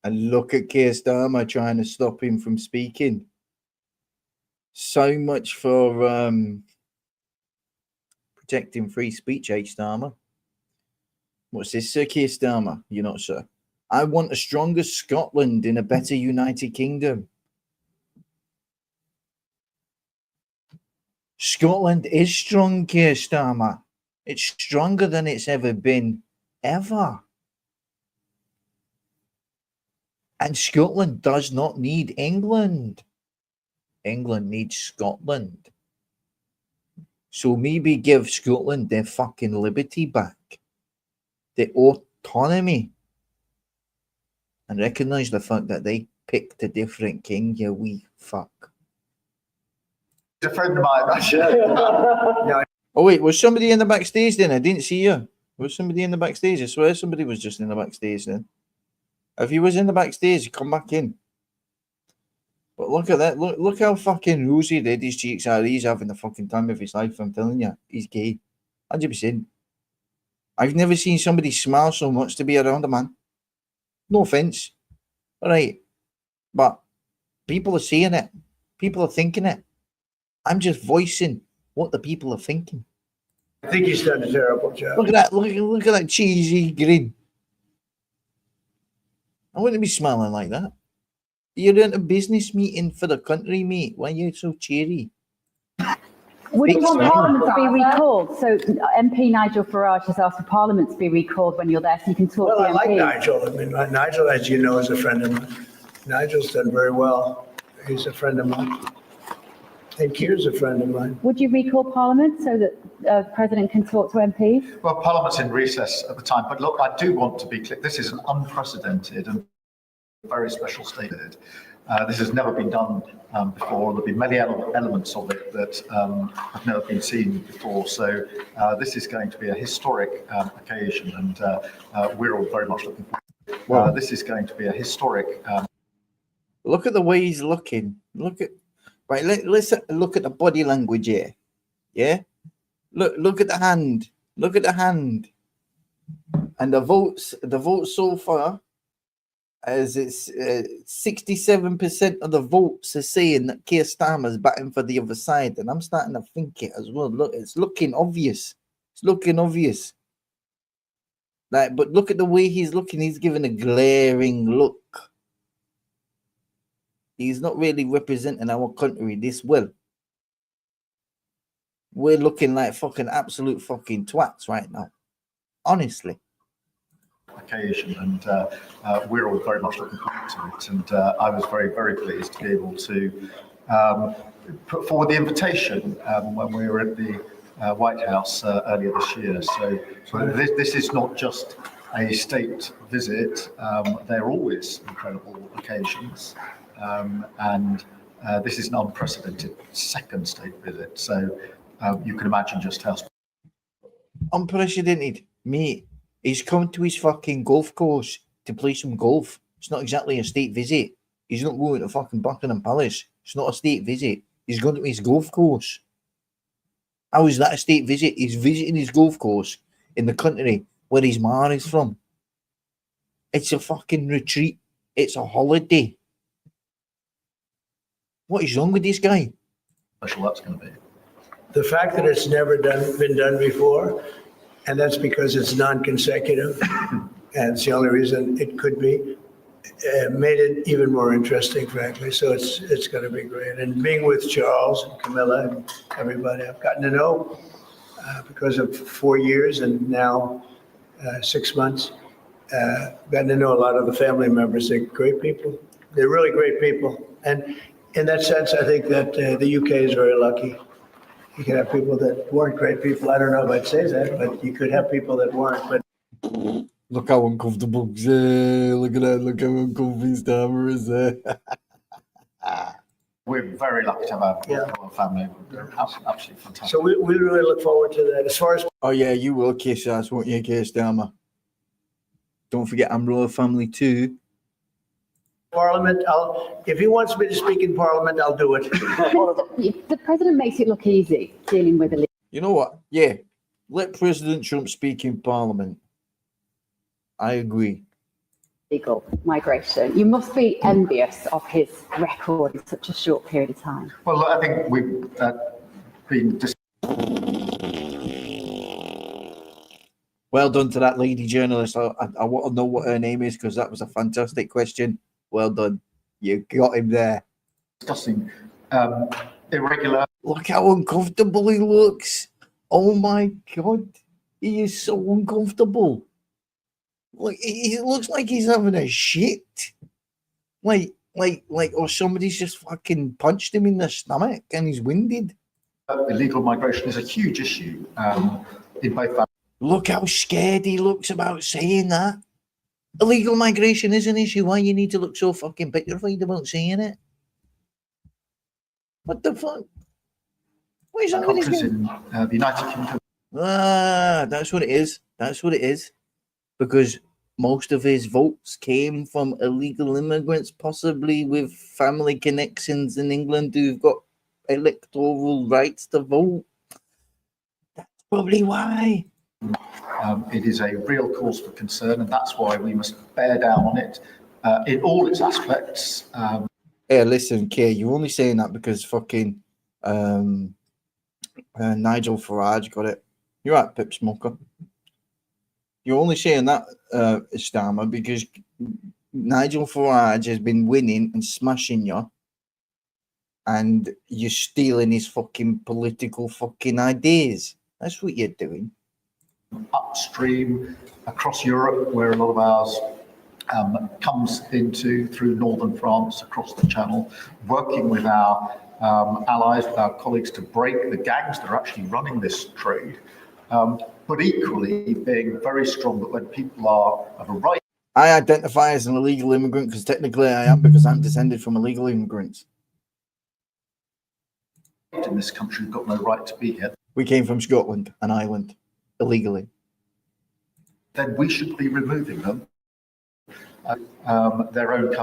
And look at Keir Starmer trying to stop him from speaking. So much for protecting free speech, Starmer. What's this, Sir Keir Starmer? You're not, sir. I want a stronger Scotland in a better United Kingdom. Scotland is strong, Keir Starmer. It's stronger than it's ever been, ever. And Scotland does not need England. England needs Scotland. So maybe give Scotland their fucking liberty back. The autonomy. And recognise the fact that they picked a different king, you wee fuck. He's a friend of mine, actually. Oh wait, was somebody in the backstage then? I didn't see you. Was somebody in the backstage? I swear somebody was just in the backstage then. If he was in the backstage, come back in. But look at that. Look how fucking rosy red his cheeks are. He's having the fucking time of his life. I'm telling you. He's gay. 100%. I've never seen somebody smile so much to be around a man. No offence. All right. But people are saying it. People are thinking it. I'm just voicing what the people are thinking. I think he's done a terrible job. Look at that. Look at that cheesy grin. I wouldn't be smiling like that. You're in a business meeting for the country, mate. Why are you so cheery? Would you Fix want it. Parliament to be recalled? So MP Nigel Farage has asked for Parliament to be recalled when you're there so you can talk Well, to I the like MPs. Nigel. I mean, Nigel, as you know, is a friend of mine. Nigel's done very well. He's a friend of mine. And Keir's a friend of mine. Would you recall Parliament so that the President can talk to MPs? Well, Parliament's in recess at the time, but look, I do want to be clear. This is an unprecedented and very special statement. This has never been done before. There'll be many elements of it that have never been seen before. So this is going to be a historic occasion, and we're all very much looking forward. This is going to be a historic. Look at the way he's looking. Look at right. Let's look at the body language here. Yeah. Look at the hand. Look at the hand. And the votes so far, as it's 67% of the votes are saying that Keir Starmer's batting for the other side, and I'm starting to think it as well. Look, it's looking obvious. It's looking obvious. Like, but look at the way he's looking. He's giving a glaring look. He's not really representing our country this well. We're looking like fucking absolute fucking twats right now. Honestly. Occasion, and we're all very much looking forward to it. And I was very, very pleased to be able to put forward the invitation when we were at the White House earlier this year. So this is not just a state visit. They're always incredible occasions, and this is an unprecedented second state visit. So you can imagine just how Unprecedented, mate. He's come to his fucking golf course to play some golf. It's not exactly a state visit. He's not going to fucking Buckingham Palace. It's not a state visit. He's going to his golf course. How is that a state visit? He's visiting his golf course in the country where his ma is from. It's a fucking retreat. It's a holiday. What is wrong with this guy? special that's going to be. The fact that it's never been done before, and that's because it's non-consecutive, and it's the only reason it could be, made it even more interesting, frankly. So it's going to be great. And being with Charles and Camilla and everybody I've gotten to know because of 4 years and now 6 months, gotten to know a lot of the family members. They're great people. They're really great people. And in that sense, I think that the UK is very lucky. You can have people that weren't great people. I don't know if I'd say that, but you could have people that weren't. But look how uncomfortable. Look at that. Look how uncomfortable Starmer is there. We're very lucky to have our family. They're absolutely fantastic. so we really look forward to that. As far as Oh yeah, you will kiss ass, won't you, Keir Starmer? Don't forget I'm royal family too. Parliament, if he wants me to speak in Parliament, I'll do it. The president makes it look easy dealing with You know what? Yeah, let President Trump speak in Parliament. I agree. illegal migration. You must be envious of his record in such a short period of time. Well, I think we've been Well done to that lady journalist. I want to know what her name is because that was a fantastic question. Well done. You got him there. discussing irregular. Look how uncomfortable he looks. Oh my God. He is so uncomfortable. Like, he looks like he's having a shit. Like, or somebody's just fucking punched him in the stomach and he's winded. Illegal migration is a huge issue in both. Look how scared he looks about saying that. Illegal migration is an issue. Why you need to look so fucking petrified about saying it? What the fuck? What is that with Countries his in the United Kingdom. that's what it is. That's what it is. Because most of his votes came from illegal immigrants, possibly with family connections in England who've got electoral rights to vote. That's probably why. It is a real cause for concern, and that's why we must bear down on it in all its aspects. Hey, listen, Keir, you're only saying that because fucking Nigel Farage got it. You're right, Pip Smoker. You're only saying that, Starmer, because Nigel Farage has been winning and smashing you, and you're stealing his fucking political fucking ideas. That's what you're doing. Upstream across Europe, where a lot of ours comes into through northern France across the Channel, working with our allies, with our colleagues to break the gangs that are actually running this trade, but equally being very strong that when people are of a right. I identify as an illegal immigrant because technically I am, because I'm descended from illegal immigrants. In this country, have got no right to be here. We came from Scotland, an island, illegally. Then we should be removing them, their own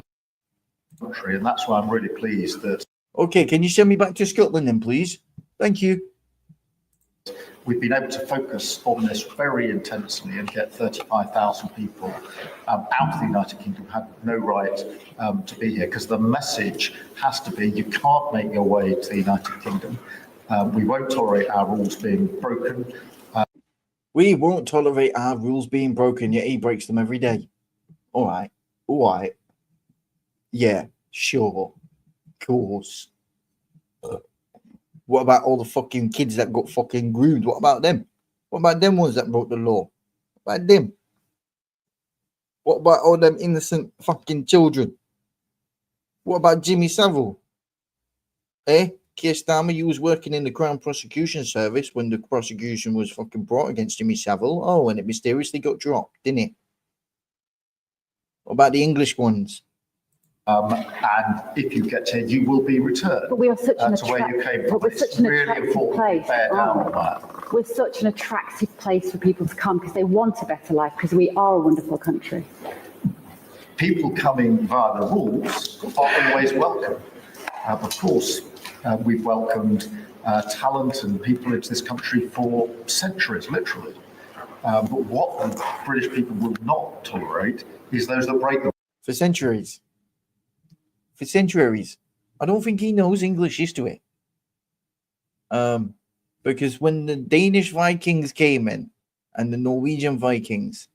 country, and that's why I'm really pleased that. Okay, can you send me back to Scotland then, please? Thank you. We've been able to focus on this very intensely and get 35,000 people out of the United Kingdom who had no right to be here, because the message has to be you can't make your way to the United Kingdom. We won't tolerate our rules being broken. We won't tolerate our rules being broken, yet he breaks them every day. All right. Yeah, sure. Of course. What about all the fucking kids that got fucking groomed? What about them? What about them ones that broke the law? What about them? What about all them innocent fucking children? What about Jimmy Savile? Keir Starmer, you was working in the Crown Prosecution Service when the prosecution was fucking brought against Jimmy Savile. Oh, and it mysteriously got dropped, didn't it? What about the English ones? And if you get here, you will be returned. But we are such an to where you came from. we're It's such an really attractive important place. to bear down on that. We're such an attractive place for people to come because they want a better life, because we are a wonderful country. People coming via the rules are always welcome. Of course, we've welcomed talent and people into this country for centuries, literally. But what the British people will not tolerate is those that break the For centuries. For centuries. I don't think he knows English history. Because when the Danish Vikings came in and the Norwegian Vikings,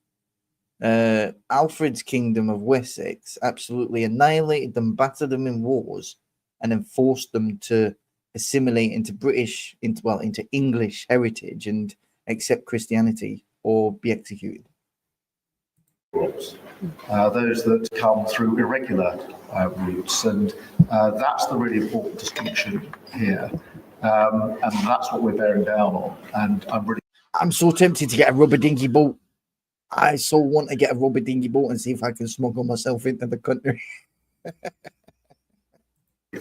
Alfred's kingdom of Wessex absolutely annihilated them, battered them in wars, and then forced them to assimilate into English heritage and accept Christianity or be executed. Those that come through irregular routes, and that's the really important distinction here, and that's what we're bearing down on. And I'm so tempted to get a rubber dinghy boat. I so want to get a rubber dinghy boat and see if I can smuggle myself into the country.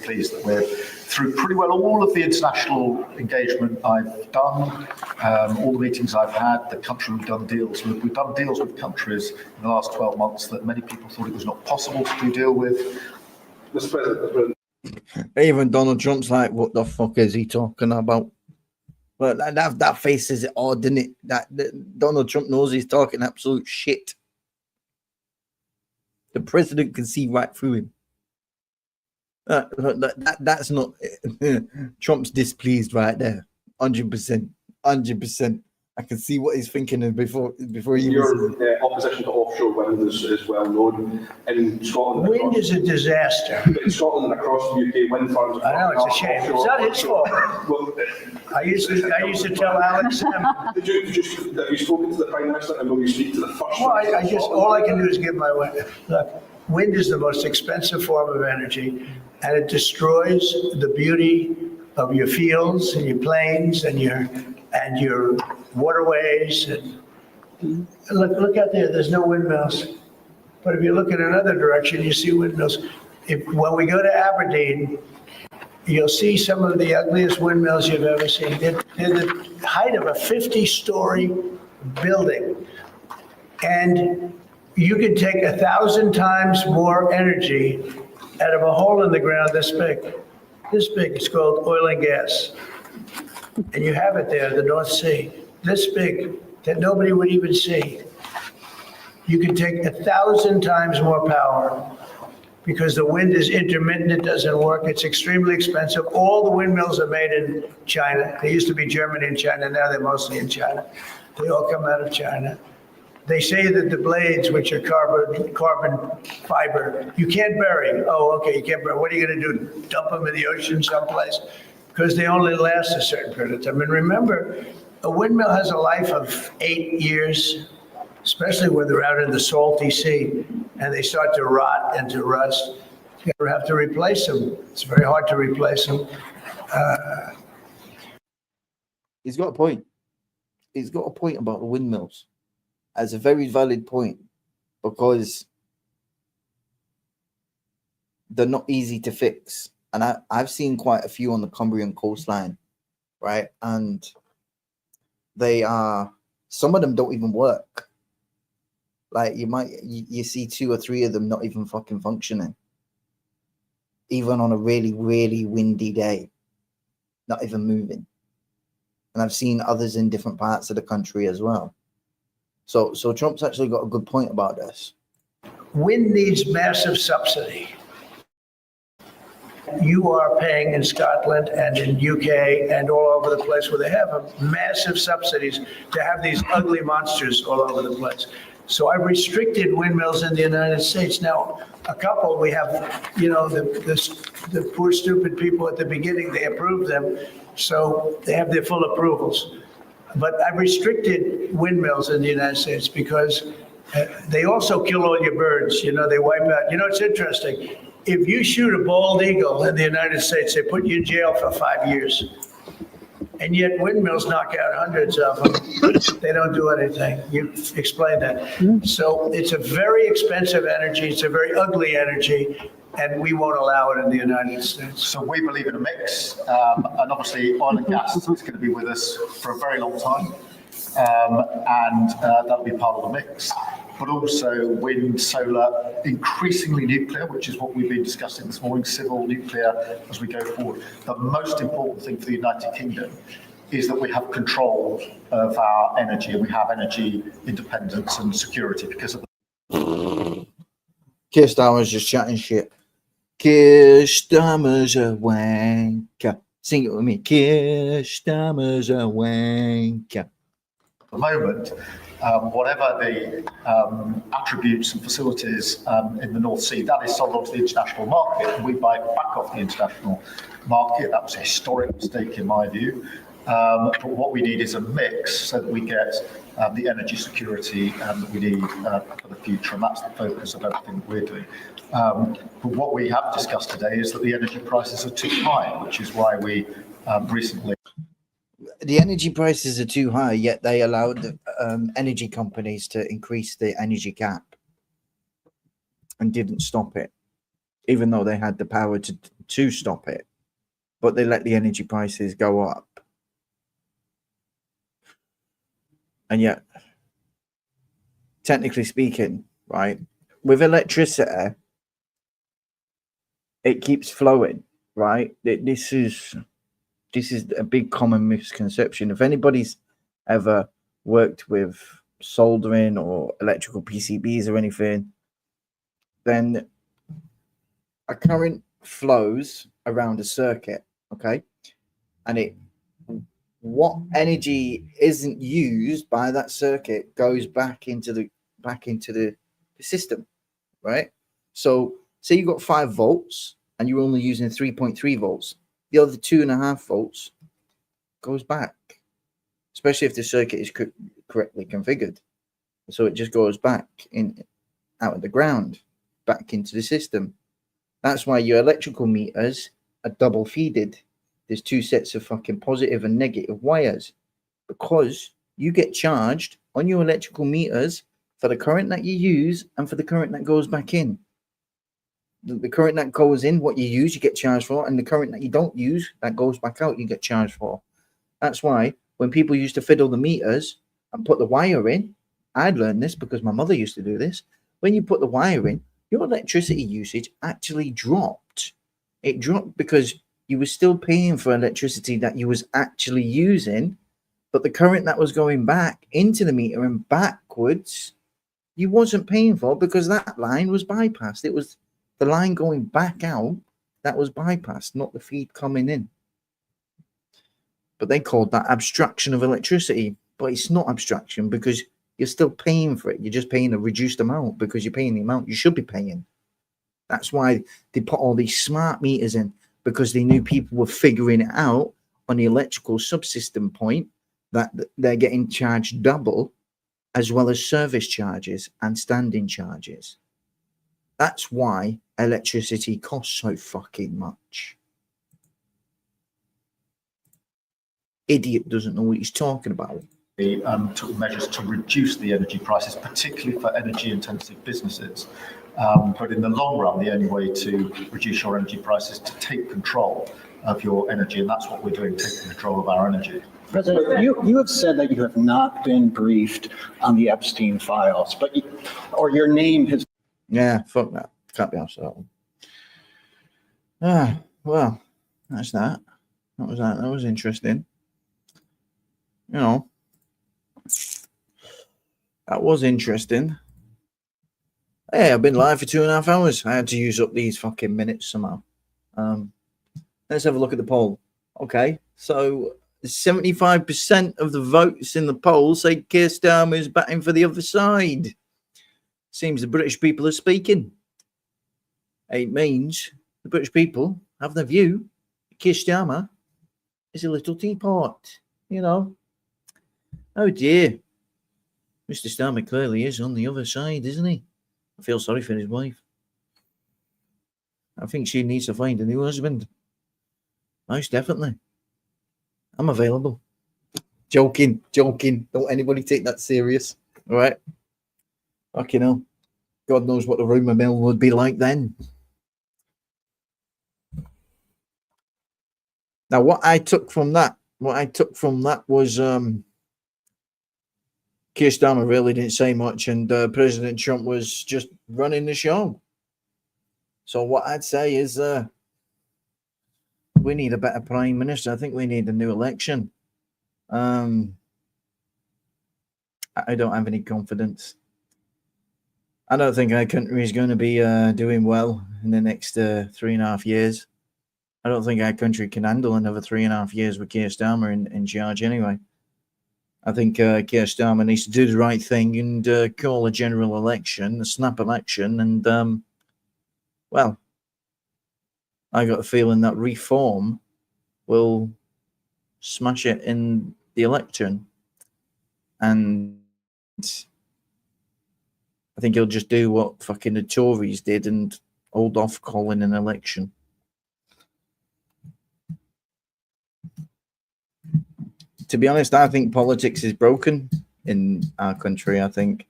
Pleased that we're through pretty well all of the international engagement I've done, all the meetings I've had, the country we've done deals with. We've done deals with countries in the last 12 months that many people thought it was not possible to do deal with. Mr. President. Even Donald Trump's like, what the fuck is he talking about? But that face says it all, didn't it? That Donald Trump knows he's talking absolute shit. The president can see right through him. That's not Trump's displeased right there. 100%. I can see what he's thinking before he Your opposition to offshore wind is well known in Scotland. Wind is a disaster. In Scotland and across the UK, wind farms. I know, it's a shame. It's not his fault. Well, I used to tell Alex. have you spoken to the Prime Minister, and will you speak to the first? Well, all I can do is give my way. Look, wind is the most expensive form of energy, and it destroys the beauty of your fields and your plains and your waterways. And look out there. There's no windmills. But if you look in another direction, you see windmills. When we go to Aberdeen, you'll see some of the ugliest windmills you've ever seen. They're the height of a 50-story building, and you can take 1,000 times more energy out of a hole in the ground this big. This big. It's called oil and gas. And you have it there, the North Sea, this big, that nobody would even see. You can take 1,000 times more power because the wind is intermittent, it doesn't work, it's extremely expensive. All the windmills are made in China. They used to be Germany and China, now they're mostly in China. They all come out of China. They say that the blades, which are carbon fiber, you can't bury. Oh, okay, you can't bury. What are you going to do? Dump them in the ocean someplace? Because they only last a certain period of time. And remember, a windmill has a life of 8 years, especially when they're out in the salty sea and they start to rot and to rust. You have to replace them. It's very hard to replace them. He's got a point. He's got a point about the windmills. As a very valid point, because they're not easy to fix. And I've seen quite a few on the Cumbrian coastline, right? And some of them don't even work. Like you see 2 or 3 of them not even fucking functioning. Even on a really, really windy day, not even moving. And I've seen others in different parts of the country as well. So Trump's actually got a good point about this. Wind needs massive subsidy. You are paying in Scotland and in UK and all over the place where they have massive subsidies to have these ugly monsters all over the place. So I've restricted windmills in the United States. Now, a couple we have, the poor stupid people at the beginning, they approved them. So they have their full approvals. But I've restricted windmills in the United States because they also kill all your birds. They wipe out. It's interesting. If you shoot a bald eagle in the United States, they put you in jail for 5 years. And yet windmills knock out hundreds of them. They don't do anything. You explained that. So it's a very expensive energy. It's a very ugly energy. And we won't allow it in the United States. So we believe in a mix, and obviously oil and gas is going to be with us for a very long time, and that'll be part of the mix. But also wind, solar, increasingly nuclear, which is what we've been discussing this morning, civil nuclear as we go forward. The most important thing for the United Kingdom is that we have control of our energy, and we have energy independence and security because of Keir Starmer's just chatting shit. Keir Starmer's a wanker. Sing it with me. Keir Starmer's a wanker. the moment, whatever the attributes and facilities in the North Sea, that is sold onto the international market, and we buy it back off the international market. That was a historic mistake in my view. But what we need is a mix so that we get the energy security that we need for the future, and that's the focus of everything that we're doing. But what we have discussed today is that the energy prices are too high, which is why we recently... The energy prices are too high, yet they allowed energy companies to increase the energy cap and didn't stop it, even though they had the power to stop it. But they let the energy prices go up. And yet, technically speaking, right, with electricity, it keeps flowing, right? This is a big common misconception. If anybody's ever worked with soldering or electrical PCBs or anything, then a current flows around a circuit, okay? And what energy isn't used by that circuit goes back into the system, right? So say you got 5 volts and you're only using 3.3 volts. The other 2.5 volts goes back, especially if the circuit is correctly configured. So it just goes back out of the ground, back into the system. That's why your electrical meters are double feeded. There's 2 sets of fucking positive and negative wires, because you get charged on your electrical meters for the current that you use and for the current that goes back in. The current that goes in, what you use, you get charged for, and the current that you don't use, that goes back out, you get charged for. That's why when people used to fiddle the meters and put the wire in, I'd learned this because my mother used to do this. When you put the wire in, your electricity usage actually dropped. It dropped because you were still paying for electricity that you was actually using, but the current that was going back into the meter and backwards, you wasn't paying for, because that line was bypassed. It was the line going back out that was bypassed, not the feed coming in. But they called that abstraction of electricity. But it's not abstraction, because you're still paying for it. You're just paying a reduced amount because you're paying the amount you should be paying. That's why they put all these smart meters in, because they knew people were figuring it out on the electrical subsystem point that they're getting charged double, as well as service charges and standing charges. That's why electricity costs so fucking much. Idiot doesn't know what he's talking about. They took measures to reduce the energy prices, particularly for energy-intensive businesses. But in the long run, the only way to reduce your energy prices is to take control of your energy, and that's what we're doing, taking control of our energy. President, you have said that you have not been briefed on the Epstein files, but or your name has. Yeah, fuck that. Can't be asked that one. Well, that's that. That was that. That was interesting. You know, that was interesting. Hey, I've been live for 2.5 hours. I had to use up these fucking minutes somehow. Let's have a look at the poll. Okay, so 75% of the votes in the poll say Keir Starmer is batting for the other side. Seems the British people are speaking. It means the British people have the view that Keir Starmer is a little teapot, you know. Oh dear. Mr. Starmer clearly is on the other side, isn't he? I feel sorry for his wife. I think she needs to find a new husband. Most definitely. I'm available. Joking. Don't anybody take that serious. All right. Fucking hell. God knows what the rumour mill would be like then. Now, what I took from that was Keir Starmer really didn't say much, and President Trump was just running the show. So what I'd say is we need a better prime minister. I think we need a new election. I don't have any confidence. I don't think our country is going to be doing well in the next 3.5 years. I don't think our country can handle another 3.5 years with Keir Starmer in charge anyway. I think Keir Starmer needs to do the right thing and call a general election, a snap election, and, well, I got a feeling that reform will smash it in the election. And I think he'll just do what fucking the Tories did and hold off calling an election. To be honest, I think politics is broken in our country. I think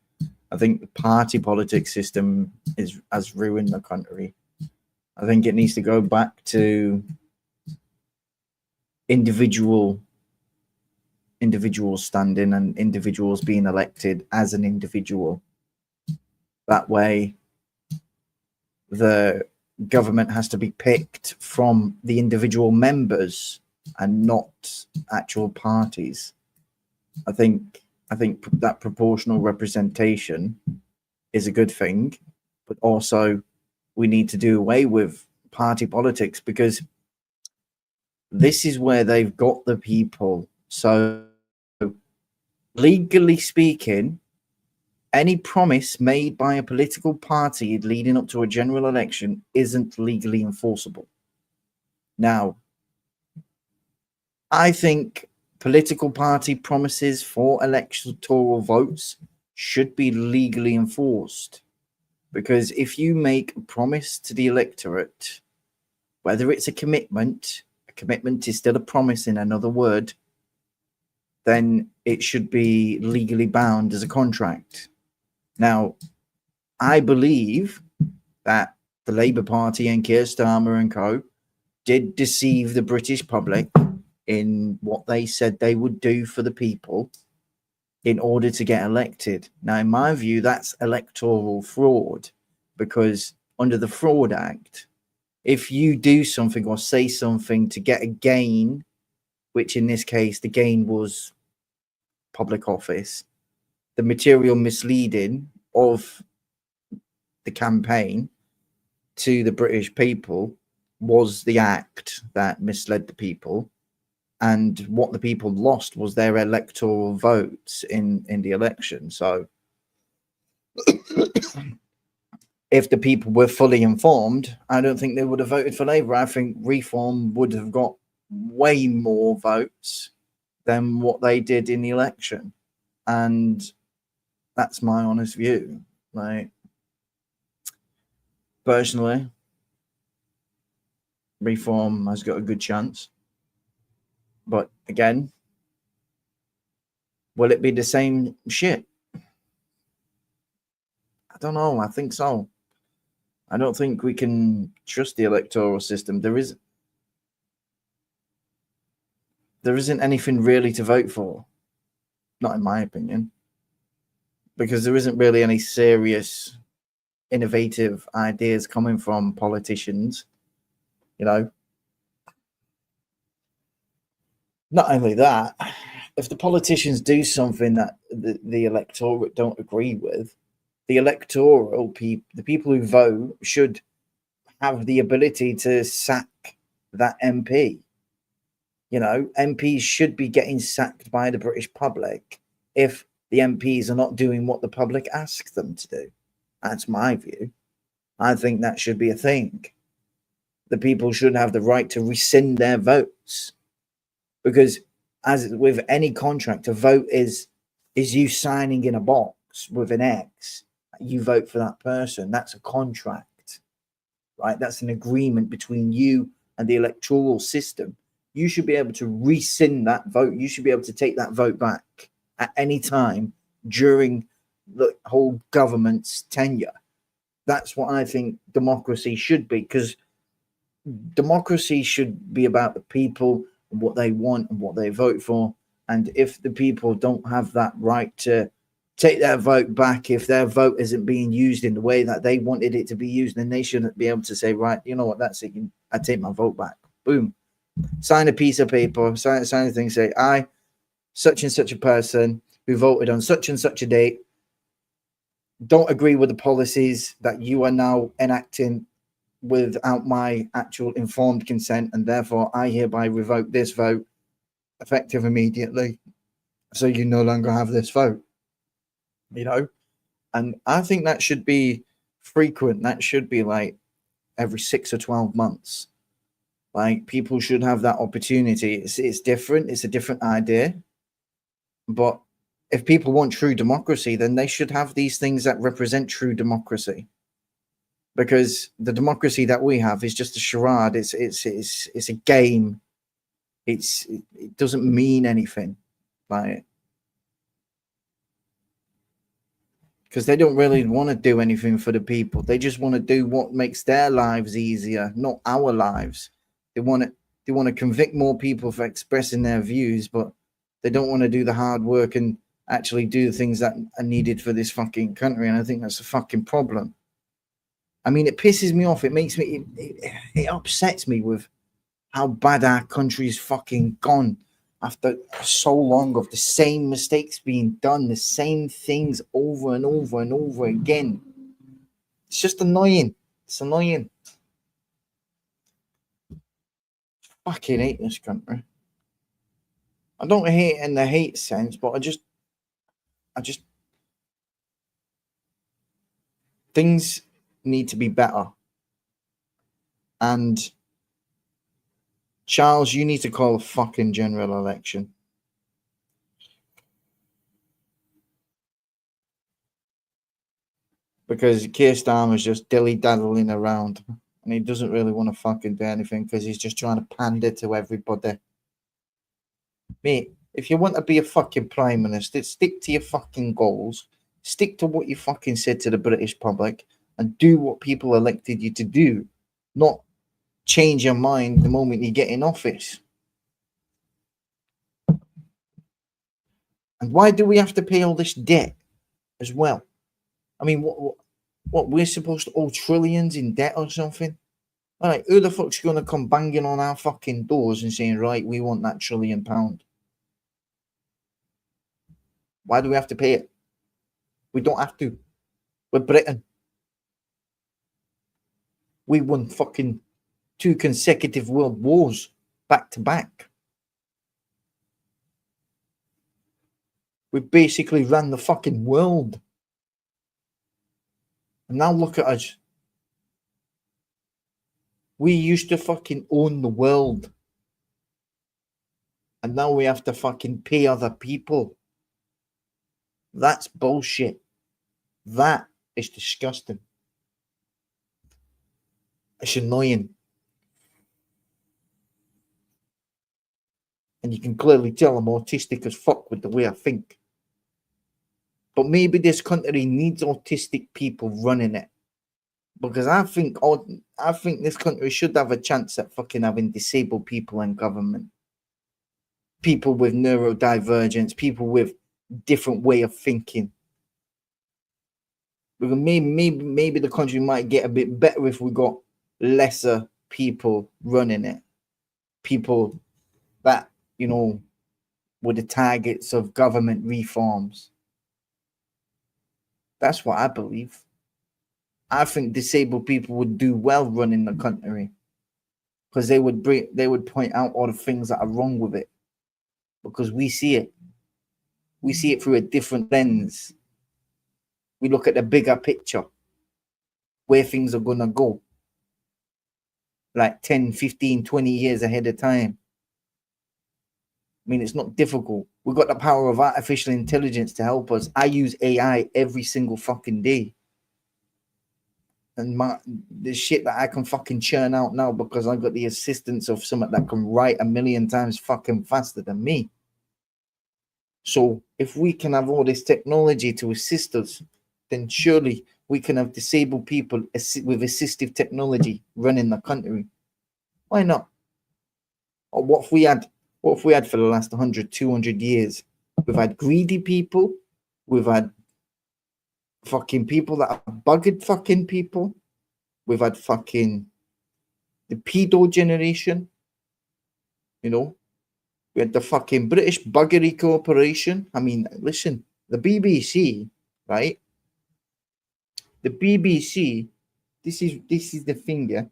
the party politics system has ruined the country. I think it needs to go back to individual standing and individuals being elected as an individual. That way, the government has to be picked from the individual members and not actual parties. I think that proportional representation is a good thing, but also we need to do away with party politics, because this is where they've got the people. So legally speaking, any promise made by a political party leading up to a general election isn't legally enforceable. Now, I think political party promises for electoral votes should be legally enforced, because if you make a promise to the electorate, whether it's a commitment is still a promise in another word, then it should be legally bound as a contract. Now, I believe that the Labour Party and Keir Starmer and co did deceive the British public in what they said they would do for the people in order to get elected. Now, in my view, that's electoral fraud, because under the Fraud Act, if you do something or say something to get a gain, which in this case, the gain was public office, the material misleading of the campaign to the British people was the act that misled the people, and what the people lost was their electoral votes in the election. So if the people were fully informed, I don't think they would have voted for Labour. I think Reform would have got way more votes than what they did in the election. And that's my honest view. Like, personally, Reform has got a good chance. But again, will it be the same shit? I don't know. I think so. I don't think we can trust the electoral system. There isn't anything really to vote for. Not in my opinion. Because there isn't really any serious, innovative ideas coming from politicians. You know? Not only that, if the politicians do something that the electorate don't agree with, the electoral people, the people who vote, should have the ability to sack that MP. You know, MPs should be getting sacked by the British public if the MPs are not doing what the public asks them to do. That's my view. I think that should be a thing. The people should have the right to rescind their votes. Because as with any contract, a vote is you signing in a box with an X. You vote for that person. That's a contract, right? That's an agreement between you and the electoral system. You should be able to rescind that vote. You should be able to take that vote back at any time during the whole government's tenure. That's what I think democracy should be, because democracy should be about the people and what they want and what they vote for. And if the people don't have that right to take their vote back, if their vote isn't being used in the way that they wanted it to be used, then they shouldn't be able to say, right, you know what, that's it, I take my vote back. Boom. Sign a piece of paper, sign a thing, say, I, such and such a person who voted on such and such a date, don't agree with the policies that you are now enacting without my actual informed consent, and therefore I hereby revoke this vote effective immediately, so you no longer have this vote. You know, and I think that should be frequent. That should be like every 6 or 12 months. Like, people should have that opportunity. It's different. It's a different idea. But if people want true democracy, then they should have these things that represent true democracy. Because the democracy that we have is just a charade. It's a game. It doesn't mean anything. Like, because they don't really want to do anything for the people. They just want to do what makes their lives easier, not our lives. They want to convict more people for expressing their views, but they don't want to do the hard work and actually do the things that are needed for this fucking country. And I think that's a fucking problem. I mean, it pisses me off. It makes me, it upsets me with how bad our country's fucking gone after so long of the same mistakes being done, the same things over and over and over again. It's just annoying. It's annoying. I fucking hate this country. I don't hate it in the hate sense, but I just things need to be better. And Charles, you need to call a fucking general election. Because Keir Starmer's just dilly-daddling around. And he doesn't really want to fucking do anything because he's just trying to pander to everybody. Mate, if you want to be a fucking prime minister, stick to your fucking goals. Stick to what you fucking said to the British public and do what people elected you to do. Not change your mind the moment you get in office. And why do we have to pay all this debt as well? I mean, what we're supposed to owe trillions in debt or something? All right, who the fuck's going to come banging on our fucking doors and saying, right, we want that £1 trillion? Why do we have to pay it? We don't have to. We're Britain. We won fucking 2 consecutive world wars back to back. We basically ran the fucking world. And now look at us. We used to fucking own the world. And now we have to fucking pay other people. That's bullshit. That is disgusting. It's annoying. And you can clearly tell I'm autistic as fuck with the way I think. But maybe this country needs autistic people running it. Because I think this country should have a chance at fucking having disabled people in government. People with neurodivergence, people with different way of thinking. Because maybe the country might get a bit better if we got lesser people running it. People that, you know, were the targets of government reforms. That's what I believe. I think disabled people would do well running the country, because they would point out all the things that are wrong with it, because we see it. We see it through a different lens. We look at the bigger picture, where things are going to go, like 10, 15, 20 years ahead of time. I mean, it's not difficult. We've got the power of artificial intelligence to help us. I use AI every single fucking day. And the shit that I can fucking churn out now because I've got the assistance of someone that can write 1,000,000 times fucking faster than me. So if we can have all this technology to assist us, then surely we can have disabled people with assistive technology running the country. Why not? Or what if we had for the last 100, 200 years? We've had greedy people. We've had fucking people that are buggered fucking people. We've had fucking the pedo generation. You know, we had the fucking British Buggery Corporation. I mean, listen, the BBC, right? The BBC, this is the thing, yeah.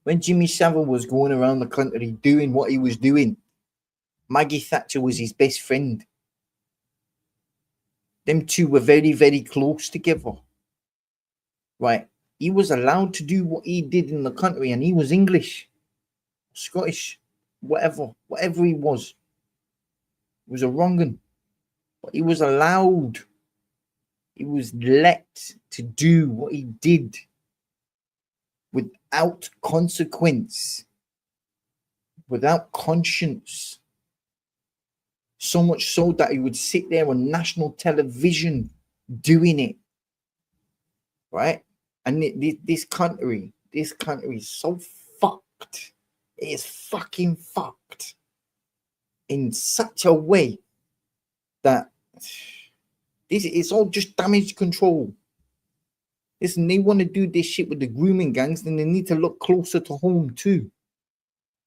When Jimmy Savile was going around the country doing what he was doing, Maggie Thatcher was his best friend. Them two were very, very close together. Right? He was allowed to do what he did in the country, and he was English, Scottish, whatever he was. It was a wrong one. But he was allowed. He was let to do what he did without consequence, without conscience. So much so that he would sit there on national television doing it. Right? And this country is so fucked. It is fucking fucked in such a way that it's all just damage control. Listen, they want to do this shit with the grooming gangs, then they need to look closer to home too.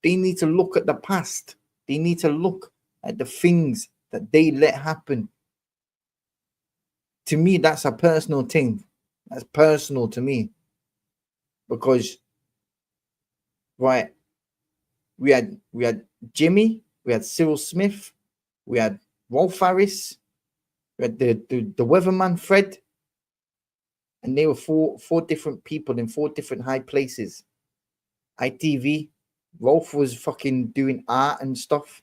They need to look at the past. They need to look at the things that they let happen. To me, that's a personal thing. That's personal to me. Because, right, we had Jimmy, we had Cyril Smith, we had Rolf Harris, we had the weatherman Fred, and they were four different people in 4 different high places. ITV, Rolf was fucking doing art and stuff.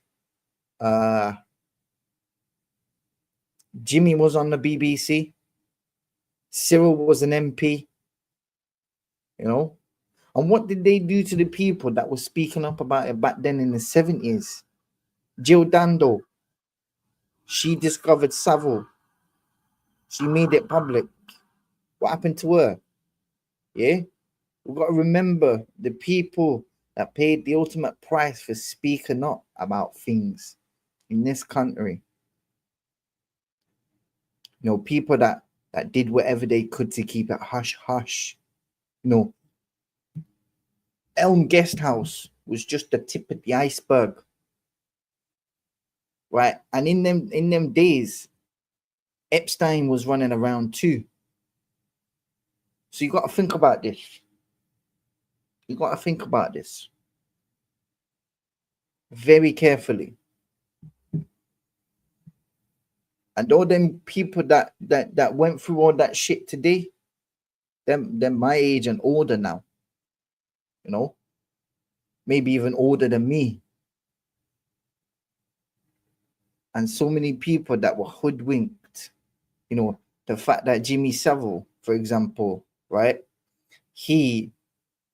Jimmy was on the BBC. Cyril was an MP. You know? And what did they do to the people that were speaking up about it back then in the 70s? Jill Dando, she discovered Savile. She made it public. What happened to her? Yeah? We've got to remember the people that paid the ultimate price for speaking up about things in this country. You know, people that did whatever they could to keep it hush hush. You know, Elm Guest House was just the tip of the iceberg. Right? And in them days, Epstein was running around too. So you got to think about this. You got to think about this very carefully. And all them people that went through all that shit today, they're my age and older now. You know, maybe even older than me. And so many people that were hoodwinked. You know, the fact that Jimmy Savile, for example, right? He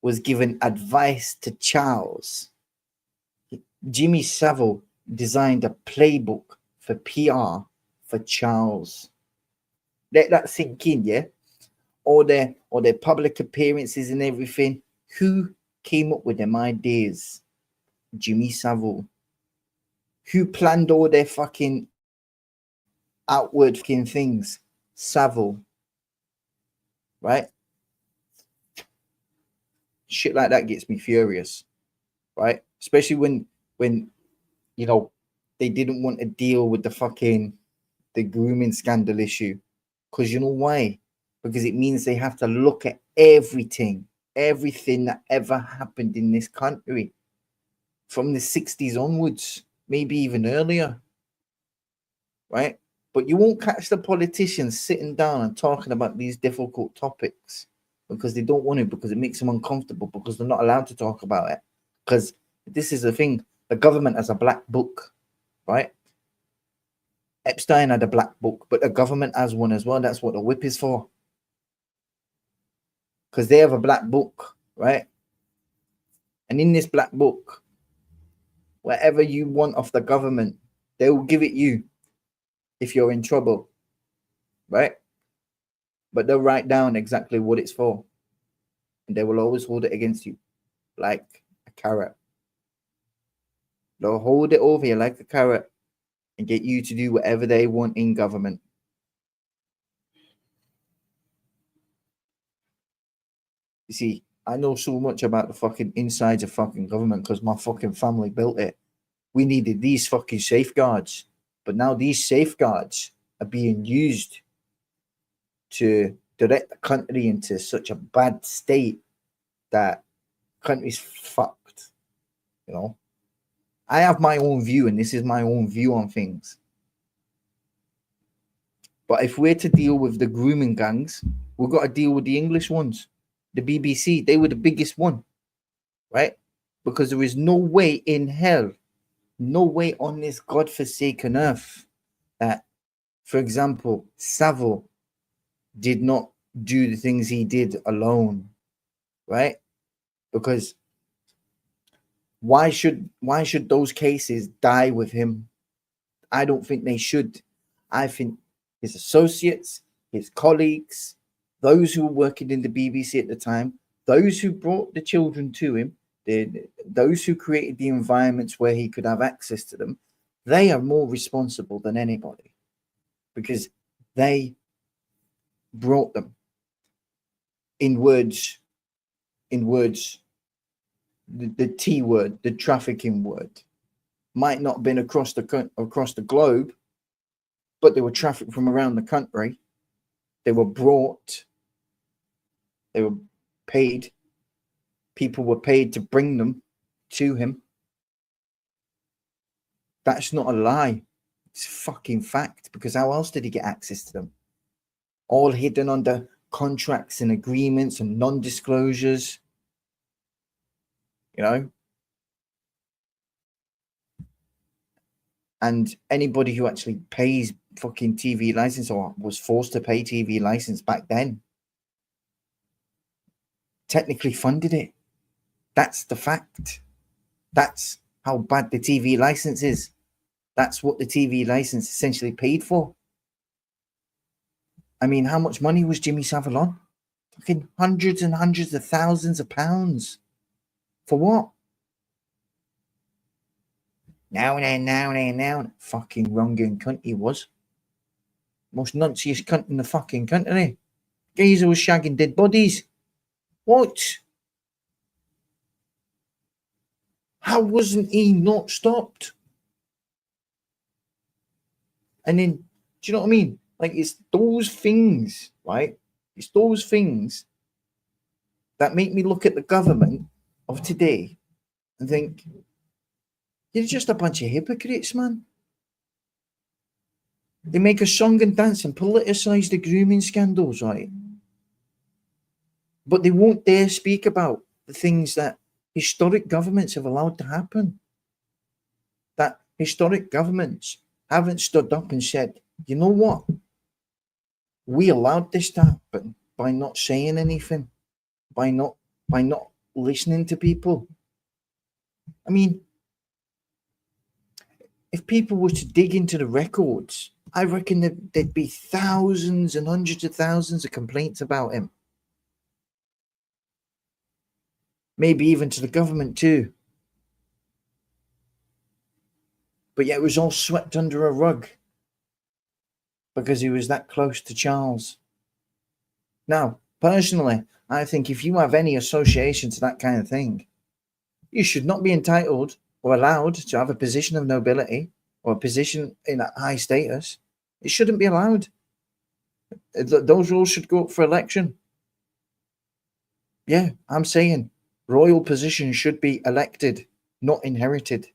was given advice to Charles. Jimmy Savile designed a playbook for PR for Charles. Let that sink in, yeah? All their public appearances and everything. Who came up with them ideas? Jimmy Savile. Who planned all their fucking outward fucking things? Savile. Right? Shit like that gets me furious. Right? Especially when you know they didn't want to deal with the grooming scandal issue. Because you know why? Because it means they have to look at everything that ever happened in this country from the 60s onwards, maybe even earlier, right? But you won't catch the politicians sitting down and talking about these difficult topics because they don't want to, because it makes them uncomfortable, because they're not allowed to talk about it. Because this is the thing, the government has a black book, right? Epstein had a black book, but the government has one as well. That's what the whip is for. Because they have a black book, right? And in this black book, whatever you want of the government, they will give it you if you're in trouble, right? But they'll write down exactly what it's for. And they will always hold it against you like a carrot. They'll hold it over you like a carrot and get you to do whatever they want in government. You see, I know so much about the fucking insides of fucking government because my fucking family built it. We needed these fucking safeguards. But now these safeguards are being used to direct the country into such a bad state that country's fucked. You know? I have my own view, and this is my own view on things. But if we're to deal with the grooming gangs, we've got to deal with the English ones. The BBC, they were the biggest one, right? Because there is no way in hell, no way on this godforsaken earth that, for example, Savile did not do the things he did alone, right? Because why should those cases die with him? I don't think they should. I think his associates, his colleagues, those who were working in the BBC at the time, those who brought the children to him, those who created the environments where he could have access to them, they are more responsible than anybody because they brought them. In words, the T word, the trafficking word, might not have been across the globe, but they were trafficked from around the country. They were brought. They were paid. People were paid to bring them to him. That's not a lie. It's fucking fact. Because how else did he get access to them? All hidden under contracts and agreements and non-disclosures. You know? And anybody who actually pays fucking TV license or was forced to pay TV license back then technically funded it. That's the fact. That's how bad the TV license is. That's what the TV license essentially paid for. I mean, how much money was Jimmy Savile on? Fucking hundreds and hundreds of thousands of pounds. For what? Now. Fucking wronging cunt he was. Most nunciest cunt in the fucking country. Geezer was shagging dead bodies. What? How wasn't he not stopped? And then, do you know what I mean? Like, it's those things, right? It's those things that make me look at the government of today and think, you're just a bunch of hypocrites, man. They make a song and dance and politicise the grooming scandals, right? But they won't dare speak about the things that historic governments have allowed to happen. That historic governments haven't stood up and said, you know what? We allowed this to happen by not saying anything, by not listening to people. I mean, if people were to dig into the records, I reckon that there'd be thousands and hundreds of thousands of complaints about him. Maybe even to the government too. But yet it was all swept under a rug because he was that close to Charles. Now, personally, I think if you have any association to that kind of thing, you should not be entitled or allowed to have a position of nobility or a position in a high status. It shouldn't be allowed. Those rules should go up for election. Yeah, I'm saying royal positions should be elected, not inherited.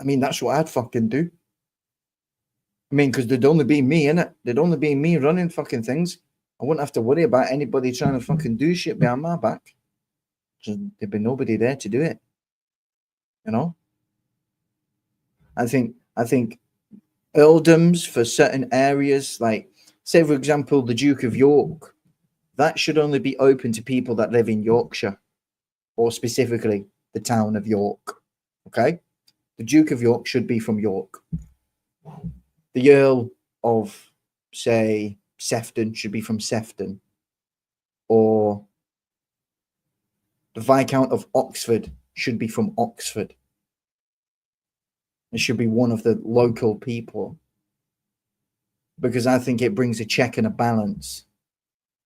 I mean, that's what I'd fucking do. I mean, because there'd only be me, innit? There'd only be me running fucking things. I wouldn't have to worry about anybody trying to fucking do shit behind my back. There'd be nobody there to do it. You know? I think earldoms for certain areas, like, say, for example, the Duke of York, that should only be open to people that live in Yorkshire, or specifically the town of York. Okay? The Duke of York should be from York. The Earl of, say, Sefton should be from Sefton. Or the Viscount of Oxford should be from Oxford. It should be one of the local people. Because I think it brings a check and a balance.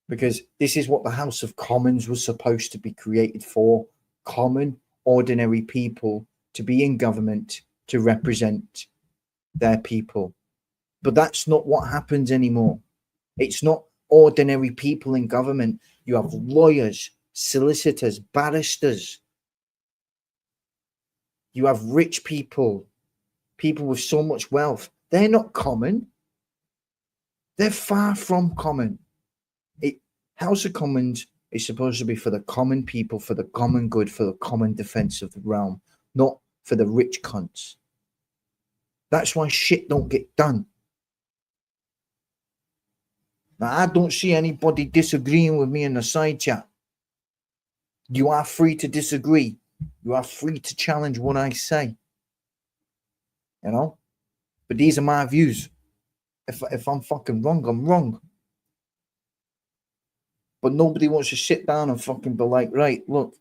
Because this is what the House of Commons was supposed to be created for. Common, ordinary people to be in government to represent their people. But that's not what happens anymore. It's not ordinary people in government. You have lawyers, solicitors, barristers. You have rich people, people with so much wealth. They're not common. They're far from common. House of Commons is supposed to be for the common people, for the common good, for the common defense of the realm, not for the rich cunts. That's why shit don't get done. Now, I don't see anybody disagreeing with me in the side chat. You are free to disagree. You are free to challenge what I say. You know? But these are my views. If I'm fucking wrong, I'm wrong. But nobody wants to sit down and fucking be like, right, look,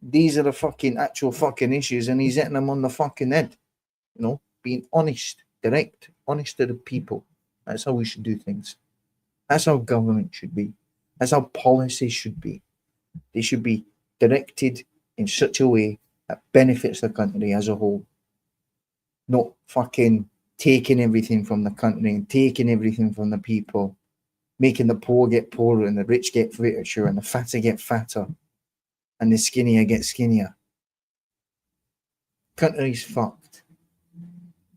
these are the fucking actual fucking issues, and he's hitting them on the fucking head. You know, being honest, direct, honest to the people. That's how we should do things. That's how government should be. That's how policies should be. They should be directed in such a way that benefits the country as a whole. Not fucking taking everything from the country and taking everything from the people. Making the poor get poorer and the rich get richer and the fatter get fatter and the skinnier get skinnier. Country's fucked.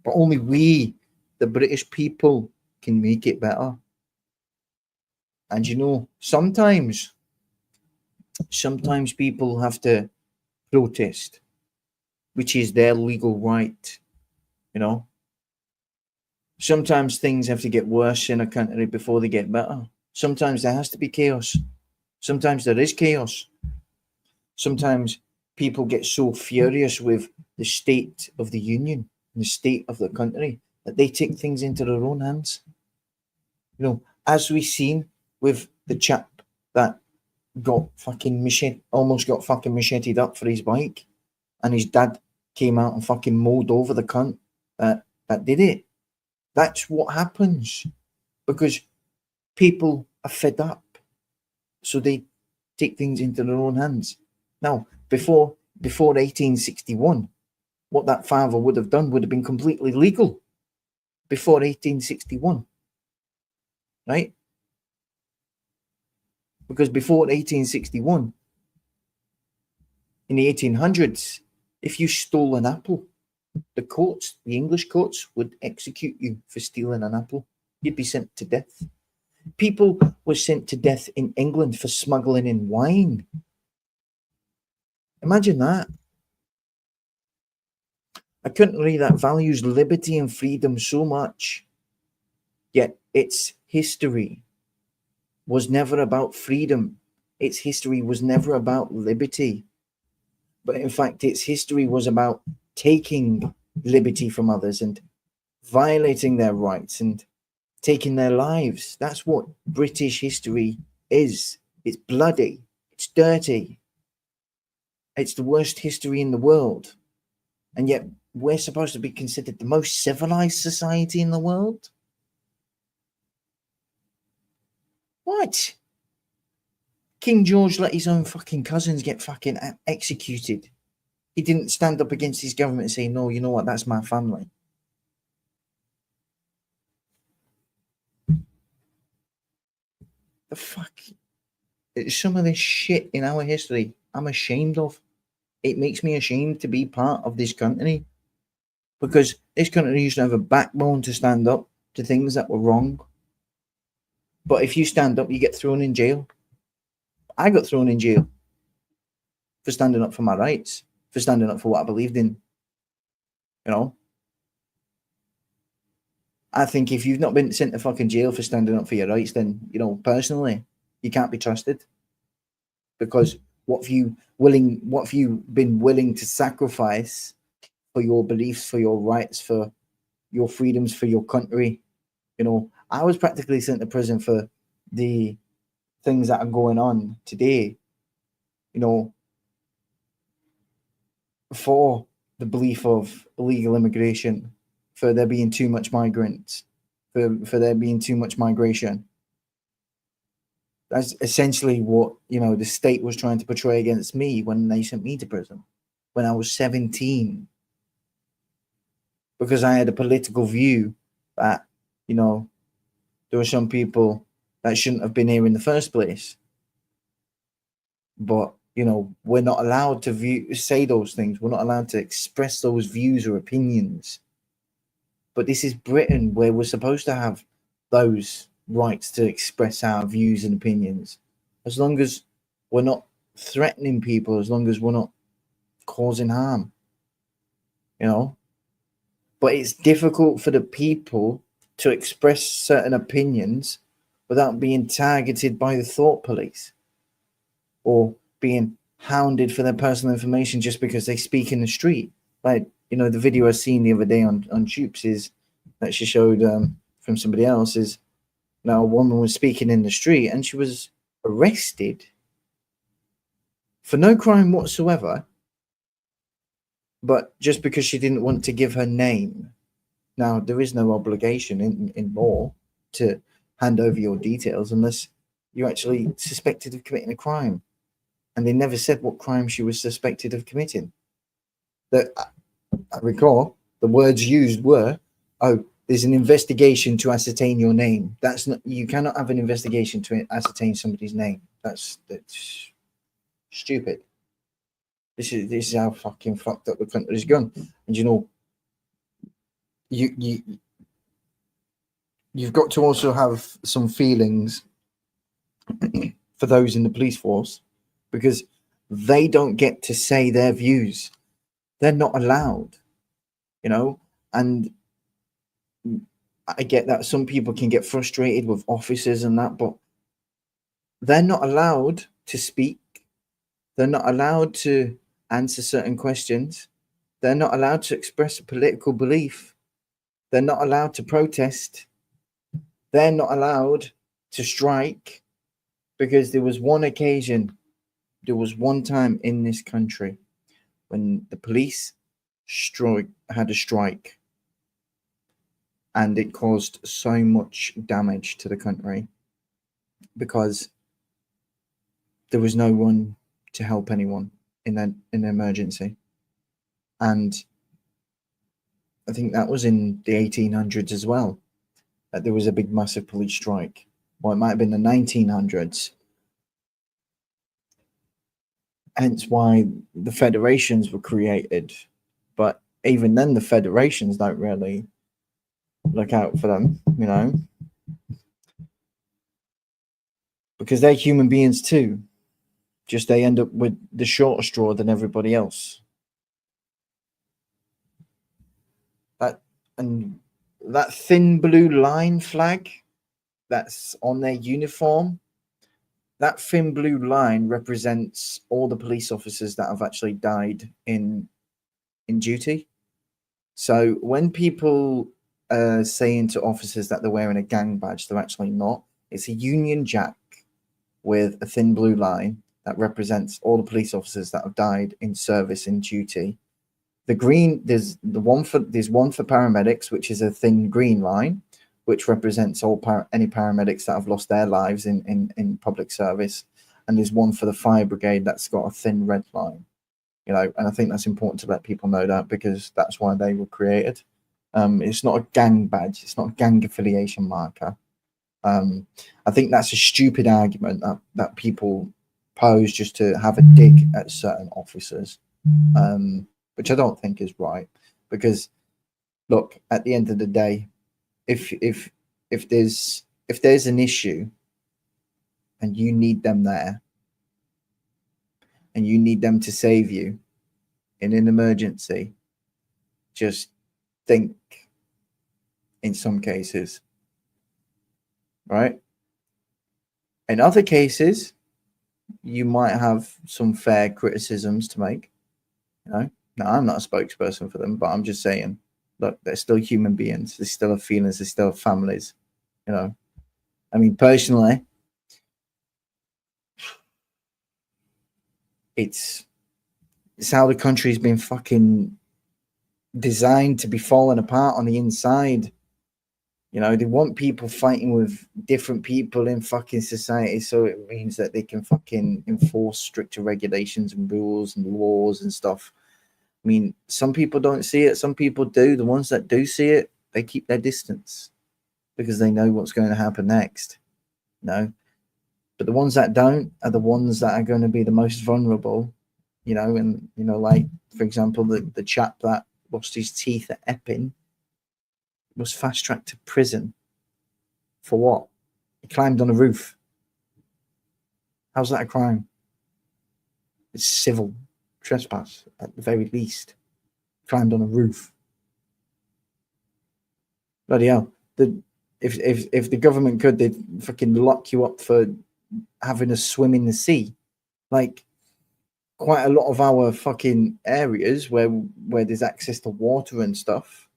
But only we, the British people, can make it better. And you know, sometimes people have to protest, which is their legal right, you know. Sometimes things have to get worse in a country before they get better. Sometimes there has to be chaos. Sometimes there is chaos. Sometimes people get so furious with the state of the union, the state of the country, that they take things into their own hands. You know, as we've seen with the chap that got fucking almost got fucking macheted up for his bike, and his dad came out and fucking mowed over the cunt that did it. That's what happens because people are fed up, so they take things into their own hands. Now, before 1861, what that father would have done would have been completely legal. Before 1861, right? Because before 1861, in the 1800s, if you stole an apple, the courts, the English courts, would execute you for stealing an apple. You'd be sent to death. People were sent to death in England for smuggling in wine. Imagine that. A country that values liberty and freedom so much, yet its history was never about freedom. Its history was never about liberty. But in fact, its history was about taking liberty from others and violating their rights and taking their lives. That's what British history is. It's bloody. It's dirty. It's the worst history in the world. And yet we're supposed to be considered the most civilized society in the world? What? King George let his own fucking cousins get fucking executed. He didn't stand up against his government and say, no, you know what, that's my family. The fuck? Some of this shit in our history I'm ashamed of. It makes me ashamed to be part of this country, because this country used to have a backbone to stand up to things that were wrong. But if you stand up, you get thrown in jail. I got thrown in jail for standing up for my rights, for standing up for what I believed in. You know? I think if you've not been sent to fucking jail for standing up for your rights, then, you know, personally, you can't be trusted. Because what have you been willing to sacrifice for your beliefs, for your rights, for your freedoms, for your country? You know, I was practically sent to prison for the things that are going on today, you know, for the belief of illegal immigration, for there being too much migrants, for there being too much migration. That's essentially what, you know, the state was trying to portray against me when they sent me to prison when I was 17, because I had a political view that, you know, there were some people that shouldn't have been here in the first place. But, you know, we're not allowed to say those things. We're not allowed to express those views or opinions. But this is Britain, where we're supposed to have those rights to express our views and opinions. As long as we're not threatening people, as long as we're not causing harm, you know. But it's difficult for the people to express certain opinions without being targeted by the thought police or being hounded for their personal information just because they speak in the street. Like, you know, the video I seen the other day on Tubes is that she showed from somebody else is, now a woman was speaking in the street and she was arrested for no crime whatsoever, but just because she didn't want to give her name. Now, there is no obligation in law to hand over your details unless you're actually suspected of committing a crime. And they never said what crime she was suspected of committing. That I recall the words used were, "Oh, there's an investigation to ascertain your name." That's not. You cannot have an investigation to ascertain somebody's name. That's stupid. This is how fucking fucked up the country's gone. And you know, you've got to also have some feelings for those in the police force, because they don't get to say their views. They're not allowed, you know. And I get that some people can get frustrated with officers and that, but they're not allowed to speak. They're not allowed to answer certain questions. They're not allowed to express a political belief. They're not allowed to protest. They're not allowed to strike, because there was one occasion, there was one time in this country when the police had a strike, and it caused so much damage to the country because there was no one to help anyone in an emergency. And I think that was in the 1800s as well, that there was a big massive police strike, or it might have been the 1900s. Hence why the federations were created. But even then, the federations don't really look out for them, you know, because they're human beings too. Just they end up with the shorter straw than everybody else. That thin blue line flag that's on their uniform, that thin blue line represents all the police officers that have actually died in duty. So when people saying to officers that they're wearing a gang badge, they're actually not. It's a Union Jack with a thin blue line that represents all the police officers that have died in service in duty. The green, there's one for paramedics, which is a thin green line, which represents all any paramedics that have lost their lives in public service, and there's one for the fire brigade that's got a thin red line. You know, and I think that's important to let people know that, because that's why they were created. It's not a gang badge, it's not a gang affiliation marker. I think that's a stupid argument that people pose just to have a dig at certain officers, which I don't think is right. Because look, at the end of the day, if there's an issue and you need them there, and you need them to save you in an emergency, just think in some cases, right? In other cases, you might have some fair criticisms to make. You know, now I'm not a spokesperson for them, but I'm just saying, look, they're still human beings. They still have feelings. They still have families. You know, I mean, personally, it's how the country's been fucking designed to be falling apart on the inside. You know, they want people fighting with different people in fucking society, so it means that they can fucking enforce stricter regulations and rules and laws and stuff. I mean, some people don't see it, some people do. The ones that do see it, they keep their distance because they know what's going to happen next. You know, but the ones that don't are the ones that are going to be the most vulnerable. You know, and you know, like for example, the chap that lost his teeth at Epping was fast tracked to prison for what? He climbed on a roof. How's that a crime? It's civil trespass at the very least. Climbed on a roof. Bloody hell! If the government could, they'd fucking lock you up for having a swim in the sea. Like, quite a lot of our fucking areas where there's access to water and stuff.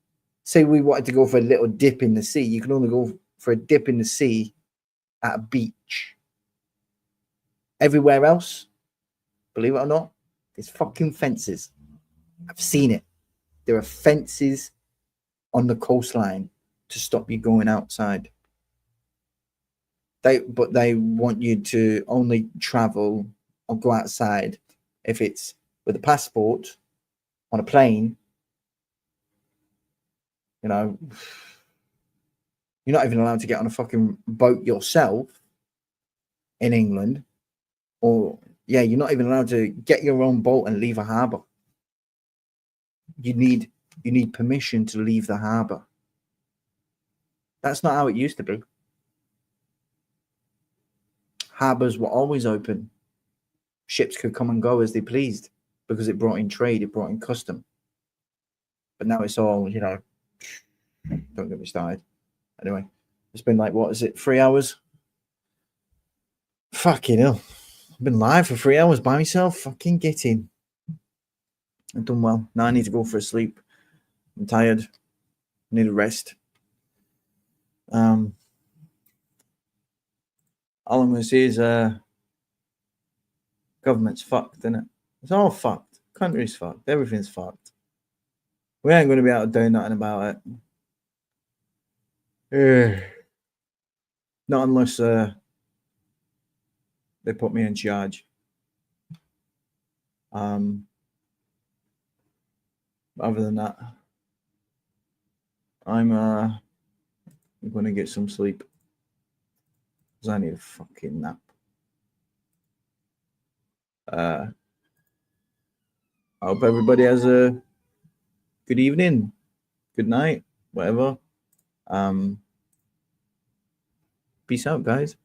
Say we wanted to go for a little dip in the sea, you can only go for a dip in the sea at a beach. Everywhere else, believe it or not, there's fucking fences. I've seen it. There are fences on the coastline to stop you going outside. But they want you to only travel or go outside if it's with a passport, on a plane. You know, you're not even allowed to get on a fucking boat yourself in England. Or, yeah, you're not even allowed to get your own boat and leave a harbour. You need permission to leave the harbour. That's not how it used to be. Harbours were always open. Ships could come and go as they pleased because it brought in trade, it brought in custom. But now it's all, you know, don't get me started. Anyway, it's been like, what is it, 3 hours? Fucking hell. I've been live for 3 hours by myself. Fucking get in. I've done well. Now I need to go for a sleep. I'm tired. I need a rest. All I'm going to say is government's fucked, isn't it? It's all fucked. Country's fucked. Everything's fucked. We ain't going to be able to do nothing about it. Not unless they put me in charge. Other than that, I'm going to get some sleep because I need a fucking nap. I hope everybody has a good evening, good night, whatever. Peace out, guys.